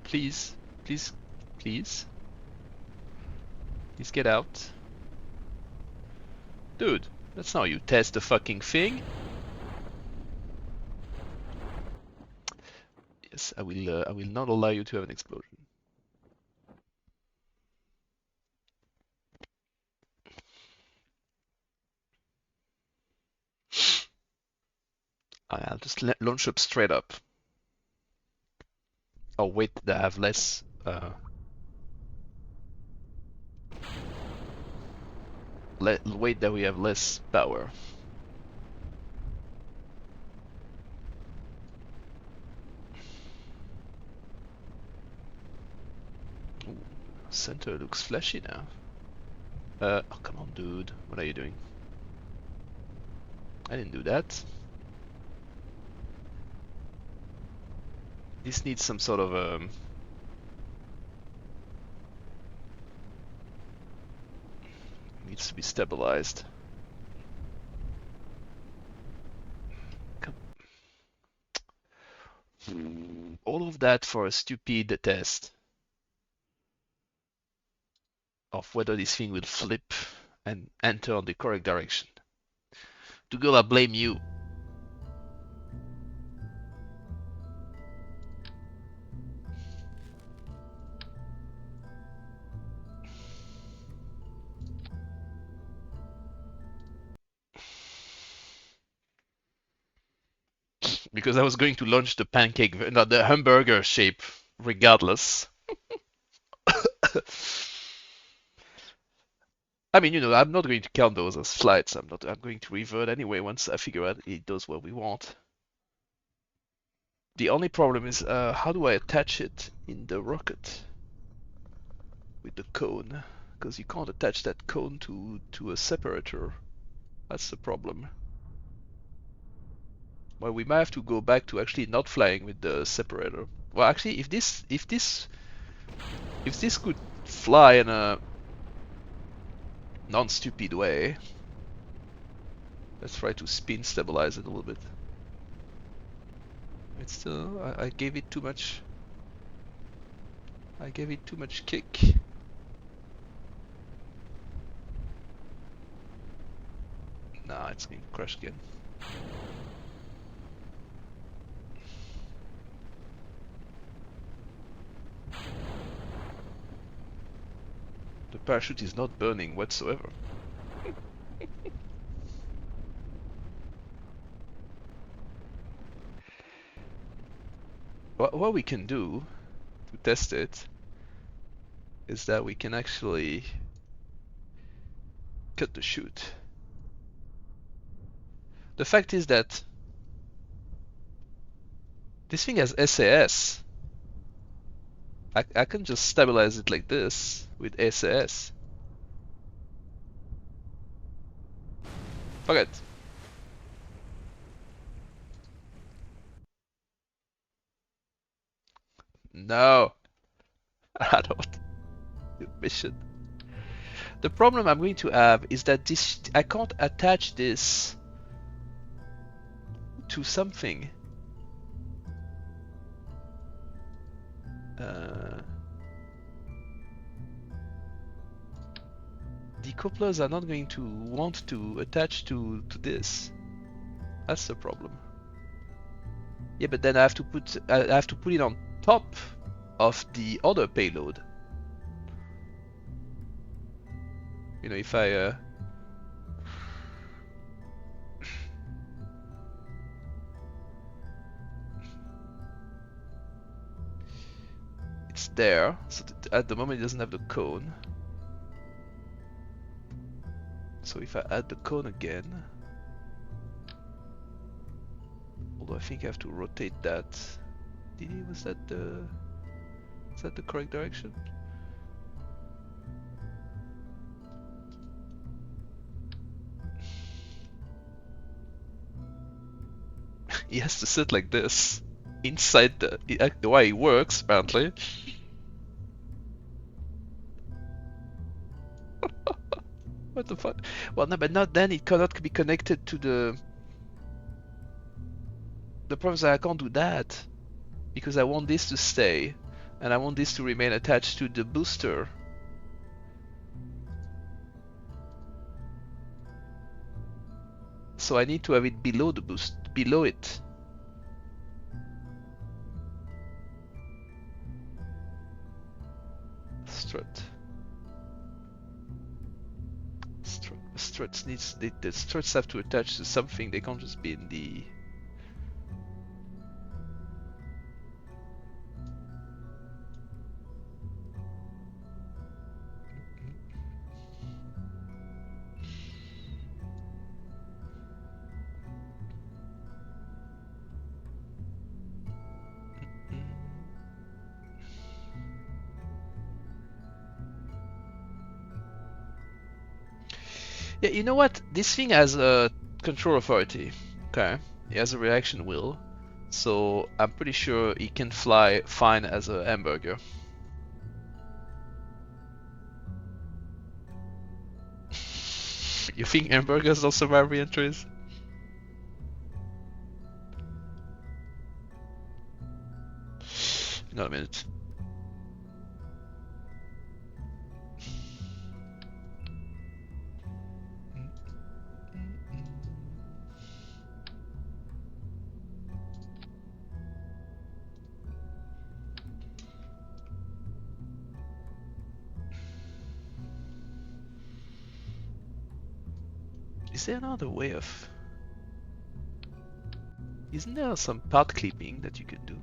Please. Please. Please. Please get out. Dude, that's not how you test the fucking thing. Yes, I will not allow you to have an explosion. I'll just launch up straight up. Oh wait, they have less. Wait, that we have less power. Ooh, center looks flashy now. Oh come on, dude. What are you doing? I didn't do that. This needs some sort of needs to be stabilized. Come. All of that for a stupid test of whether this thing will flip and enter the correct direction. Google, I blame you. Because I was going to launch the pancake, no, the hamburger shape, regardless. I mean, you know, I'm not going to count those as flights. I'm going to revert anyway once I figure out it does what we want. The only problem is how do I attach it in the rocket with the cone? Because you can't attach that cone to a separator. That's the problem. Well, we might have to go back to actually not flying with the separator. Well, actually, if this could fly in a non-stupid way, let's try to spin stabilize it a little bit. It's still, I gave it too much. I gave it too much kick. Nah, it's going to crash again. The parachute is not burning whatsoever. What we can do to test it is that we can actually cut the chute. The fact is that this thing has SAS. I can just stabilize it like this with SAS. Fuck it. No. I don't. Mission. The problem I'm going to have is that this I can't attach this to something. Decouplers are not going to want to attach to this. That's the problem. Yeah, but then I have to put it on top of the other payload. You know, if I it's there, so at the moment it doesn't have the cone. So if I add the cone again, although I think I have to rotate that. Was that the correct direction? He has to sit like this inside the way it works apparently. What the fuck? Well, no, but not then. It cannot be connected to the. The problem is that I can't do that because I want this to stay, and I want this to remain attached to the booster. So I need to have it below the boost, below it. Strut. Struts needs the struts have to attach to something. They can't just be in the. Yeah, you know what? This thing has a control authority. Okay, it has a reaction wheel, so I'm pretty sure it can fly fine as a hamburger. You think hamburgers don't survive re-entries? Not a minute. Is there another way of... Isn't there some part clipping that you can do?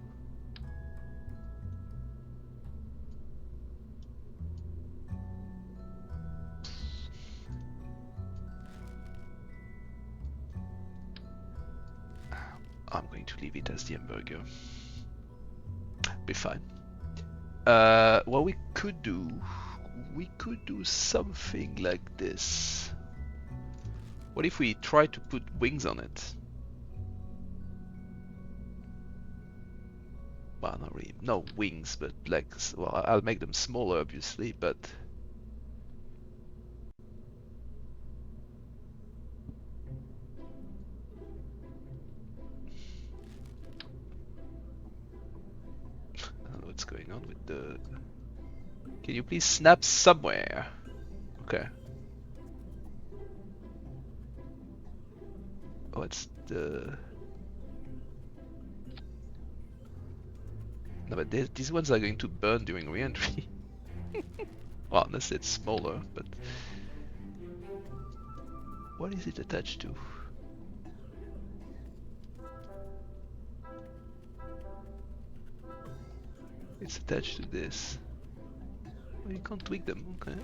I'm going to leave it as the hamburger. Be fine. What we could do something like this. What if we try to put wings on it? Well, not really, no wings, but like, well, I'll make them smaller, obviously, but I don't know what's going on with the... Can you please snap somewhere? Okay. What's the... No, but these ones are going to burn during re-entry. Well, unless it's smaller, but... What is it attached to? It's attached to this. Well, you can't tweak them, okay.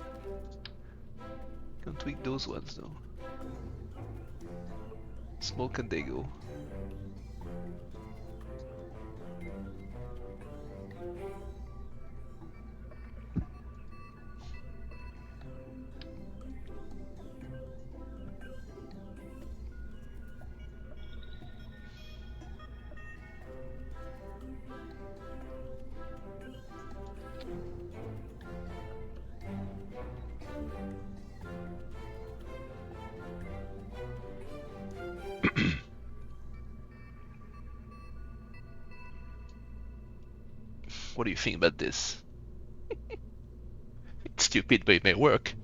Can't tweak those ones though. Small can they go? What do you think about this? It's stupid, but it may work.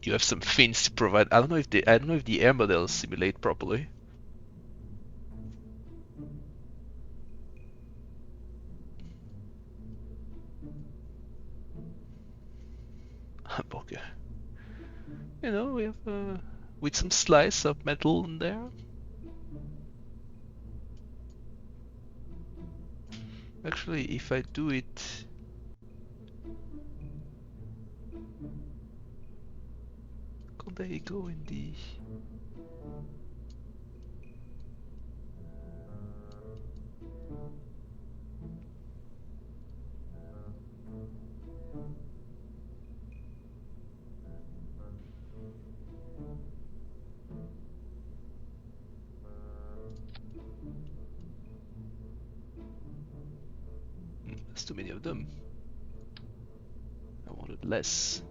You have some fins to provide. I don't know if the air models simulate properly. Hamburger. You know, we have with some slice of metal in there. Actually, if I do it... Can't they go in the... There's too many of them. I wanted less.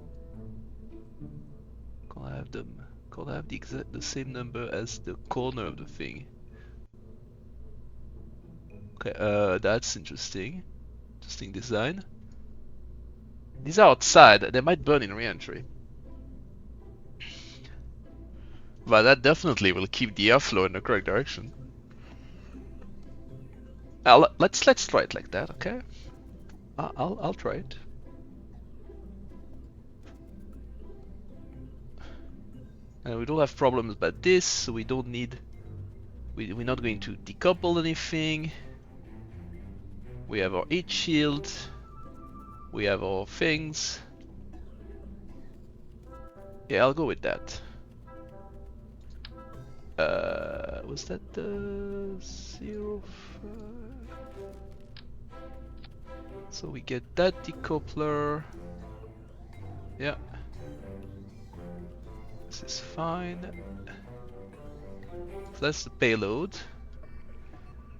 Can't I have them? Can't I have the same number as the corner of the thing? Okay, that's interesting. Interesting design. These are outside. They might burn in re-entry. But that definitely will keep the airflow in the correct direction. Let's try it like that, okay? I'll try it. And we don't have problems about this, so we don't need... We're not going to decouple anything. We have our heat shield. We have our things. Yeah, I'll go with that. Was that the 0? So we get that decoupler. Yeah. This is fine. So that's the payload.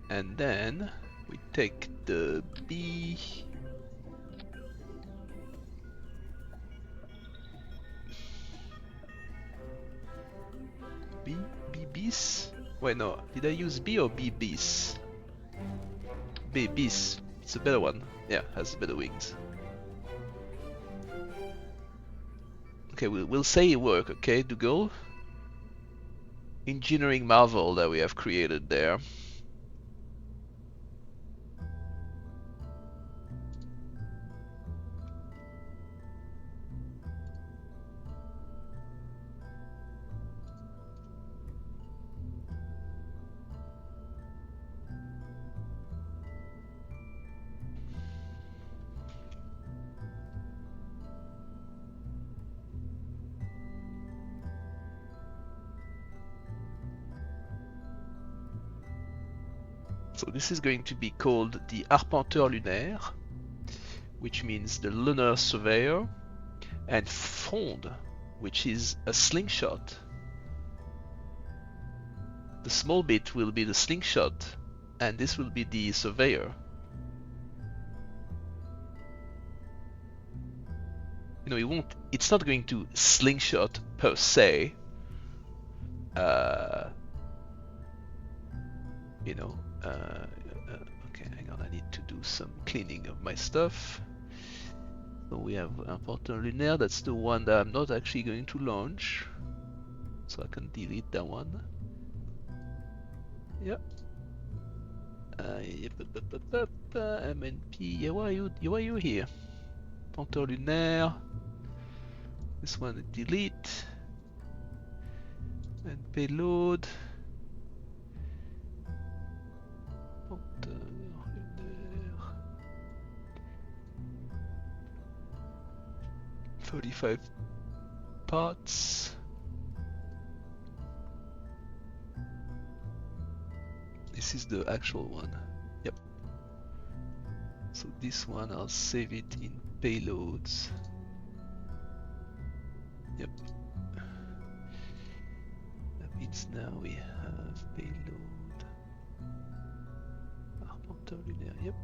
And then we take the B. B bis? Wait, no. Did I use B or B bis? B bis. It's a better one. Yeah, has better wings. Okay, we'll say it work, okay, Dougal? Engineering marvel that we have created there. So this is going to be called the Arpenteur Lunaire, which means the lunar surveyor, and Fronde, which is a slingshot. The small bit will be the slingshot, and this will be the surveyor. You know, it's not going to slingshot per se. You know, okay, hang on, I need to do some cleaning of my stuff. So we have Arpenteur Lunaire, that's the one that I'm not actually going to launch. So I can delete that one. Yep. MNP, yeah, why are you here? Arpenteur Lunaire. This one delete. And payload. Arpenteur Lunaire. 35 parts. This is the actual one. Yep. So this one, I'll save it in payloads. Yep. That means now we have payload. Arpenteur Lunaire, yep.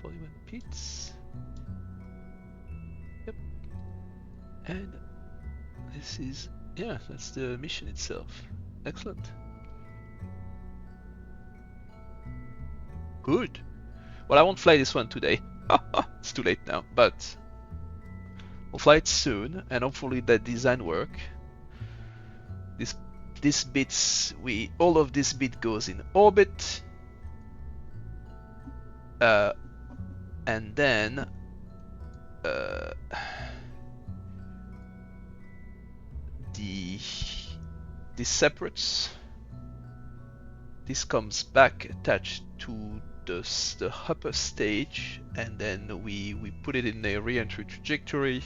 41 pits. Yep. And this is, yeah, that's the mission itself. Excellent. Good. Well, I won't fly this one today. It's too late now, but we'll fly it soon, and hopefully that design work. This bits, all of this bit goes in orbit, and then this separates. This comes back attached to the upper stage, and then we put it in a re-entry trajectory,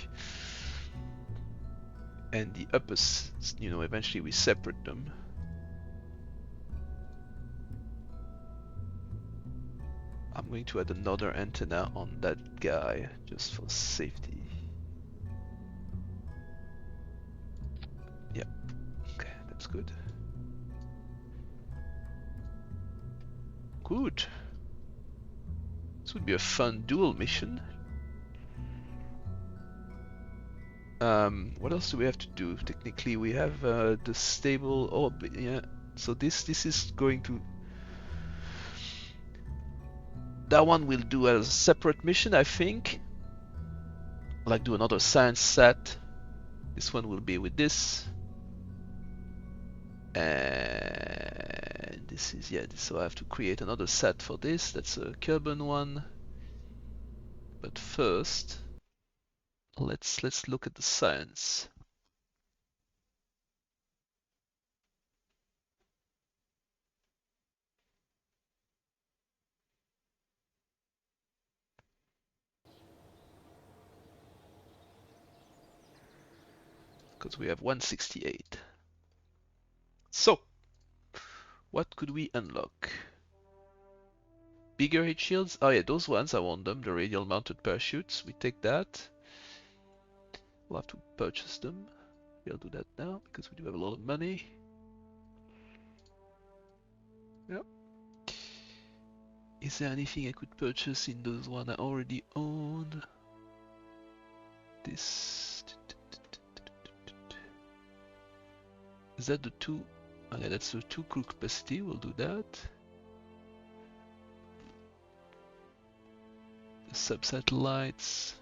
and the upper, you know, eventually we separate them. I'm going to add another antenna on that guy just for safety. Yeah, okay, that's good. Good. This would be a fun dual mission. What else do we have to do? Technically, we have the stable orbit. Yeah. So this is going to. That one will do as a separate mission, I think. Like do another science sat. This one will be with this. And this is, yeah, so I have to create another sat for this. That's a Kerbin one. But first, let's look at the science. Because we have 168. So, what could we unlock? Bigger heat shields? Oh yeah, those ones, I want them. The radial mounted parachutes. We take that. We'll have to purchase them. We'll do that now because we do have a lot of money. Yep. Is there anything I could purchase in those ones I already own? This. Is that the two? Okay, that's the 2 crew capacity. We'll do that. The sub-satellites.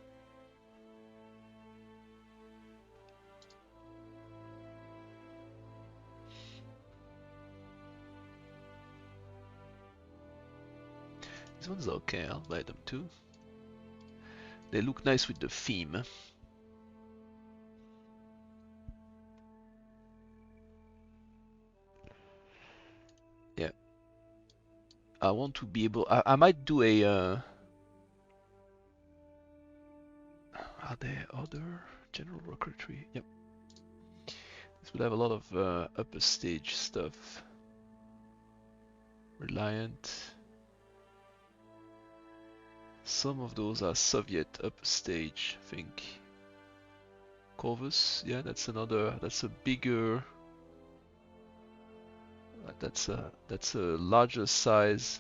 These ones are okay, I'll buy them too. They look nice with the theme. Yeah. I want to be able... I might do a... Are there other general rocketry? Yep. This would have a lot of upper stage stuff. Reliant. Some of those are Soviet upper stage, I think. Corvus, yeah, that's another. That's a bigger. That's a larger size.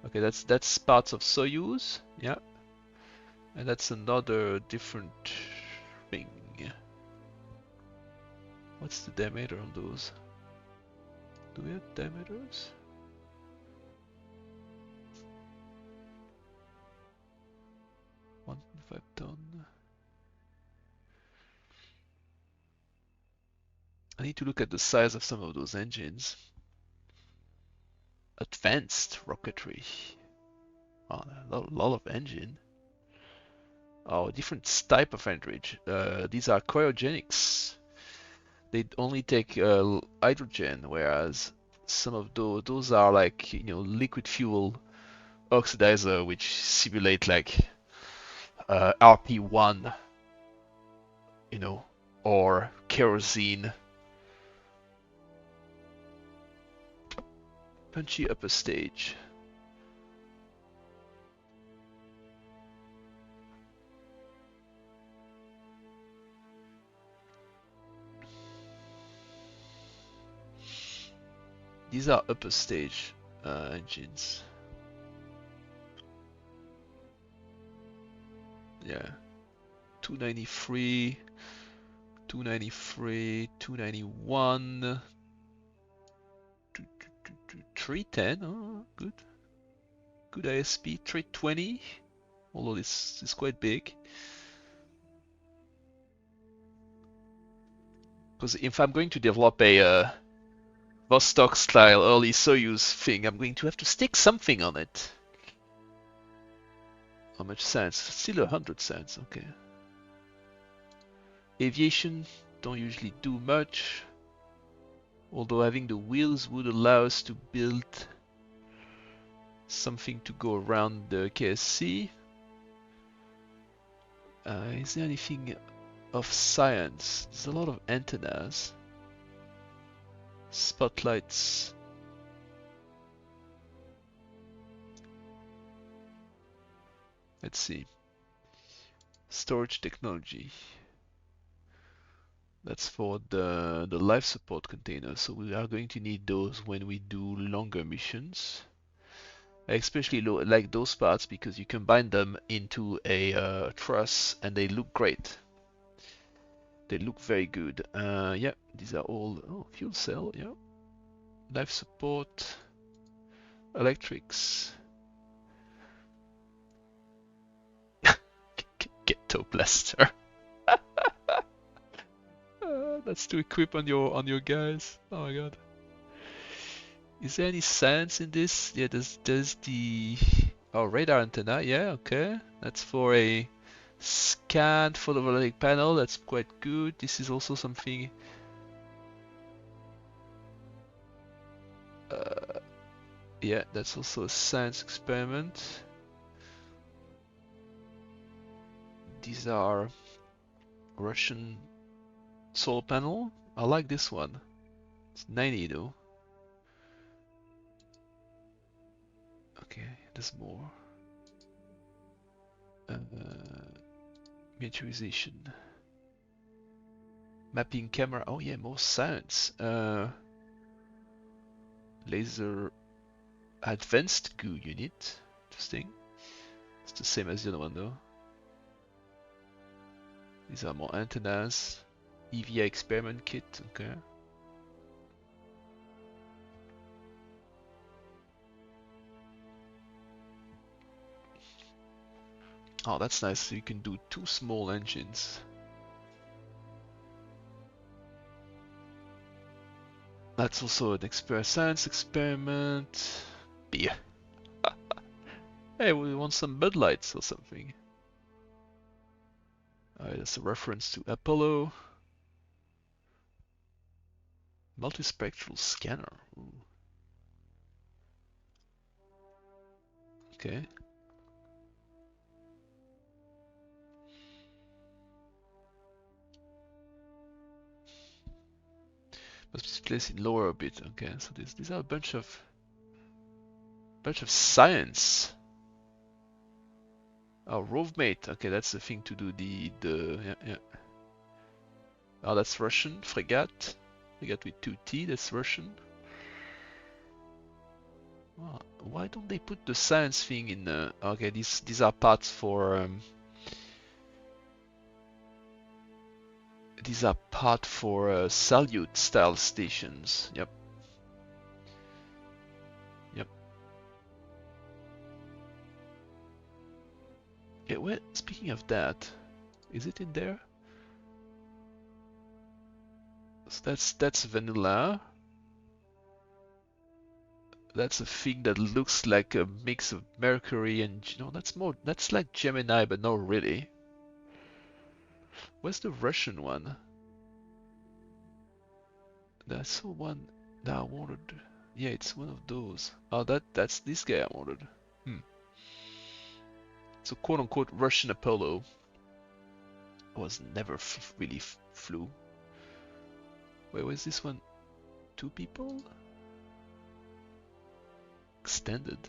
Okay, that's parts of Soyuz, yeah, and that's another different thing. What's the diameter on those? Do we have diameters? 1.5 ton. I need to look at the size of some of those engines. Advanced rocketry. Oh, a lot of engine. Oh, different type of engine. These are cryogenics. They only take hydrogen, whereas some of those are like liquid fuel oxidizer, which simulate like RP1, or kerosene. Punchy upper stage. These are upper stage engines. Yeah. 293, 293, 291, 310. Oh, good. Good ISP. 320. Although this is quite big. Because if I'm going to develop a Vostok style early Soyuz thing, I'm going to have to stick something on it. How much cents? Still 100 cents, okay. Aviation, don't usually do much. Although having the wheels would allow us to build something to go around the KSC. Is there anything of science? There's a lot of antennas. Spotlights. Let's see. Storage technology. That's for the life support containers. So we are going to need those when we do longer missions. I especially like those parts because you combine them into a truss and they look great. They look very good. Yeah, these are all fuel cell. Yeah, life support, electrics. Ghetto blaster. That's to equip on your guys. Oh my god. Is there any science in this? Yeah, there's the radar antenna. Yeah, okay. That's for a scanned photovoltaic panel. That's quite good. This is also something. Yeah, that's also a science experiment. These are Russian solar panel. I like this one. It's 90 though. Okay, there's more. Miniaturization. Mapping camera. Oh yeah, more science. Laser advanced goo unit. Interesting. It's the same as the other one though. These are more antennas. EVI experiment kit. Okay. Oh, that's nice. So you can do 2 small engines. That's also an science experiment. Beer. Hey, we want some Bud Lights or something. Alright, that's a reference to Apollo. Multispectral scanner. Ooh. Okay. Must be placed in lower orbit. Okay, so these are a bunch of Bunch of science. Oh, rovemate. Okay, that's the thing to do. Yeah. Oh, that's Russian. Fregat. Fregat with 2T. That's Russian. Oh, why don't they put the science thing in? Okay, these are parts for. These are part for salute style stations. Yep. Yep. Okay, well, speaking of that, is it in there? So that's vanilla. That's a thing that looks like a mix of Mercury and that's like Gemini, but not really. Where's the Russian one? That's the one that I wanted. Yeah, it's one of those. Oh, that's this guy I wanted. Hmm. So quote unquote Russian Apollo was never really flew. Wait, was this one? Two people? Extended.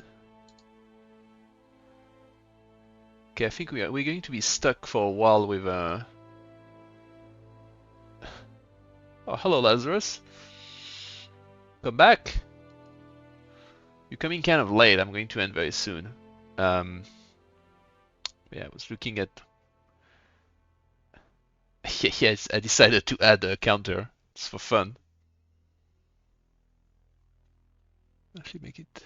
Okay, I think we're going to be stuck for a while with Oh, hello Lazarus. Come back. You're coming kind of late. I'm going to end very soon. Yeah, I was looking at. Yes, I decided to add a counter. It's for fun. Actually, make it.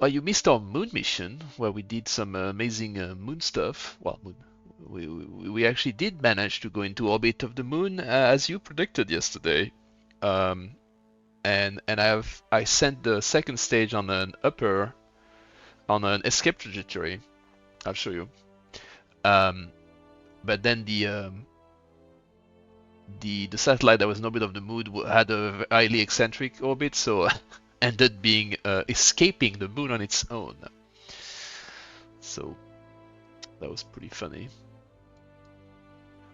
Oh, you missed our moon mission where we did some amazing moon stuff. Well, moon. We actually did manage to go into orbit of the moon as you predicted yesterday. And I sent the second stage on an escape trajectory. I'll show you. But then the satellite that was in orbit of the moon had a highly eccentric orbit, so ended being escaping the moon on its own. So that was pretty funny.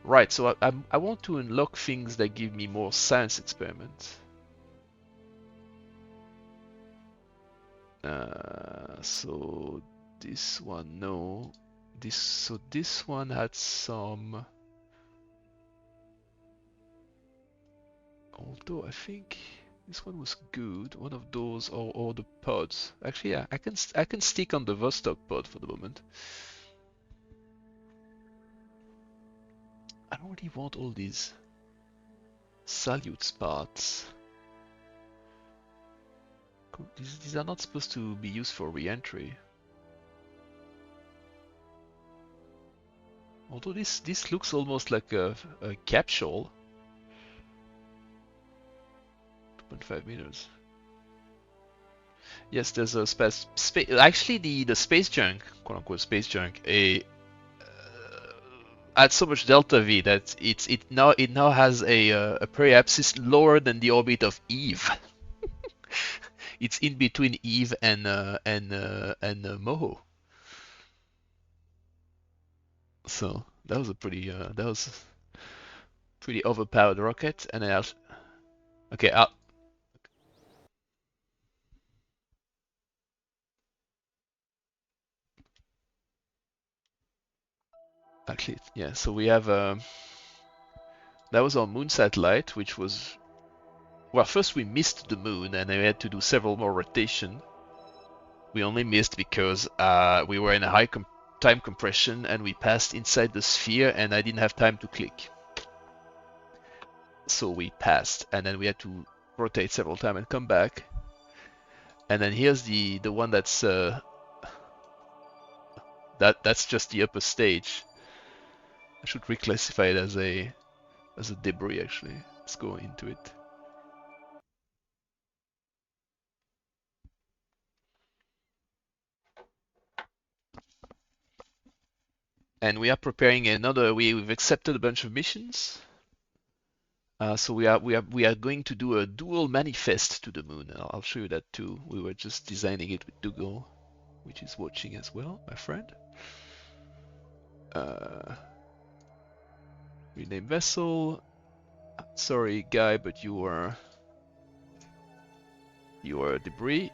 Right, so I want to unlock things that give me more science experiments. So this one, no. This one had some. Although I think this one was good. One of those or the pods. Actually, yeah, I can stick on the Vostok pod for the moment. I don't really want all these salute parts. These are not supposed to be used for re-entry. Although this looks almost like a capsule. 2.5 meters. Yes, there's a space. Actually, the space junk, quote unquote space junk, adds so much delta V that it now has a periapsis lower than the orbit of Eve. It's in between Eve and Moho. So that was a pretty overpowered rocket, and then okay, actually, yeah. So we have that was our moon satellite, which was well. First we missed the moon, and then we had to do several more rotation. We only missed because we were in a high time compression, and we passed inside the sphere, and I didn't have time to click. So we passed, and then we had to rotate several times and come back. And then here's the one that's that's just the upper stage. I should reclassify it as a debris actually. Let's go into it. And we are preparing another. We've accepted a bunch of missions. So we are going to do a dual manifest to the moon. I'll show you that too. We were just designing it with Dougal, which is watching as well, my friend. Rename vessel. Sorry, guy, but you are debris.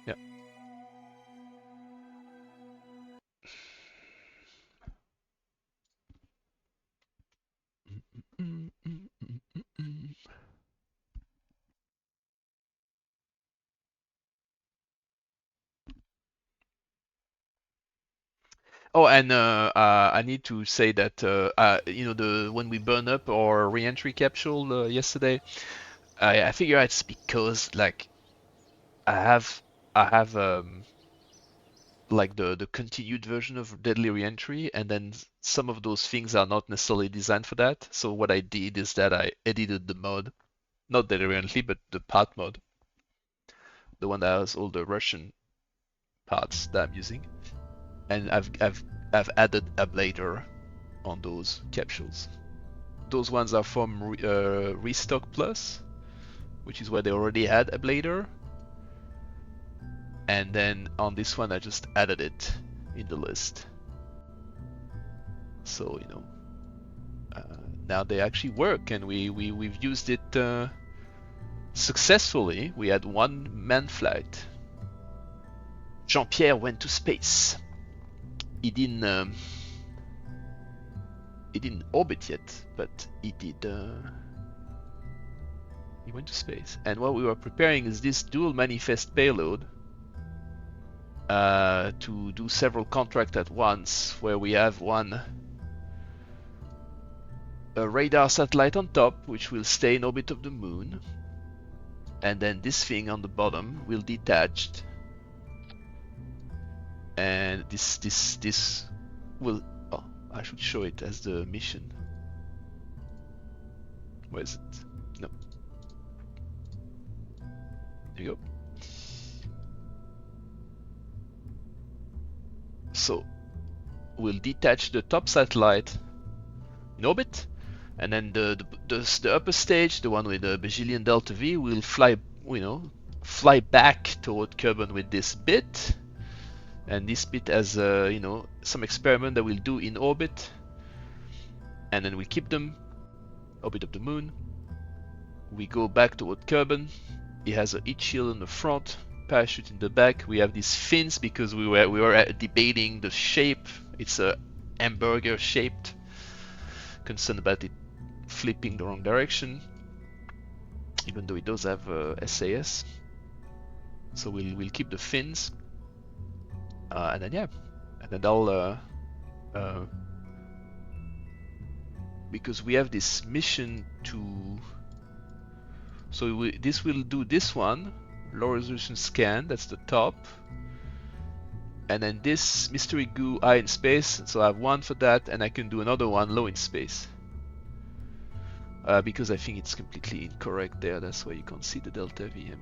Yeah. Oh, and I need to say that you know, the when we burn up our re-entry capsule yesterday, I figure it's because like I have I have like the continued version of Deadly Reentry, and then some of those things are not necessarily designed for that. So what I did is that I edited the mod, not Deadly Reentry, but the part mod, the one that has all the Russian parts that I'm using, and I've added a blader on those capsules. Those ones are from Restock Plus, which is where they already had a blader, and then on this one I just added it in the list. So you know, now they actually work, and we've used it successfully. We had one manned flight. Jean-Pierre went to space. He didn't orbit yet, but he did. He went to space, and what we were preparing is this dual manifest payload to do several contracts at once, where we have a radar satellite on top, which will stay in orbit of the moon, and then this thing on the bottom will detach, and this will. Oh, I should show it as the mission. Where is it? No. There you go. So we'll detach the top satellite in orbit, and then the upper stage, the one with the Bajillion Delta V, will fly, you know, fly back toward Kerbin with this bit, and this bit has you know, some experiment that we'll do in orbit, and then we keep them orbit of the moon. We go back toward Kerbin. It has a heat shield in the front, parachute in the back. We have these fins because we were debating the shape. It's a hamburger shaped. Concerned about it flipping the wrong direction, even though it does have SAS. So we'll keep the fins, and then yeah, and then I'll because we have this mission to. So this will do this one, low resolution scan. That's the top. And then this mystery goo high in space, so I have one for that, and I can do another one low in space. Because I think it's completely incorrect there, that's why you can't see the delta VM.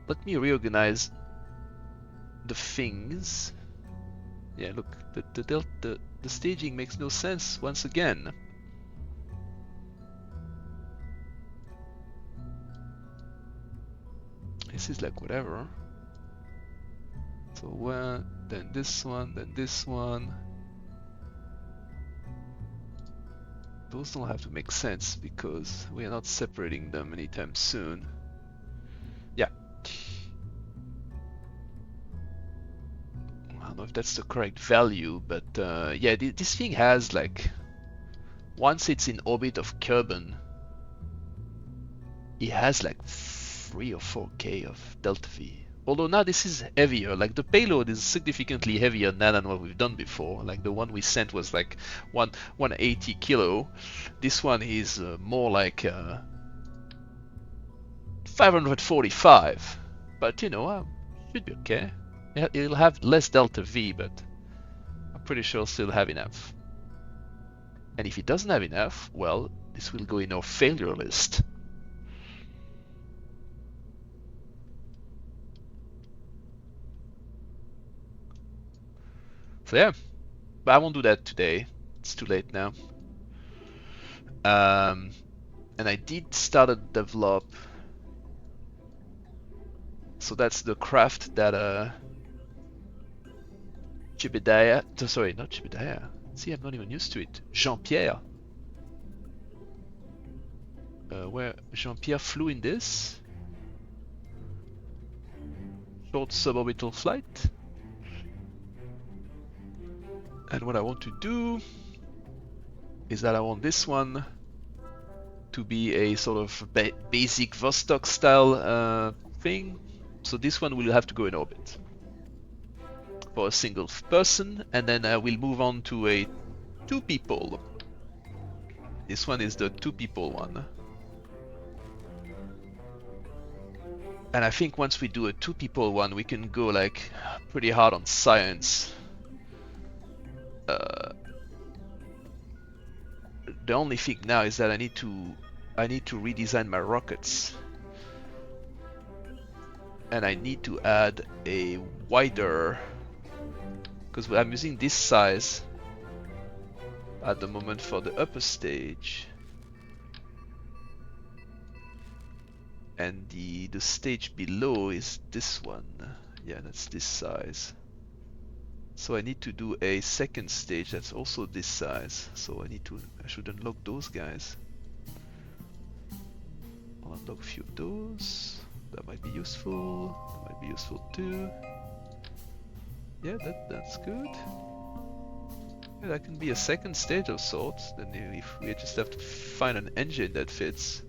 Let me reorganize the things. Yeah, look, the staging makes no sense once again. This is like whatever. So one, then this one, then this one. Those don't have to make sense because we are not separating them anytime soon. Yeah. I don't know if that's the correct value, but yeah, this thing has like, once it's in orbit of Kerbin, it has like 3 or 4K of delta V. Although now this is heavier, like the payload is significantly heavier now than what we've done before. Like the one we sent was like 180 kilo. This one is more like 545. But you know, should be okay. It'll have less delta V, but I'm pretty sure it'll still have enough. And if it doesn't have enough, well, this will go in our failure list. So yeah, but I won't do that today. It's too late now. And I did start to develop So that's the craft that Jebediah, sorry, not Jebediah. See, I'm not even used to it. Jean-Pierre. Where Jean-Pierre flew in this. Short suborbital flight. And what I want to do is that I want this one to be a sort of basic Vostok style thing. So this one will have to go in orbit for a single person, and then we'll move on to a 2 people. This one is the 2 people one. And I think once we do a 2 people one, we can go like pretty hard on science. The only thing now is that I need to redesign my rockets. And I need to add a wider, because I'm using this size at the moment for the upper stage. And the stage below is this one. Yeah, that's this size. So I need to do a second stage that's also this size. So I should unlock those guys. I'll unlock a few of those. That might be useful. That might be useful too. Yeah, that's good. Yeah, that can be a second stage of sorts. Then if we just have to find an engine that fits.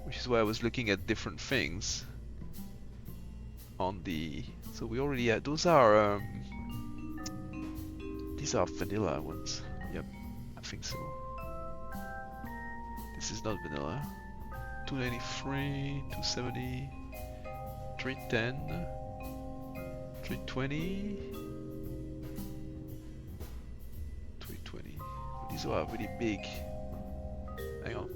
Which is why I was looking at different things. On the... So we already had... Those are... these are vanilla ones. Yep, I think so. This is not vanilla. 293, 270, 310, 320, 320. These are really big. Hang on.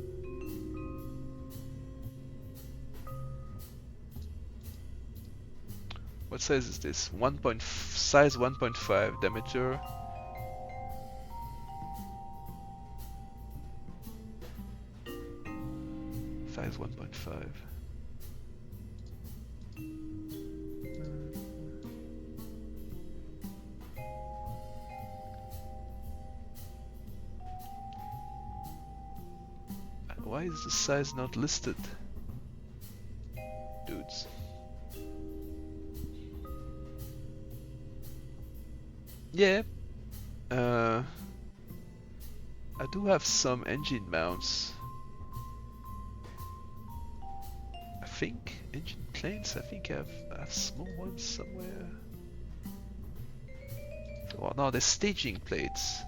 What size is this? Size 1.5 diameter. Size 1.5. Why is the size not listed? Dudes. Yeah. I do have some engine mounts. I think engine planes. I think I have small ones somewhere. Oh no, they're staging plates.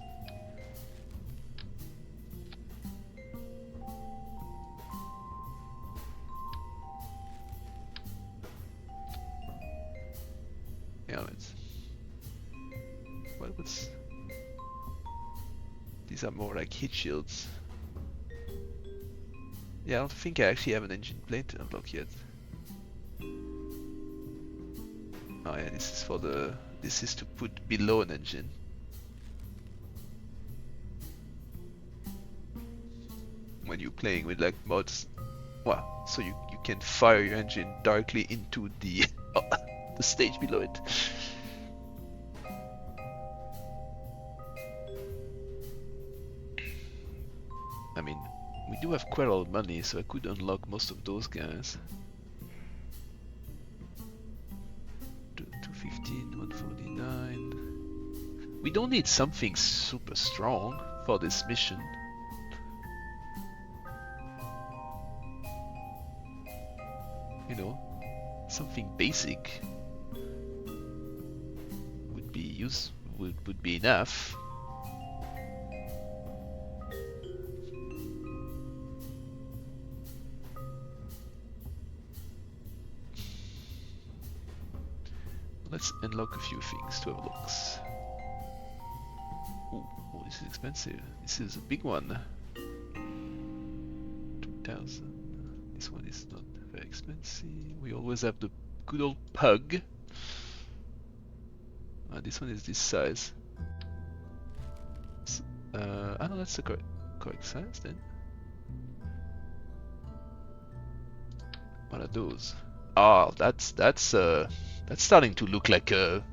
Yeah, what's... These are more like heat shields. Yeah, I don't think I actually have an engine plate to unlock yet. Oh yeah, this is for the... This is to put below an engine. When you're playing with like mods. Well, so you can fire your engine directly into the, the stage below it. I mean, we do have quite a lot of money, so I could unlock most of those guys. 215, 149. We don't need something super strong for this mission. You know, something basic would be would be enough. Let's unlock a few things to have a look. Oh, this is expensive. This is a big one. 2000. This one is not very expensive. We always have the good old pug. This one is this size. No, that's the correct size then. What are those? Oh, that's starting to look like a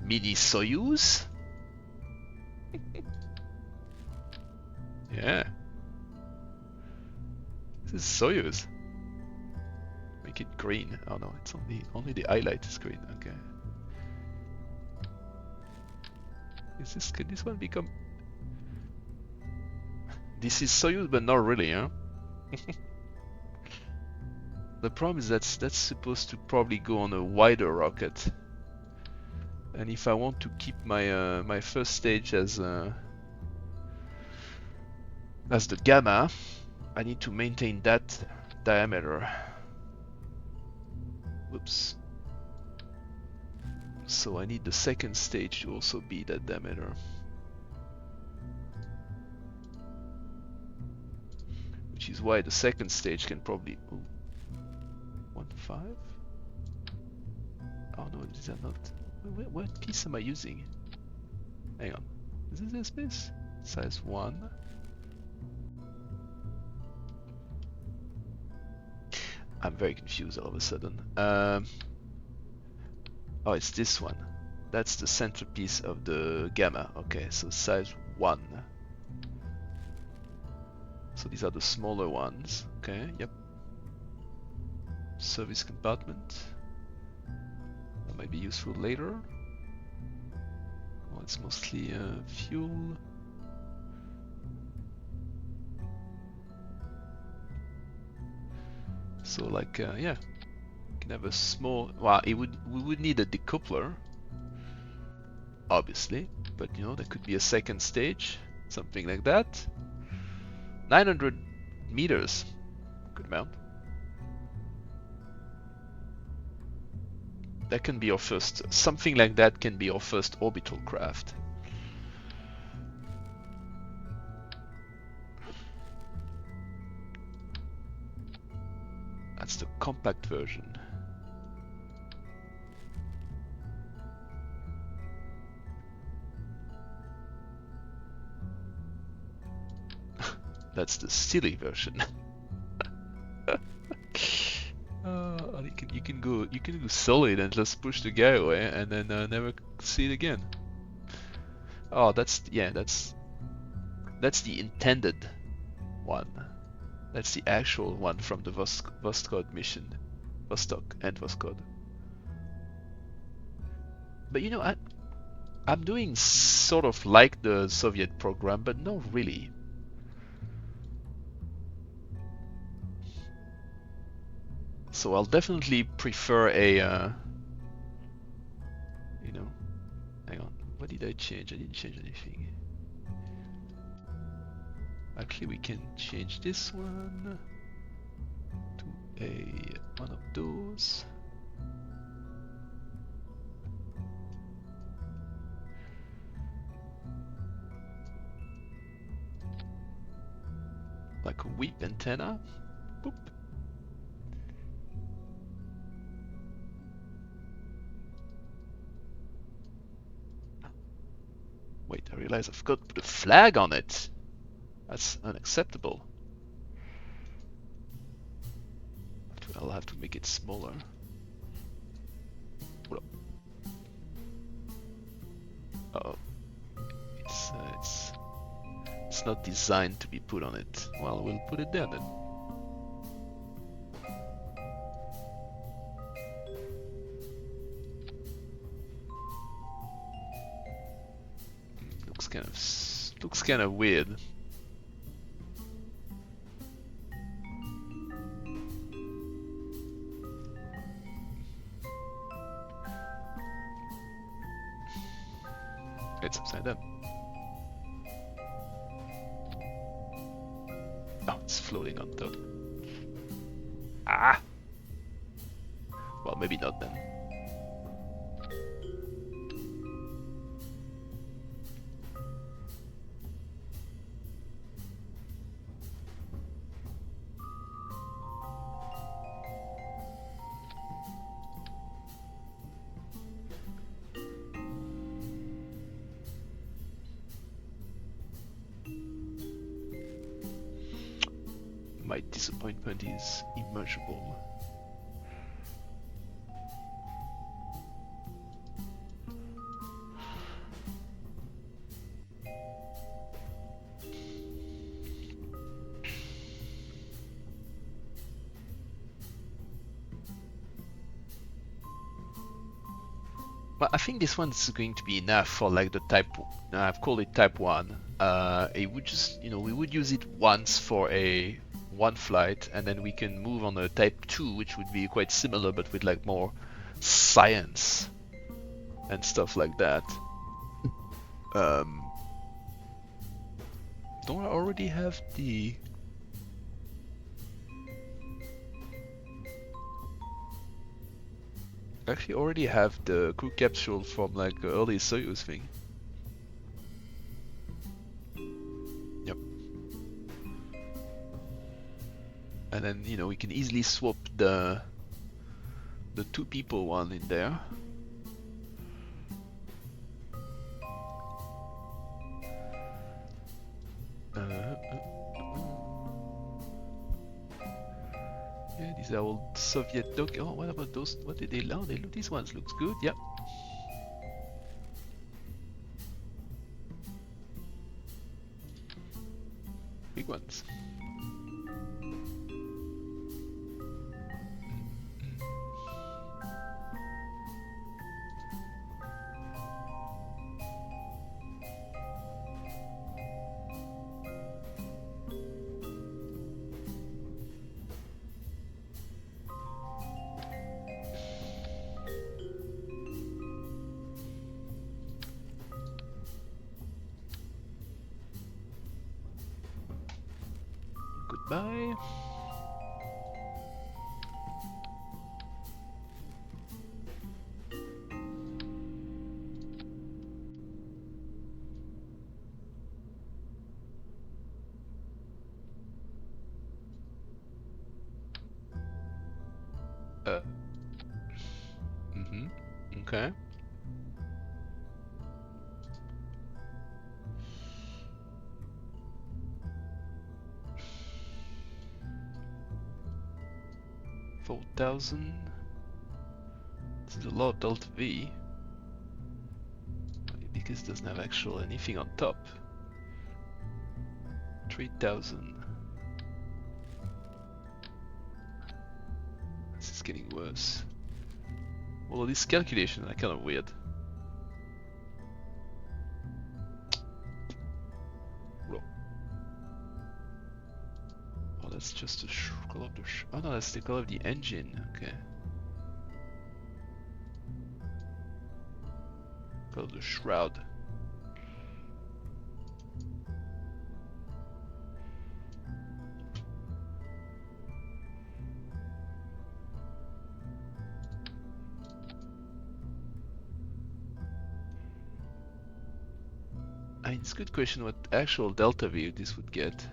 mini Soyuz. Yeah. This is Soyuz. Make it green. Oh no, it's only the highlight is green. Okay. Can this one become? This is Soyuz, but not really, huh? The problem is that's supposed to probably go on a wider rocket. And if I want to keep my my first stage as the gamma, I need to maintain that diameter. Whoops. So I need the second stage to also be that diameter. Which is why the second stage can probably... Ooh, 1.5? Oh no, these are not... What piece am I using? Hang on. Is this piece? Size 1. I'm very confused all of a sudden. Oh, it's this one. That's the centerpiece of the gamma. Okay, so size 1. So these are the smaller ones. Okay, yep. Service compartment. That might be useful later. Well, it's mostly fuel. So like, yeah, you can have a small. Well, we would need a decoupler, obviously, but you know, there could be a second stage, something like that. 900 meters, good amount. That can be our first. Something like that can be our first orbital craft. That's the compact version. That's the silly version. You can go solid and just push the guy away and then never see it again. Oh, that's the intended one. That's the actual one from the Vostok mission, Vostok and Voskhod. But you know, I'm doing sort of like the Soviet program, but not really. So I'll definitely prefer a, you know, hang on, what did I change? I didn't change anything. Actually, we can change this one to one of those. Like a whip antenna. Boop. Wait, I realize I've got to put a flag on it. That's unacceptable. I'll have to make it smaller. Uh-oh. It's not designed to be put on it. Well, we'll put it there then. Looks kind of weird. It's upside down. Oh, it's floating on top. Ah! Well, maybe not then. My disappointment is immeasurable. Well, I think this one's going to be enough for like the type. I've called it type 1. It would just, we would use it once for a one flight, and then we can move on a type 2, which would be quite similar, but with like more science and stuff like that. Don't I already have the... I actually already have the crew capsule from like the early Soyuz thing. Yep. And then, we can easily swap the 2 people one in there. Yeah, these are old Soviet dock. Oh, what about those? What did they load? These ones looks good. Yep. Big ones. Goodbye. Okay. $4,000. This is a lot of Delta V. Because it doesn't have actual anything on top. 3,000. This is getting worse. Although these calculations are kind of weird. Oh, that's just the color of the oh no, that's the color of the engine. Okay. Color of the shroud. I mean, it's a good question what actual delta V this would get.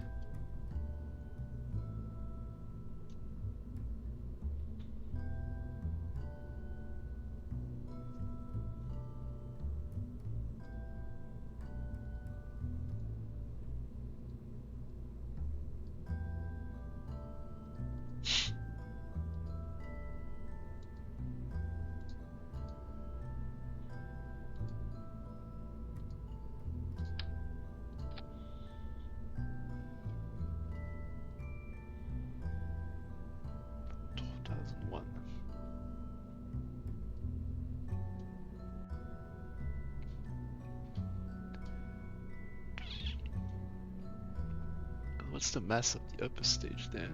What's the mass of the upper stage there?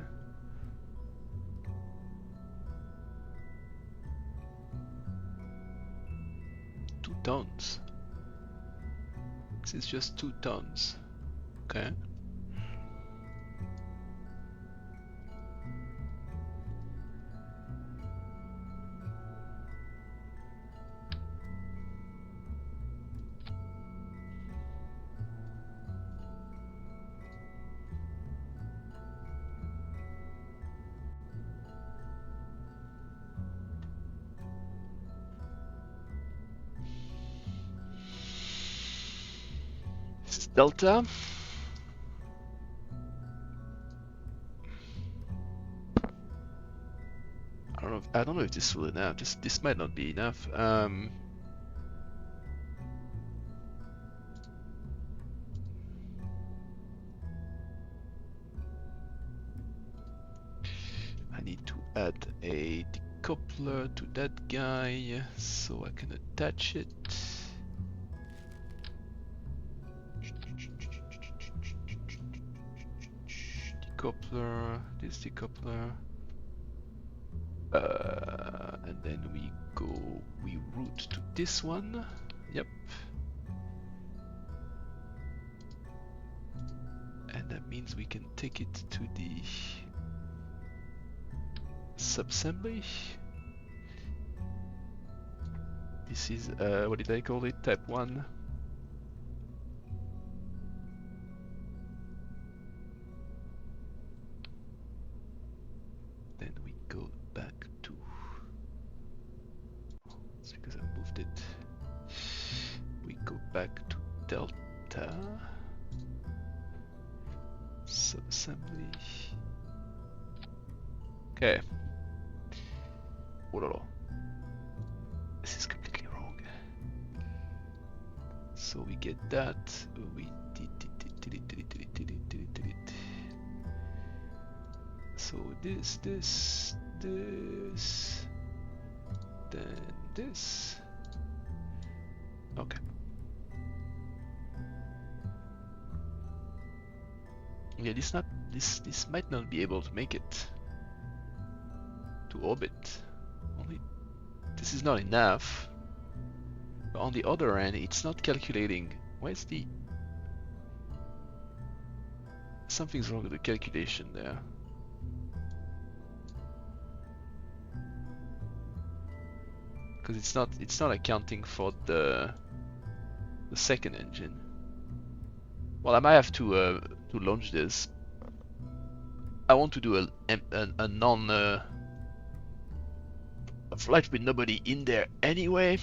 Two tons. This is just 2 tons. Okay. Delta. I don't know if this will enough. This might not be enough. I need to add a coupler to that guy so I can attach it. Decoupler, this decoupler. And then we route to this one. Yep. And that means we can take it to the subassembly. This is, what did I call it? Type 1. Then we go back to, it's because I moved it. We go back to Delta. Subassembly. Okay. Oh, this is completely wrong. So we get that. We delete. So this, then this. Okay. Yeah, this might not be able to make it to orbit. Only this is not enough. But on the other hand, it's not calculating. Where's the... Something's wrong with the calculation there. Because it's not accounting for the second engine. Well, I might have to launch this. I want to do a non a flight with nobody in there anyway.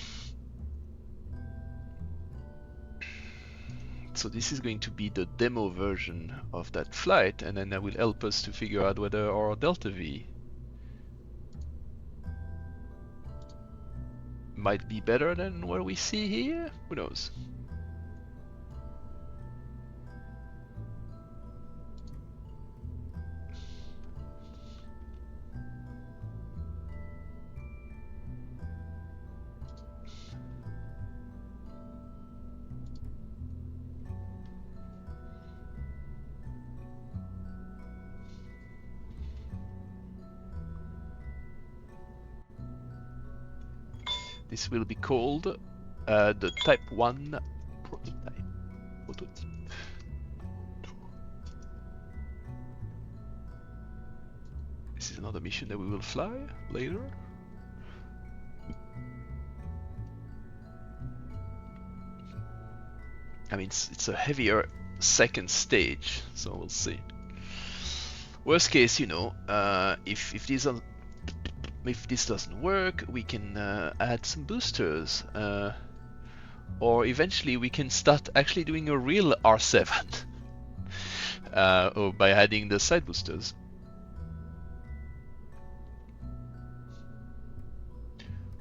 So this is going to be the demo version of that flight, and then that will help us to figure out whether our Delta V might be better than what we see here. Who knows? This will be called the Type 1 prototype. This is another mission that we will fly later. I mean, it's a heavier second stage, so we'll see. Worst case, you know, if this doesn't work, we can add some boosters, or eventually we can start actually doing a real R7, or by adding the side boosters.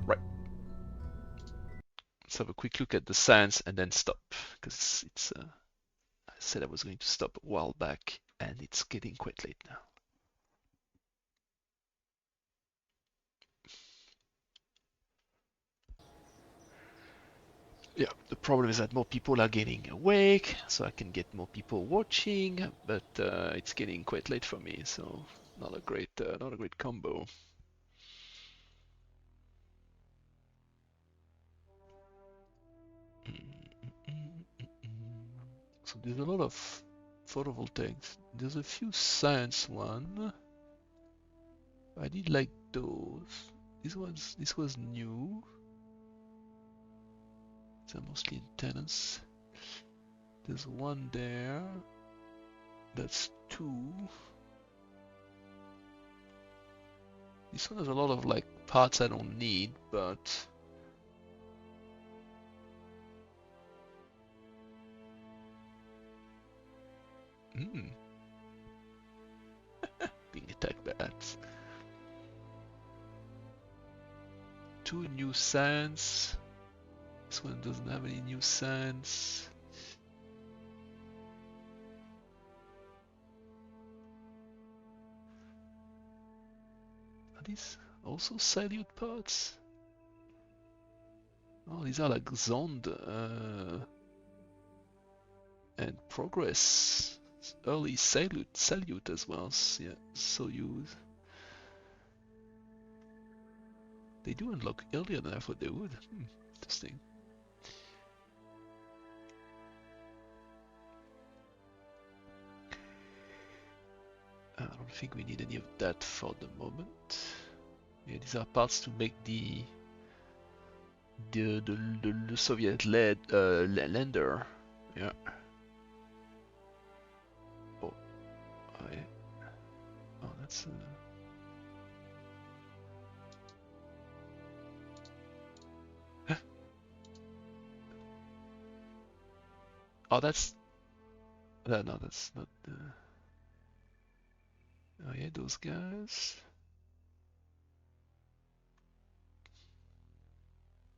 Right. Let's have a quick look at the science and then stop, because it's. I said I was going to stop a while back, and it's getting quite late now. Yeah, the problem is that more people are getting awake, so I can get more people watching, but it's getting quite late for me, so not a great combo. So there's a lot of photovoltaics. There's a few science one. I did like those. This was new. They're mostly antennas. There's one there. That's two. This one has a lot of like parts I don't need, but being attacked by bats. Two new science. This one doesn't have any new science. Are Also Salyut parts. Oh, these are like Zond and Progress. Early Salyut as well. Yeah, Salyut. They do unlock earlier than I thought they would. Interesting. I don't think we need any of that for the moment. Yeah, these are parts to make the Soviet led lander. Yeah. Oh, yeah. Oh, that's. Oh, that's. No, that's not. Oh yeah, those guys.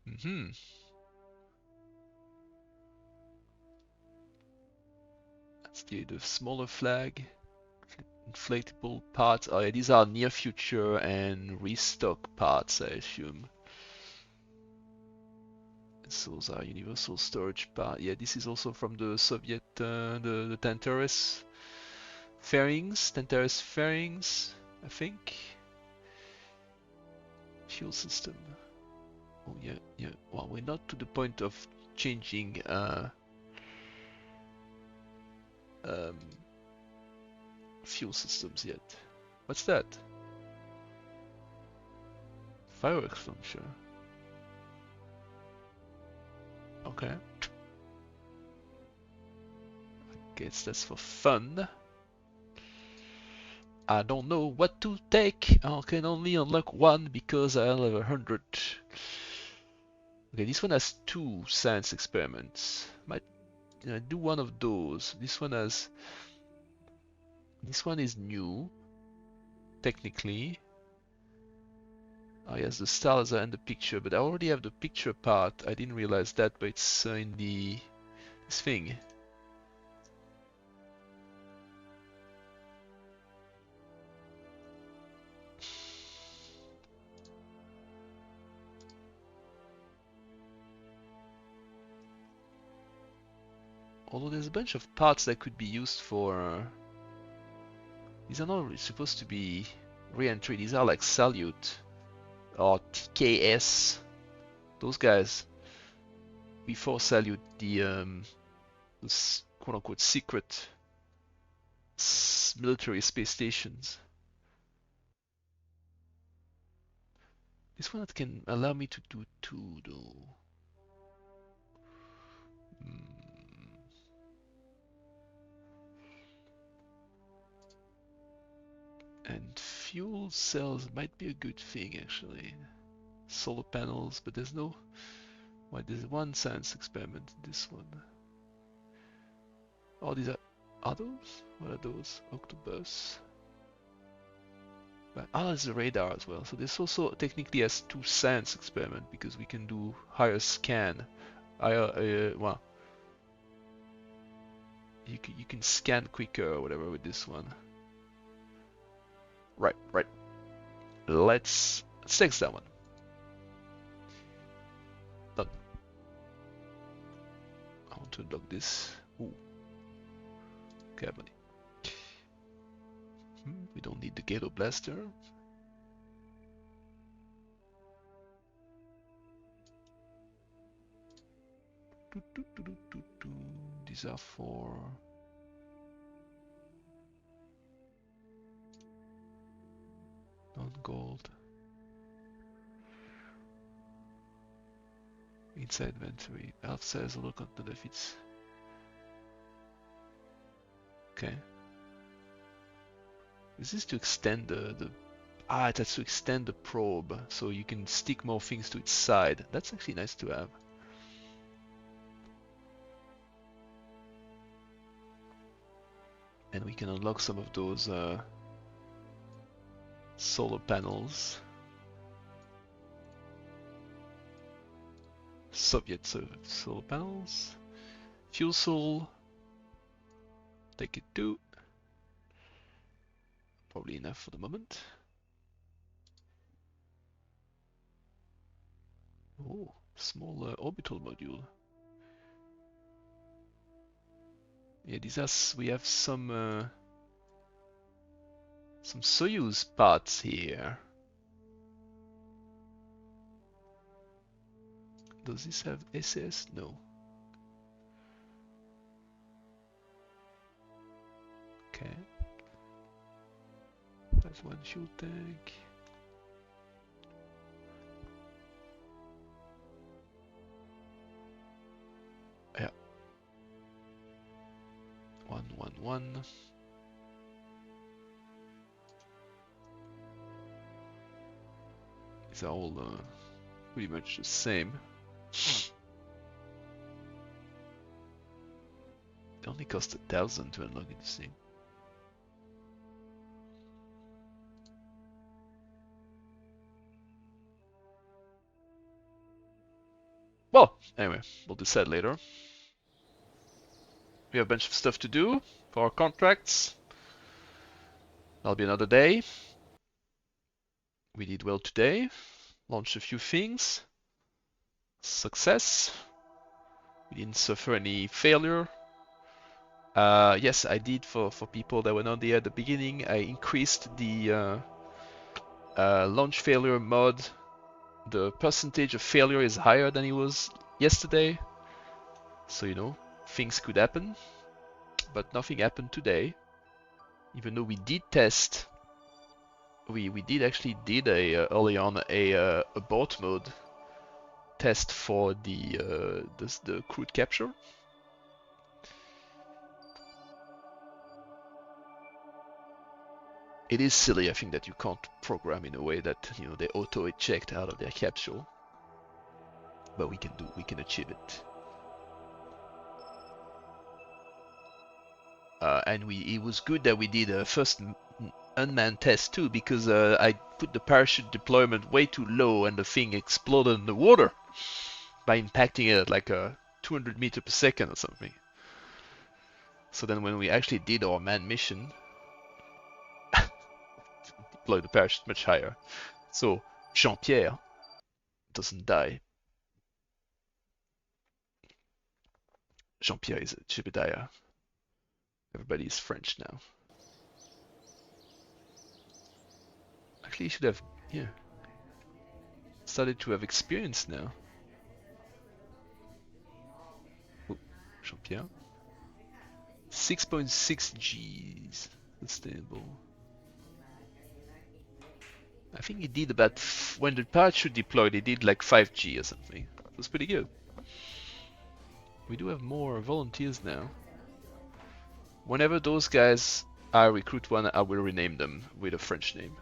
Mm-hmm. That's the smaller flag. Inflatable parts. Oh yeah, these are near future and restock parts, I assume. Those are universal storage parts. Yeah, this is also from the Soviet, the Tantarus fairings, I think. Fuel system. Oh yeah, yeah. Well, we're not to the point of changing um, fuel systems yet. What's that? Fireworks launcher. Okay. I guess that's for fun. I don't know what to take. I can only unlock one because I only have 100. Okay, this one has 2 science experiments. Might do one of those. This one has. This one is new, technically. Oh yes, the stars are in the picture, but I already have the picture part. I didn't realize that, but it's in this thing. Although there's a bunch of parts that could be used for. These are not really supposed to be re-entry. These are like Salyut or TKS. Those guys before Salyut, the quote-unquote secret military space stations. This one can allow me to do 2 though. And fuel cells might be a good thing actually. Solar panels, but there's no. Why, there's one science experiment in this one. Oh, these are those? What are those? Octopus. But there's a radar as well. So this also technically has 2 science experiment because we can do higher scan. Well, you can scan quicker or whatever with this one. Right. Let's take that one. Done. I want to unlock this. Ooh. Okay, buddy. We don't need the Ghetto Blaster. These are for. Non-gold. Inside inventory. Outside is a look at the benefits. Okay. Is this to extend the it has to extend the probe so you can stick more things to its side. That's actually nice to have. And we can unlock some of those solar panels. Soviet solar panels. Fuel cell. Take it too. Probably enough for the moment. Small orbital module. Yeah, these are we have some Soyuz parts here. Does this have SS? No. Okay. That's one fuel tank. Yeah. 111. These are all pretty much the same. It only cost 1,000 to unlock this thing. Well, anyway, we'll decide later. We have a bunch of stuff to do for our contracts. That'll be another day. We did well today. Launched a few things. Success. We didn't suffer any failure. Yes, I did for people that were not there at the beginning. I increased the launch failure mod. The percentage of failure is higher than it was yesterday. So, you know, things could happen. But nothing happened today. Even though we did test. We did actually did early on a abort mode test for the crude capture. It is silly, I think, that you can't program in a way that, you know, they auto eject out of their capsule, but we can achieve it. And it was good that we did a first unmanned test too, because I put the parachute deployment way too low and the thing exploded in the water by impacting it at like 200 meters per second or something. So then when we actually did our manned mission, deploy the parachute much higher. So Jean-Pierre doesn't die. Jean-Pierre is a Jebediah. Everybody is French now. Actually, he should have, yeah, started to have experience now. Oh, Jean-Pierre. 6.6 Gs. Sustainable. I think he did about, when the parachute deployed, he did like 5G or something. It was pretty good. We do have more volunteers now. Whenever those guys I recruit one, I will rename them with a French name.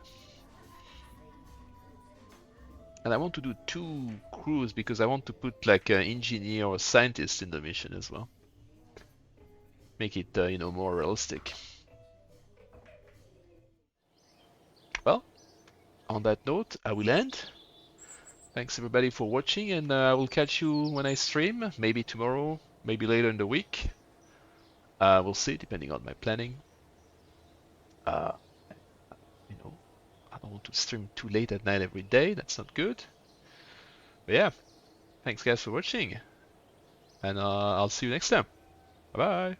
And I want to do 2 crews because I want to put like an engineer or scientist in the mission as well. Make it, you know, more realistic. Well, on that note, I will end. Thanks everybody for watching, and I will catch you when I stream. Maybe tomorrow, maybe later in the week. We'll see, depending on my planning. You know, I don't want to stream too late at night every day. That's not good. But yeah, thanks guys for watching, and I'll see you next time. Bye bye.